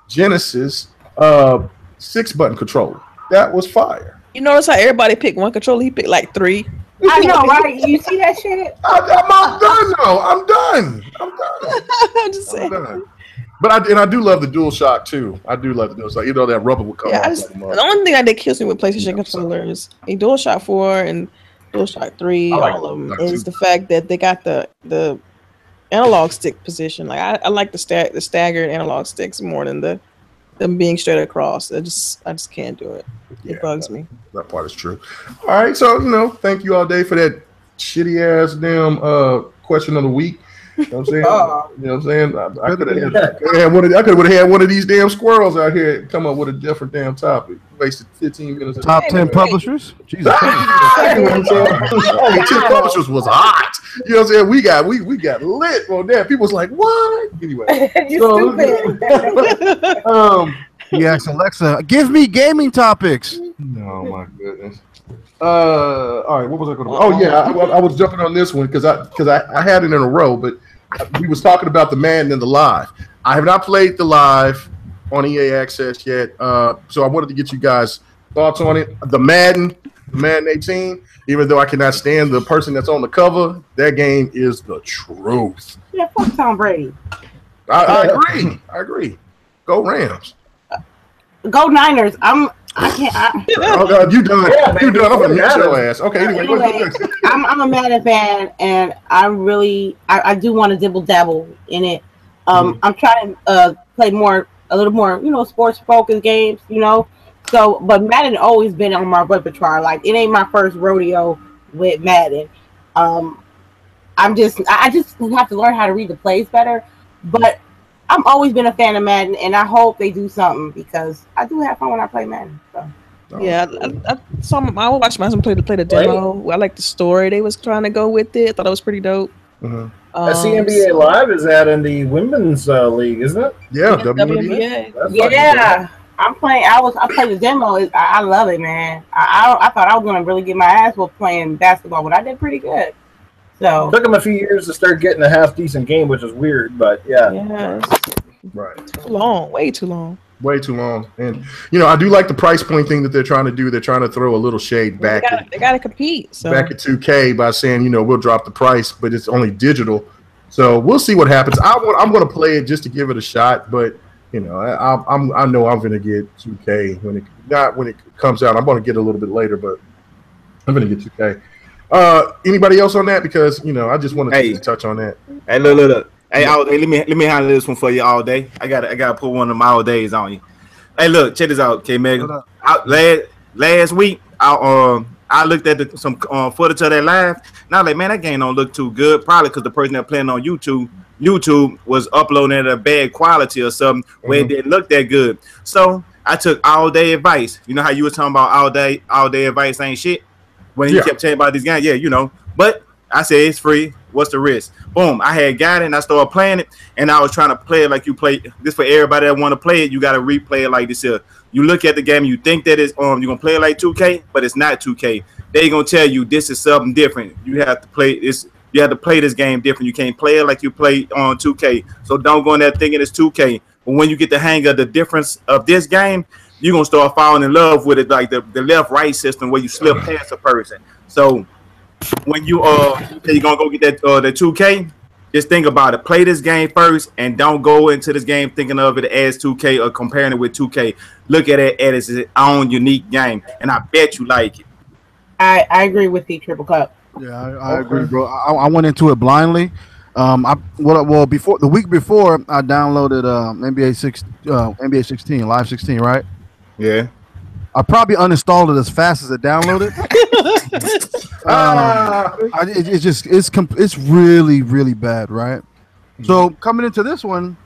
Genesis 6-button controller. That was fire. You notice how everybody picked one controller? He picked like 3. I know, right? You see that shit? I'm done, though. I'm done. I'm just saying. Done. But I do love the DualShock too. I do love the DualShock. You know that rubber would come off. The only thing that kills me with PlayStation controllers, a DualShock 4 and DualShock 3, all of them, is the fact that they got the analog stick position. Like I like the staggered analog sticks more than them being straight across. I just can't do it. It bugs me. That part is true. All right, so you know, thank you all day for that shitty ass damn question of the week. You know what I'm saying? You know what I'm saying? I could have had one of these damn squirrels out here come up with a different damn topic. Wasted 15 minutes. Top 10 publishers? Jesus Christ. Only 10 publishers was hot. You know what I'm saying? We got lit on that. People was like, what? Anyway. You stupid. He asked Alexa, give me gaming topics. Oh my goodness. All right, what was I going to? Oh yeah, I was jumping on this one because I had it in a row, but we was talking about the Madden and the Live. I have not played the Live on EA Access yet, so I wanted to get you guys' thoughts on it. The Madden 18. Even though I cannot stand the person that's on the cover, that game is the truth. Yeah, fuck Tom Brady. I agree. Go Rams. Go Niners. I can't. Oh God, you done? Yeah, you done? I'm gonna hit your ass. Okay. Anyway, I'm a Madden fan, and I do want to dibble dabble in it. I'm trying to play a little more, sports focused games. So, but Madden always been on my repertoire. Like, it ain't my first rodeo with Madden. I just have to learn how to read the plays better. But I've always been a fan of Madden, and I hope they do something because I do have fun when I play Madden. So. Yeah, I watched my husband play the demo. Right. I like the story they was trying to go with it. I thought it was pretty dope. I see NBA Live is that in the women's league, isn't it? Yeah, WNBA. Yeah, I'm playing. I played the demo. I love it, man. I thought I was gonna really get my ass whooped playing basketball, but I did pretty good. So it took them a few years to start getting a half decent game, which is weird, but yeah. Right. Too long, way too long. Way too long. And I do like the price point thing that they're trying to do. They're trying to throw a little shade back. They got to compete. So. Back at 2K by saying, we'll drop the price, but it's only digital. So we'll see what happens. I'm going to play it just to give it a shot, but I know I'm going to get 2K when it comes out. I'm going to get it a little bit later, but I'm going to get 2K. Anybody else on that? Because I just wanted to touch on that. Hey, look. Hey, let me handle this one for you all day. I gotta put one of my all days on you. Hey, look, check this out, Kmega. Last week, I looked at some footage of that Live. And I was like, man, that game don't look too good. Probably because the person that playing on YouTube was uploading at a bad quality or something where it didn't look that good. So I took all day advice. You know how you were talking about all day advice ain't shit when you kept telling about this game. Yeah, but I said it's free. What's the risk? Boom! I had got it and I started playing it, and I was trying to play it like you play this for everybody that want to play it. You got to replay it like this here. You look at the game, you think that it's you're gonna play it like 2K, but it's not 2K. They're gonna tell you this is something different. You have to play this. You have to play this game different. You can't play it like you play on 2K. So don't go in there thinking it's 2K. But when you get the hang of the difference of this game, you're gonna start falling in love with it, like the left-right system where you slip past a person. So when you're gonna go get that the 2K, just think about it. Play this game first, and don't go into this game thinking of it as 2K or comparing it with 2K. Look at it as its own unique game, and I bet you like it. I agree with you, Triple Cup. Yeah, I agree, bro. I went into it blindly. Before the week before, I downloaded NBA 16, Live 16, right? Yeah. I probably uninstalled it as fast as it downloaded. It's really, really bad, right? So coming into this one,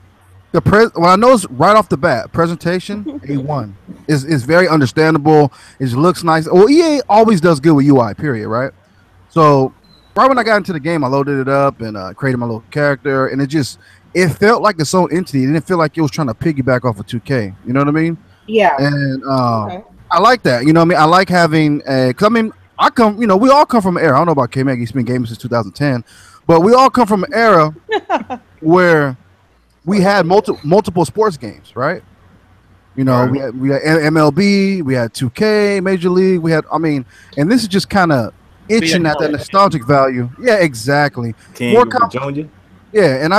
I know it's right off the bat, presentation A1 is very understandable. It looks nice. Well, EA always does good with UI, period, right? So right when I got into the game, I loaded it up and created my little character, and it felt like its own entity. It didn't feel like it was trying to piggyback off of 2K. You know what I mean? Yeah. And I like that. You know what I mean? I like having we all come from an era. I don't know about Kmega. He's been gaming since 2010, but we all come from an era where we had multiple sports games, right? We had MLB, we had 2K, Major League, and this is just kind of itching at that nostalgic value. Yeah, exactly. Yeah, and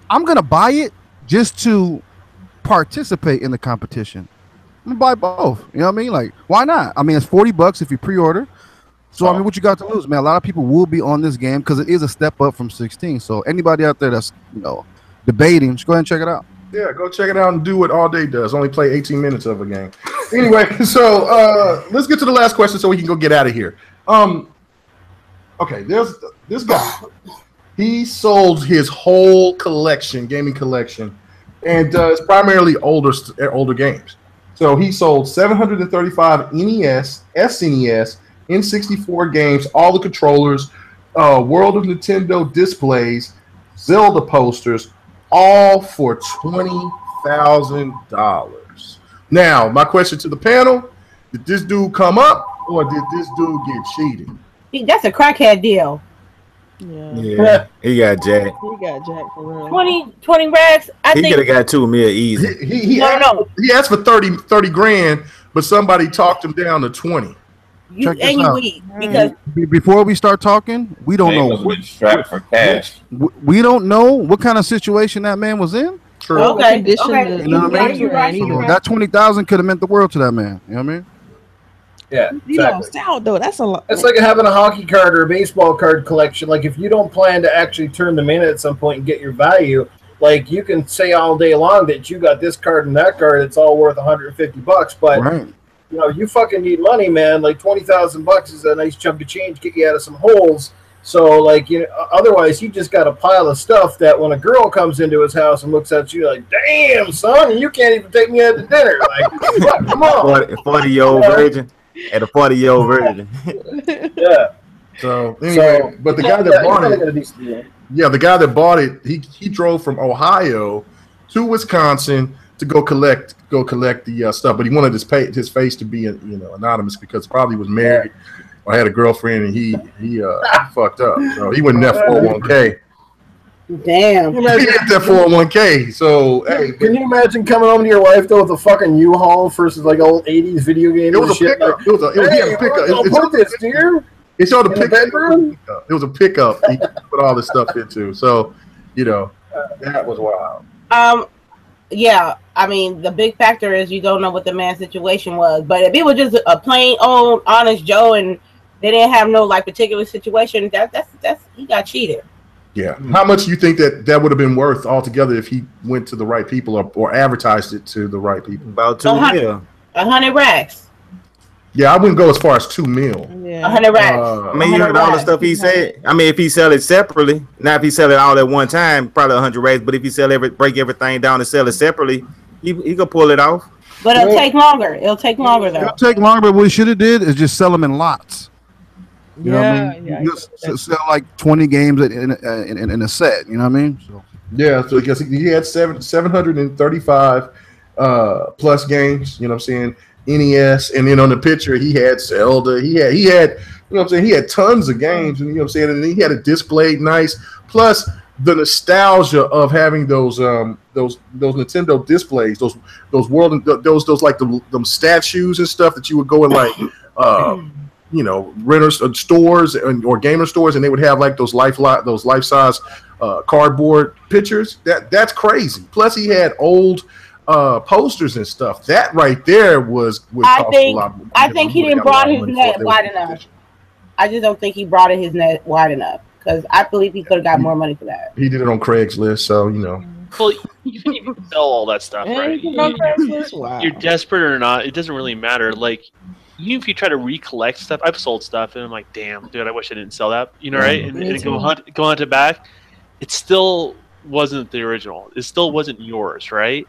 I'm gonna buy it just to participate in the competition. I'm gonna buy both. You know what I mean? Like, why not? I mean, it's $40 if you pre-order. So what you got to lose, man? A lot of people will be on this game because it is a step up from 16. So anybody out there that's debating, just go ahead and check it out. Yeah, go check it out and do what All Day does. Only play 18 minutes of a game. Anyway, so let's get to the last question so we can go get out of here. Okay, there's this guy. He sold his whole collection, gaming collection, and it's primarily older games. So he sold 735 NES, SNES, N64 games, all the controllers, World of Nintendo displays, Zelda posters, all for $20,000. Now, my question to the panel: did this dude come up, or did this dude get cheated? That's a crackhead deal. Yeah, he got jacked. He got jacked for real. 20 racks. He could have got 2 mil easy. He asked for 30 grand, but somebody talked him down to 20. You weak because before we start talking, we don't know. Strapped for cash. We don't know what kind of situation that man was in. True. Okay. You know what I mean? So that 20,000 could have meant the world to that man. You know what I mean? Yeah, You lost out though. That's a lot. It's like having a hockey card or a baseball card collection. Like if you don't plan to actually turn them in at some point and get your value, like you can say all day long that you got this card and that card, it's all worth $150, but you know you fucking need money, man. Like $20,000 is a nice chunk of change, get you out of some holes. So like otherwise, you just got a pile of stuff that when a girl comes into his house and looks at you like, "Damn, son, you can't even take me out to dinner." Like, come on, 40-year-old virgin. At a 40-year-old virgin. Yeah. So anyway, but the guy that bought it, the guy that bought it, he drove from Ohio to Wisconsin to go collect the stuff, but he wanted his face to be anonymous because probably was married or had a girlfriend and he fucked up, so he wouldn't have 401k. Damn. He hit that 401k. So hey, can you imagine coming home to your wife though with a fucking U-Haul versus like old 80s video games? It was a pickup. It was a pickup. It showed a pickup. It was a pickup he put all this stuff into. So, that was wild. Yeah, I mean the big factor is you don't know what the man's situation was. But if it was just a plain old honest Joe and they didn't have no like particular situation, that's he got cheated. Yeah. How much do you think that would have been worth altogether if he went to the right people or advertised it to the right people? About 2 mil. 100 racks. Yeah, I wouldn't go as far as 2 mil. Yeah. 100 racks. I mean, you heard all the stuff he said. I mean, if he sell it separately, not if he sell it all at one time, probably 100 racks. But if he break everything down and sell it separately, he could pull it off. But it'll take longer. It'll take longer though. It'll take longer. But what he should have did is just sell them in lots. You know what I mean? You just sell like 20 games in a set. You know what I mean? So. Yeah, so because he had 735 plus games. You know what I'm saying? NES, and then on the picture he had Zelda. He had you know what I'm saying? He had tons of games, and you know what I'm saying? And he had it displayed nice. Plus the nostalgia of having those Nintendo displays, those like them statues and stuff that you would go in like renters stores or gamer stores, and they would have like those life-size cardboard pictures. That's crazy. Plus he had old posters and stuff. That right there would cost a lot more. I think he didn't broaden his net wide enough. I just don't think he broadened his net wide enough because I believe he could have got more money for that. He did it on Craigslist, so Well, you can even sell all that stuff, right? Wow. You're desperate or not, it doesn't really matter. Like, even if you try to recollect stuff, I've sold stuff and I'm like, damn, dude, I wish I didn't sell that. Right? And go hunt it back. It still wasn't the original. It still wasn't yours, right?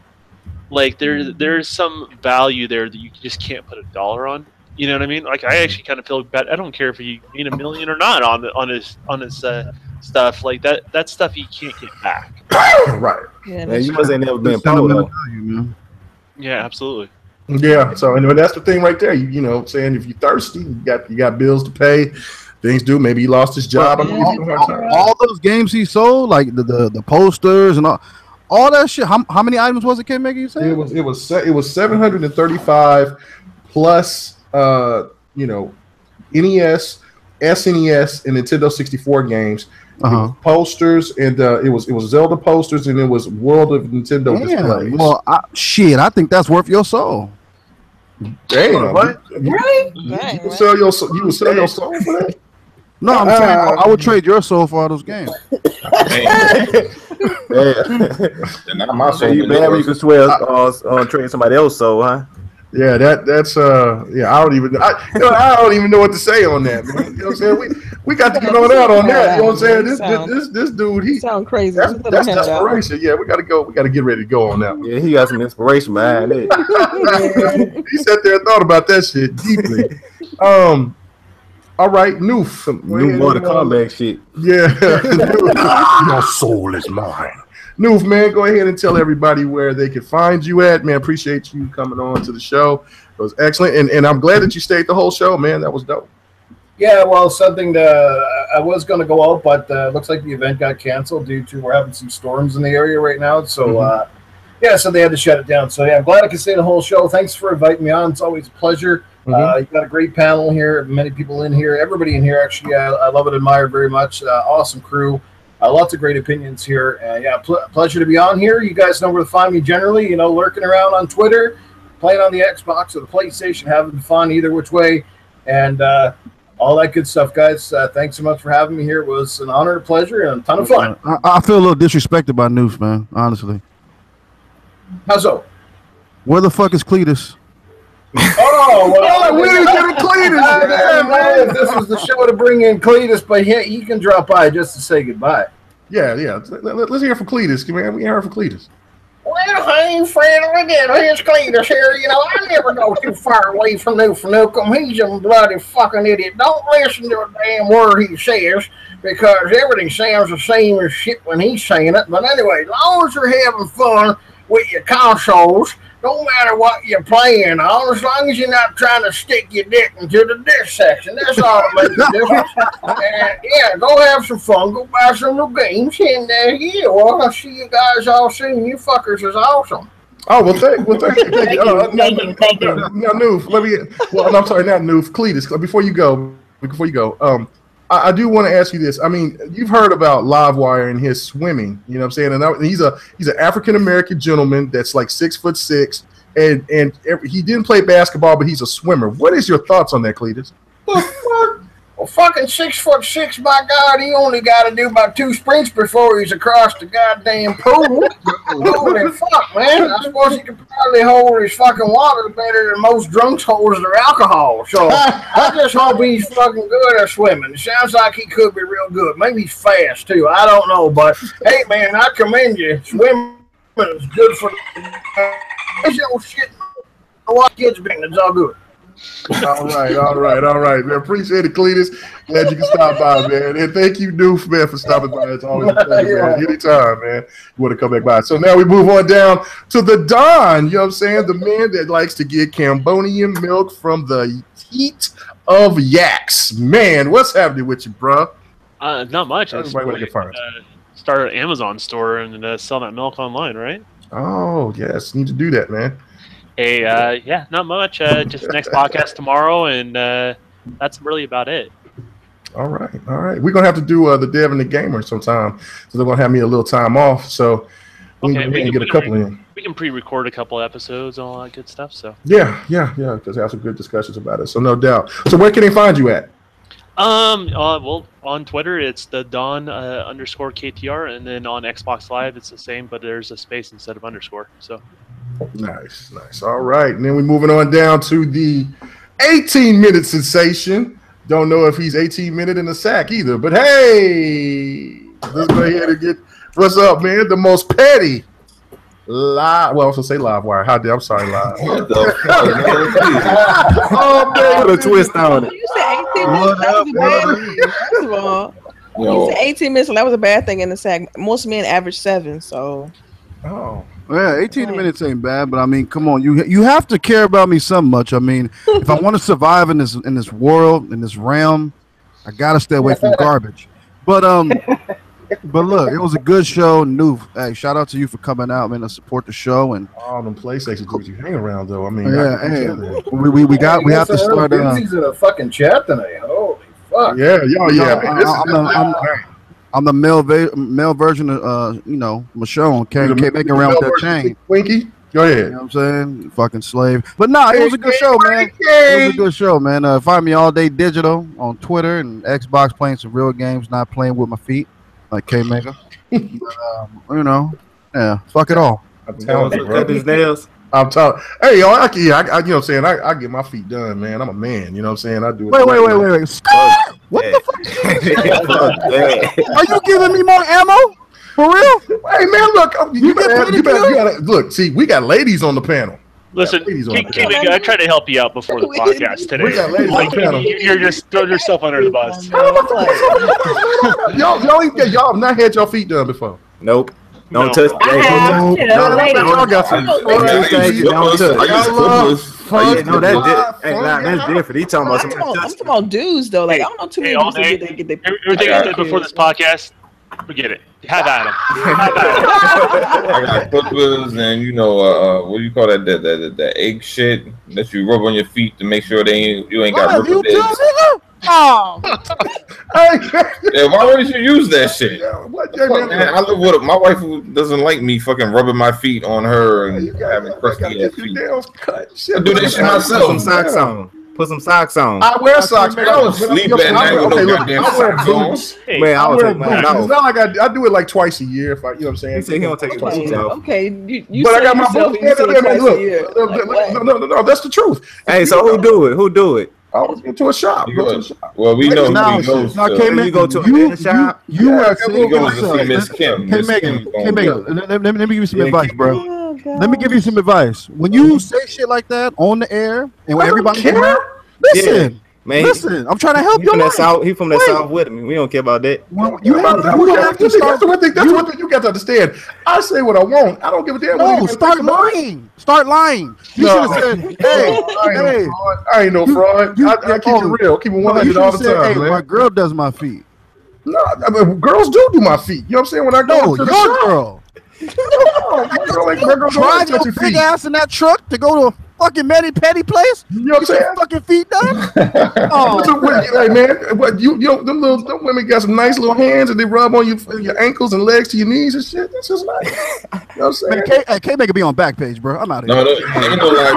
Like there's some value there that you just can't put a dollar on. You know what I mean? Like I actually kind of feel bad. I don't care if he made $1 million or not on his stuff. Like that stuff you can't get back. Right. Yeah, you must have never been told. Yeah, absolutely. Yeah. So anyway, that's the thing right there. Saying if you're thirsty, you got bills to pay. Things do. Maybe he lost his job. All those games he sold, like the posters and all that shit. How many items was it, Kmega, you said? It was 735 plus NES, SNES, and Nintendo 64 games. Posters, and it was Zelda posters, and it was World of Nintendo displays. Well, I think that's worth your soul. Damn, what? Really? You would sell your soul for that? No, I'm saying I would trade your soul for all those games. Not my soul. You bad when you can swear on trading somebody else's soul, huh? Yeah, that's I don't even know what to say on that, man. You know what I'm saying? We got to get on out on that. You know what I'm saying? This dude, he sound crazy. That's desperation. Yeah, we got to go. We got to get ready to go on that one. Yeah, he got some inspiration behind it. He sat there and thought about that shit deeply. All right, Noof. New Mortal Kombat shit. Yeah. Your soul is mine. Noof, man, go ahead and tell everybody where they can find you at. Man, appreciate you coming on to the show. It was excellent. And I'm glad that you stayed the whole show, man. That was dope. Yeah, well, something that I was going to go out, but looks like the event got canceled due to we're having some storms in the area right now. So, so they had to shut it down. So, yeah, I'm glad I could stay the whole show. Thanks for inviting me on. It's always a pleasure. You've got a great panel here, many people in here, everybody in here, actually. I love and admire very much. Awesome crew. Lots of great opinions here. Pleasure to be on here. You guys know where to find me generally, you know, lurking around on Twitter, playing on the Xbox or the PlayStation, having fun either which way. And all that good stuff, guys. Thanks so much for having me here. It was an honor, a pleasure, and a ton of fun. I feel a little disrespected by Noof, man, honestly. How so? Where the fuck is Cletus? Oh, well, we didn't get a Cletus. If this was the show to bring in Cletus, but he can drop by just to say goodbye. Yeah. Let's hear from Cletus, man. We hear from Cletus. Well, hey, Fred, here's Cletus here. You know, I never go too far away from Nukem. He's a bloody fucking idiot. Don't listen to a damn word he says, because everything sounds the same as shit when he's saying it. But anyway, as long as you're having fun with your consoles, no matter what you're playing on, as long as you're not trying to stick your dick into the dish section, that's all that makes a difference. And yeah, go have some fun, go buy some new games, and I'll see you guys all soon. You fuckers is awesome. Oh, well, thank you. Thank you. Now, Noof, I'm sorry, not Noof, Cletus, before you go, I do want to ask you this. I mean, you've heard about Livewire and his swimming, you know what I'm saying? And he's an African-American gentleman that's like 6'6", and he didn't play basketball, but he's a swimmer. What is your thoughts on that, Cletus? Well, fucking 6'6", by God, he only got to do about 2 sprints before he's across the goddamn pool. Holy fuck, man. I suppose he could probably hold his fucking water better than most drunks hold their alcohol. So I just hope he's fucking good at swimming. It sounds like he could be real good. Maybe he's fast, too. I don't know. But, hey, man, I commend you. Swimming is good for this old shit. What kids been? It's all good. All right, man. Appreciate it, Cletus. Glad you can stop by, man. And thank you, Noof, man, for stopping by. It's always a pleasure, man. Anytime, man. You want to come back by. So now we move on down to the Don, you know what I'm saying? The man that likes to get Cambodian milk from the heat of yaks. Man, what's happening with you, bro? Not much. I started an Amazon store and sell that milk online, right? Oh, yes. Need to do that, man. Hey, yeah, not much. Just next podcast tomorrow, and that's really about it. All right. We're gonna have to do the Dev and the Gamer sometime, so they're gonna have me a little time off. So we can get a couple in. We can pre-record a couple episodes and all that good stuff. So yeah, because have some good discussions about it. So no doubt. So where can they find you at? Well, on Twitter it's the Don _KTR, and then on Xbox Live it's the same, but there's a space instead of underscore. So. Nice. All right. And then we're moving on down to the 18-minute sensation. Don't know if he's 18-minute in the sack either, but hey, let's go ahead and get what's up, man. The most petty live. Well, I was gonna say Livewire. I'm sorry, Live. What the fuck? Oh man, put a twist on it. You said 18 minutes. That was a bad thing. First of all, you said 18 minutes, and that was a bad thing in the sack. Most men average 7, so. Oh. Yeah, 18 minutes ain't bad, but I mean, come on, you have to care about me some much. I mean, if I want to survive in this world, in this realm, I gotta stay away from garbage. But look, it was a good show. Noof, hey, shout out to you for coming out, man, to support the show and all them PlayStation groups you hang around though. I mean, we have to start. He's in a fucking chat tonight. Holy fuck! Yeah. I'm the male version of Michonne Kmega around with that chain. Winky, go ahead. You know what I'm saying? Fucking slave. But no, it was a good show, man. It was a good show, man. Find me all day digital on Twitter and Xbox, playing some real games, not playing with my feet like Kmega. Yeah, fuck it all. Cut his nails. I'm telling. Hey, yo, I you know what I'm saying. I get my feet done, man. I'm a man. You know what I'm saying. I do it. Wait. What the fuck? Are you giving me more ammo? For real? Hey, man, look. You gotta look. See, we got ladies on the panel. Listen, Kmega, I tried to help you out before the podcast today. We got ladies on the panel. You're just throwing yourself under the bus. Y'all have not had your feet done before. Nope. Don't touch. Y'all got some. Don't touch. That's different. He talking about some. I'm talking about dudes though. Like I don't know too many dudes that get their everything I did before this podcast. Forget it. Have at him. I got clippers and what do you call that? The egg shit that you rub on your feet to make sure you ain't got rubber eggs. Oh. Yeah, why wouldn't you use that shit? Man, I live with my wife who doesn't like me fucking rubbing my feet on her and having crusty ass feet. I do this shit myself. Put some socks on. I wear socks, man. I don't sleep at night with no goddamn socks on. Man, I wear boots. It's not like I do it like twice a year. If I, you know what I'm saying. He said he don't take his boots off. Okay, you but I got my boots. No, that's the truth. Hey, so who do it? I was into a shop. Well, we know. Now, you go to a shop. You have to go to see Miss Kim. Kmega, let me give you some advice, bro. Let me give you some advice. When you say shit like that on the air and when everybody listen, man. Listen, I'm trying to help you. He from that South with me. We don't care about that. You don't have to start. That's one thing you got to understand. I say what I want. I don't give a damn. No, start lying. Start lying. You should have said, "Hey, I ain't no fraud. I keep it real. Keep it 100 all the time, man. My girl does my feet. No, I mean, girls do my feet. You know what I'm saying? When I go to the your shop. girl. Drive your big ass in that truck to go to a fucking petty place. You know what I'm saying? Fucking feet done. Hey man, what them women got some nice little hands and they rub on your ankles and legs to your knees and shit. That's just nice. You know what I'm saying? Kmega be on back page, bro. I'm out of here. No, ain't no lie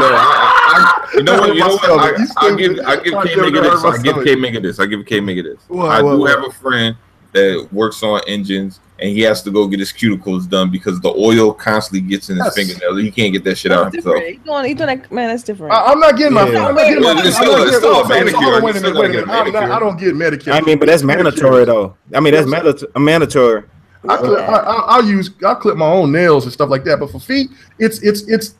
though. You know what? I give Kmega this. I do have a friend that works on engines. And he has to go get his cuticles done because the oil constantly gets in his fingernails. He can't get that shit out himself. He's doing that, man. That's different. I'm not getting my. It's still a manicure. Wait a minute. I don't get Medicare. I mean, but that's mandatory though. I mean, that's mandatory. I'll clip my own nails and stuff like that. But for feet, it's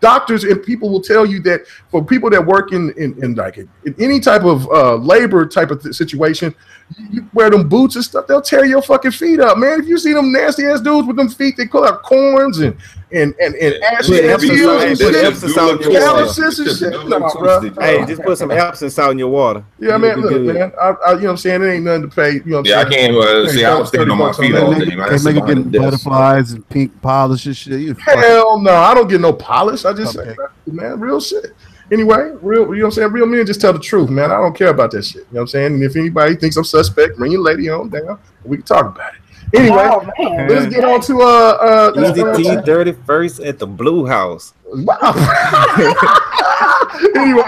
doctors and people will tell you that for people that work in any type of labor type of situation, you wear them boots and stuff, they'll tear your fucking feet up, man. If you see them nasty ass dudes with them feet, they call out corns and ashes and shit. Hey, just put some absence out in your water. Yeah, man. Look, man. You know what I'm saying? It ain't nothing to pay. You know what I'm saying? I can't see. I was standing on my feet all day. Nigga getting butterflies and pink polish and shit. Hell no, I don't get no polish. I just say, man, real shit. Anyway, you know what I'm saying? Real men just tell the truth, man. I don't care about that shit. You know what I'm saying? And if anybody thinks I'm suspect, bring your lady on down. We can talk about it. Anyway, let's get on to Easy 31st at the Blue House. Wow. Anyway,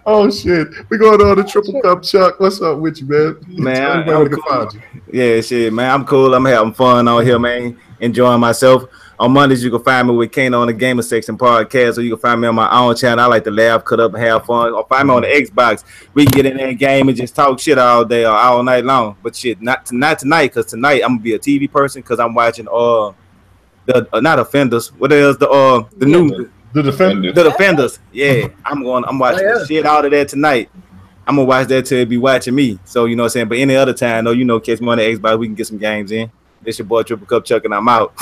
oh shit, we going on the Triple Cup. Chuck, what's up with you, man? Man, I'm cool. Yeah, shit, man. I'm cool. I'm having fun out here, man. Enjoying myself. On Mondays, you can find me with Kano on the Gamer Section podcast, or you can find me on my own channel. I like to laugh, cut up, and have fun. Or find me on the Xbox. We can get in that game and just talk shit all day or all night long. But shit, not tonight, because tonight I'm gonna be a TV person because I'm watching not Offenders. What is the Defenders? The Defenders. Yeah, I'm watching the shit out of that tonight. I'm gonna watch that till it be watching me. So you know what I'm saying. But any other time, though, catch me on the Xbox. We can get some games in. This your boy Triple Cup Chuck, and I'm out.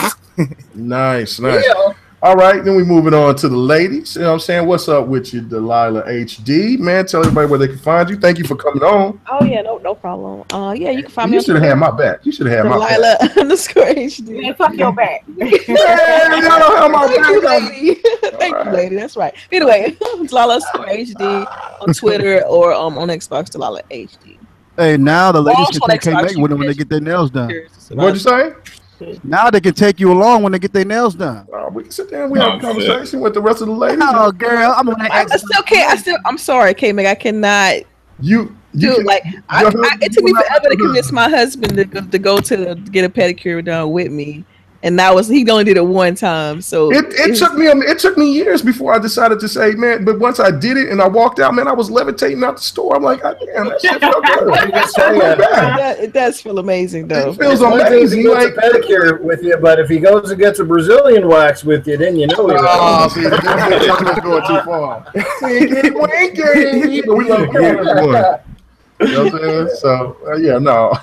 Nice. Yeah. All right, then we moving on to the ladies. You know what I'm saying? What's up with you, Delilah HD? Man, tell everybody where they can find you. Thank you for coming on. Oh yeah, no problem. Yeah, you can find me. You should have had my back. You should have had my back. Delilah_HD. Man, fuck your back. Y'all don't have my back. Thank you, lady. That's right. Anyway, Delilah_HD on Twitter or on Xbox, Delilah HD. Hey, now the ladies can take Kmega with them when they get their nails done. What'd you say? Now they can take you along when they get their nails done. We can sit down. We have a conversation with the rest of the ladies. Oh, girl, I'm on I still can't. I'm sorry, Kmega. I cannot. It took me forever to convince my husband to go to get a pedicure done with me. And that was he only did it one time. So it took me years before I decided to say, man. But once I did it and I walked out, man, I was levitating out the store. I'm like, damn, that shit felt good. It does feel amazing though. It feels amazing. He gets a pedicure with you, but if he goes and gets a Brazilian wax with you, then you know he see, that's going too far. See, wanky. We love it. You know what I'm saying? So yeah, no.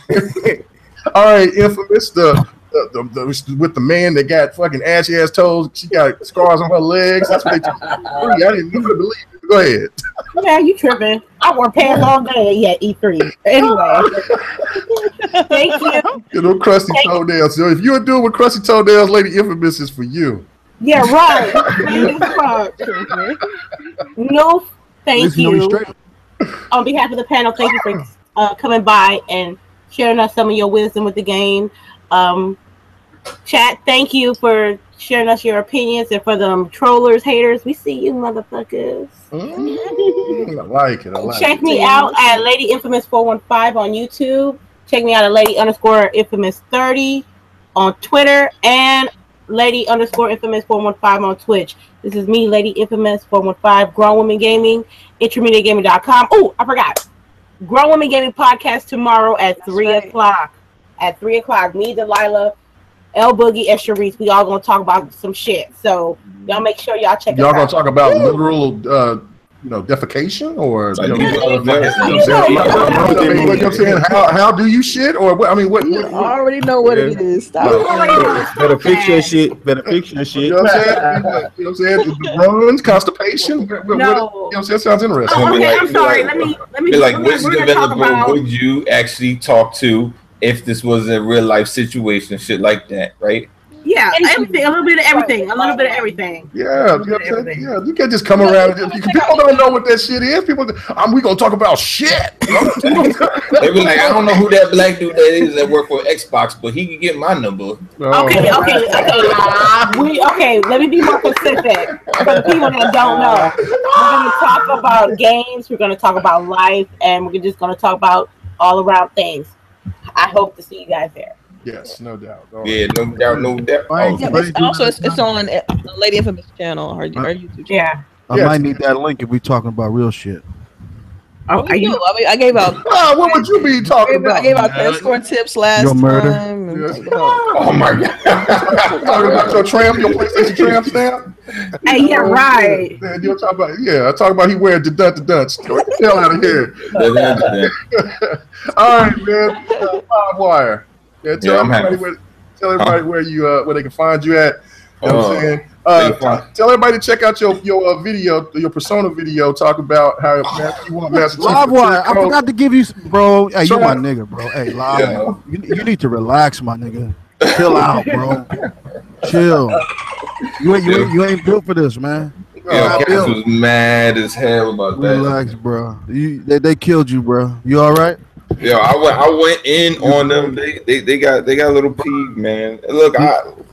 All right, Infamous, with the man that got fucking ashy ass toes, she got scars on her legs. That's what they told me. I didn't even believe it. Go ahead. Yeah, you tripping. I wore pants all day at E3. Anyway. Thank you. You know, crusty toenails. So if you're doing with crusty toenails, Lady Infamous is for you. Yeah, right. No, thank you. On behalf of the panel, thank you for coming by and sharing us some of your wisdom with the game. Chat, thank you for sharing us your opinions, and for them trollers, haters, we see you, motherfuckers. I like it. Check me out at Lady Infamous 415 on YouTube. Check me out at Lady_Infamous 30 on Twitter, and Lady_Infamous 415 on Twitch. This is me, Lady Infamous 415, Grown Women Gaming, IntermediateGaming.com. Oh, I forgot. Grown Women Gaming podcast tomorrow at 3 o'clock. At 3 o'clock, me, Delilah, L Boogie, and Sharice, we all gonna talk about some shit. So y'all make sure y'all check. Y'all gonna talk about literal, defecation, or what I'm saying? How do you shit, or what? I mean, what? You already know what it is. Better fix your shit. Better fix your shit. You know what I'm saying? The runs, constipation. No. You know what I'm saying? Sounds interesting. Oh, okay, I'm sorry. Let me. Which developer would you actually talk to if this was a real life situation, shit like that, right? Yeah, everything, a little bit of everything, Yeah, yeah. You can't just come around. People don't know what that shit is. We gonna talk about shit. They be like, I don't know who that black dude that is that work for Xbox, but he can get my number. Okay. Let me be more specific for the people that don't know. We're gonna talk about games. We're gonna talk about life, and we're just gonna talk about all around things. I hope to see you guys there. Yes, no doubt. Yeah, no doubt. It's on Lady Infamous channel or YouTube. Yeah. I might need that link if we're talking about real shit. I gave out. What would you be talking about? I gave out escort tips last time. Yes. Oh my god! Talking about your PlayStation tramp stamp? Hey, yeah, right. You'll talk about I talk about he wearing the dunce. Get the hell out of here! All right, man. LiveWire. Tell everybody where they can find you at. You know what I'm saying? Tell everybody to check out your video, your persona video. Talk about how you want Master Chief. LiveWire, I forgot to give you, bro. Hey, you my nigga, bro. Hey, LiveWire, you need to relax, my nigga. Chill out, bro. Chill. You ain't built for this, man. Yeah, Cass was mad as hell about that. Relax, bro. They killed you, bro. You all right? Yo, I went in on them. They got a little peeved, man. Look,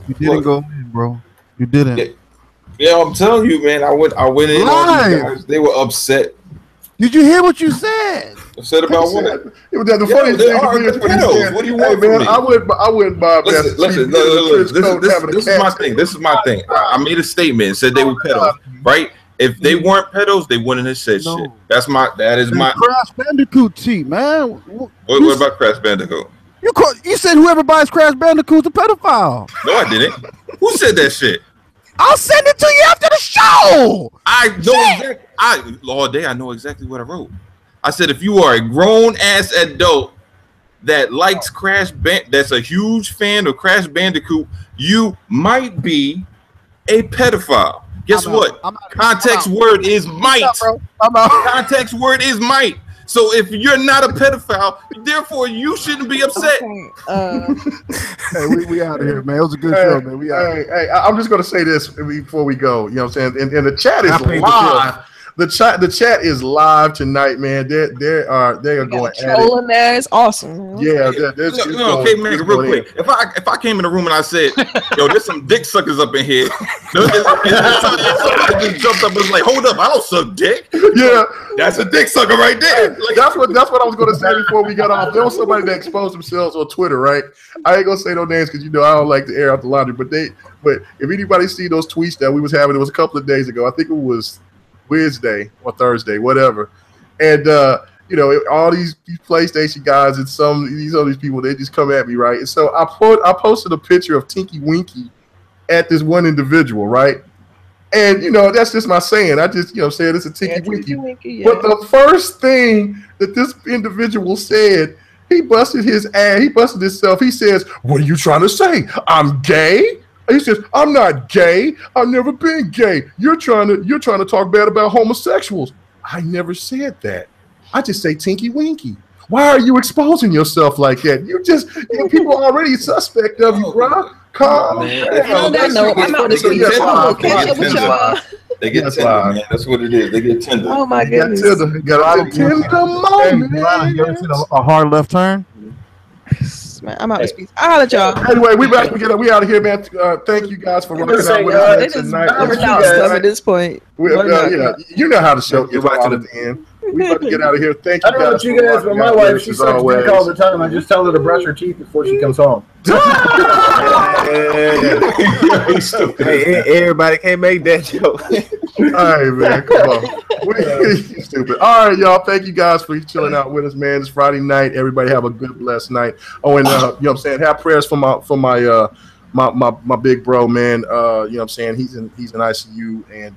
you didn't go in, bro. You didn't. Yeah, I'm telling you, man. I went in on these guys. They were upset. Did you hear what you said? Upset about what? The funny thing is what do you want from me? I wouldn't buy. Listen. This is my thing. This is my thing. I made a statement and said they were pedos, right? If they weren't pedos, they wouldn't have said shit. That is my Crash Bandicoot team, man. What about Crash Bandicoot? You said whoever buys Crash Bandicoot's a pedophile. No, I didn't. Who said that shit? I'll send it to you after the show. I know all day. I know exactly what I wrote. I said if you are a grown ass adult that likes that's a huge fan of Crash Bandicoot, you might be a pedophile. Guess what? Context word is might. Context word is might. So if you're not a pedophile, therefore you shouldn't be upset. Hey, we out of here, man. It was a good show, man. Hey, I'm just gonna say this before we go. You know what I'm saying? And the chat is live. the chat is live tonight, man. They are going at it. Trolling there is awesome. Yeah, okay, man, real quick. If I came in the room and I said, "Yo, there's some dick suckers up in here," I just jumped up and was like, "Hold up, I don't suck dick." Yeah, that's a dick sucker right there. Like, that's what I was gonna say before we got off. There was somebody that exposed themselves on Twitter, right? I ain't gonna say no names because I don't like to air out the laundry. But if anybody see those tweets that we was having, it was a couple of days ago. I think it was Wednesday or Thursday, whatever. And all these PlayStation guys and these other people, they just come at me, right? And so I posted a picture of Tinky Winky at this one individual, right? And that's just my saying. I just said it's a Tinky Winky. Yeah. But the first thing that this individual said, he busted his ass. He busted himself. He says, "What are you trying to say? I'm gay?" He says, "I'm not gay. I've never been gay. You're trying to talk bad about homosexuals." I never said that. I just say Tinky Winky. Why are you exposing yourself like that? You just people are already suspect of you, bro. Calm. I'm out to see They get tender, man. That's what it is. They get tender. Oh my goodness. Got a tender moment. You ever seen a hard left turn? Man, I'm out to speak. I'll let y'all. Anyway, we out of here, man. Thank you guys for rocking out with us tonight. At this point. You know how the show gets right to the end. We about to get out of here. Thank you. I don't know about you guys, but my wife, she sucks dick all the time. I just tell her to brush her teeth before she comes home. Hey, everybody can't make that joke. All right, man. Come on. You stupid. All right, y'all. Thank you guys for chilling out with us, man. It's Friday night. Everybody have a good, blessed night. Oh, and you know what I'm saying? Have prayers for my big bro, man. You know what I'm saying? He's in ICU, and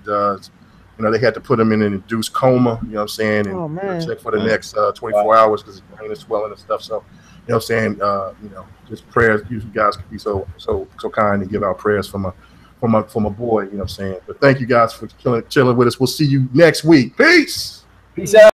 they had to put him in an induced coma, you know what I'm saying, and check for the next 24 hours because his brain is swelling and stuff. So, you know what I'm saying, just prayers. You guys could be so kind and give out prayers for my boy, you know what I'm saying. But thank you guys for chilling with us. We'll see you next week. Peace. Peace out.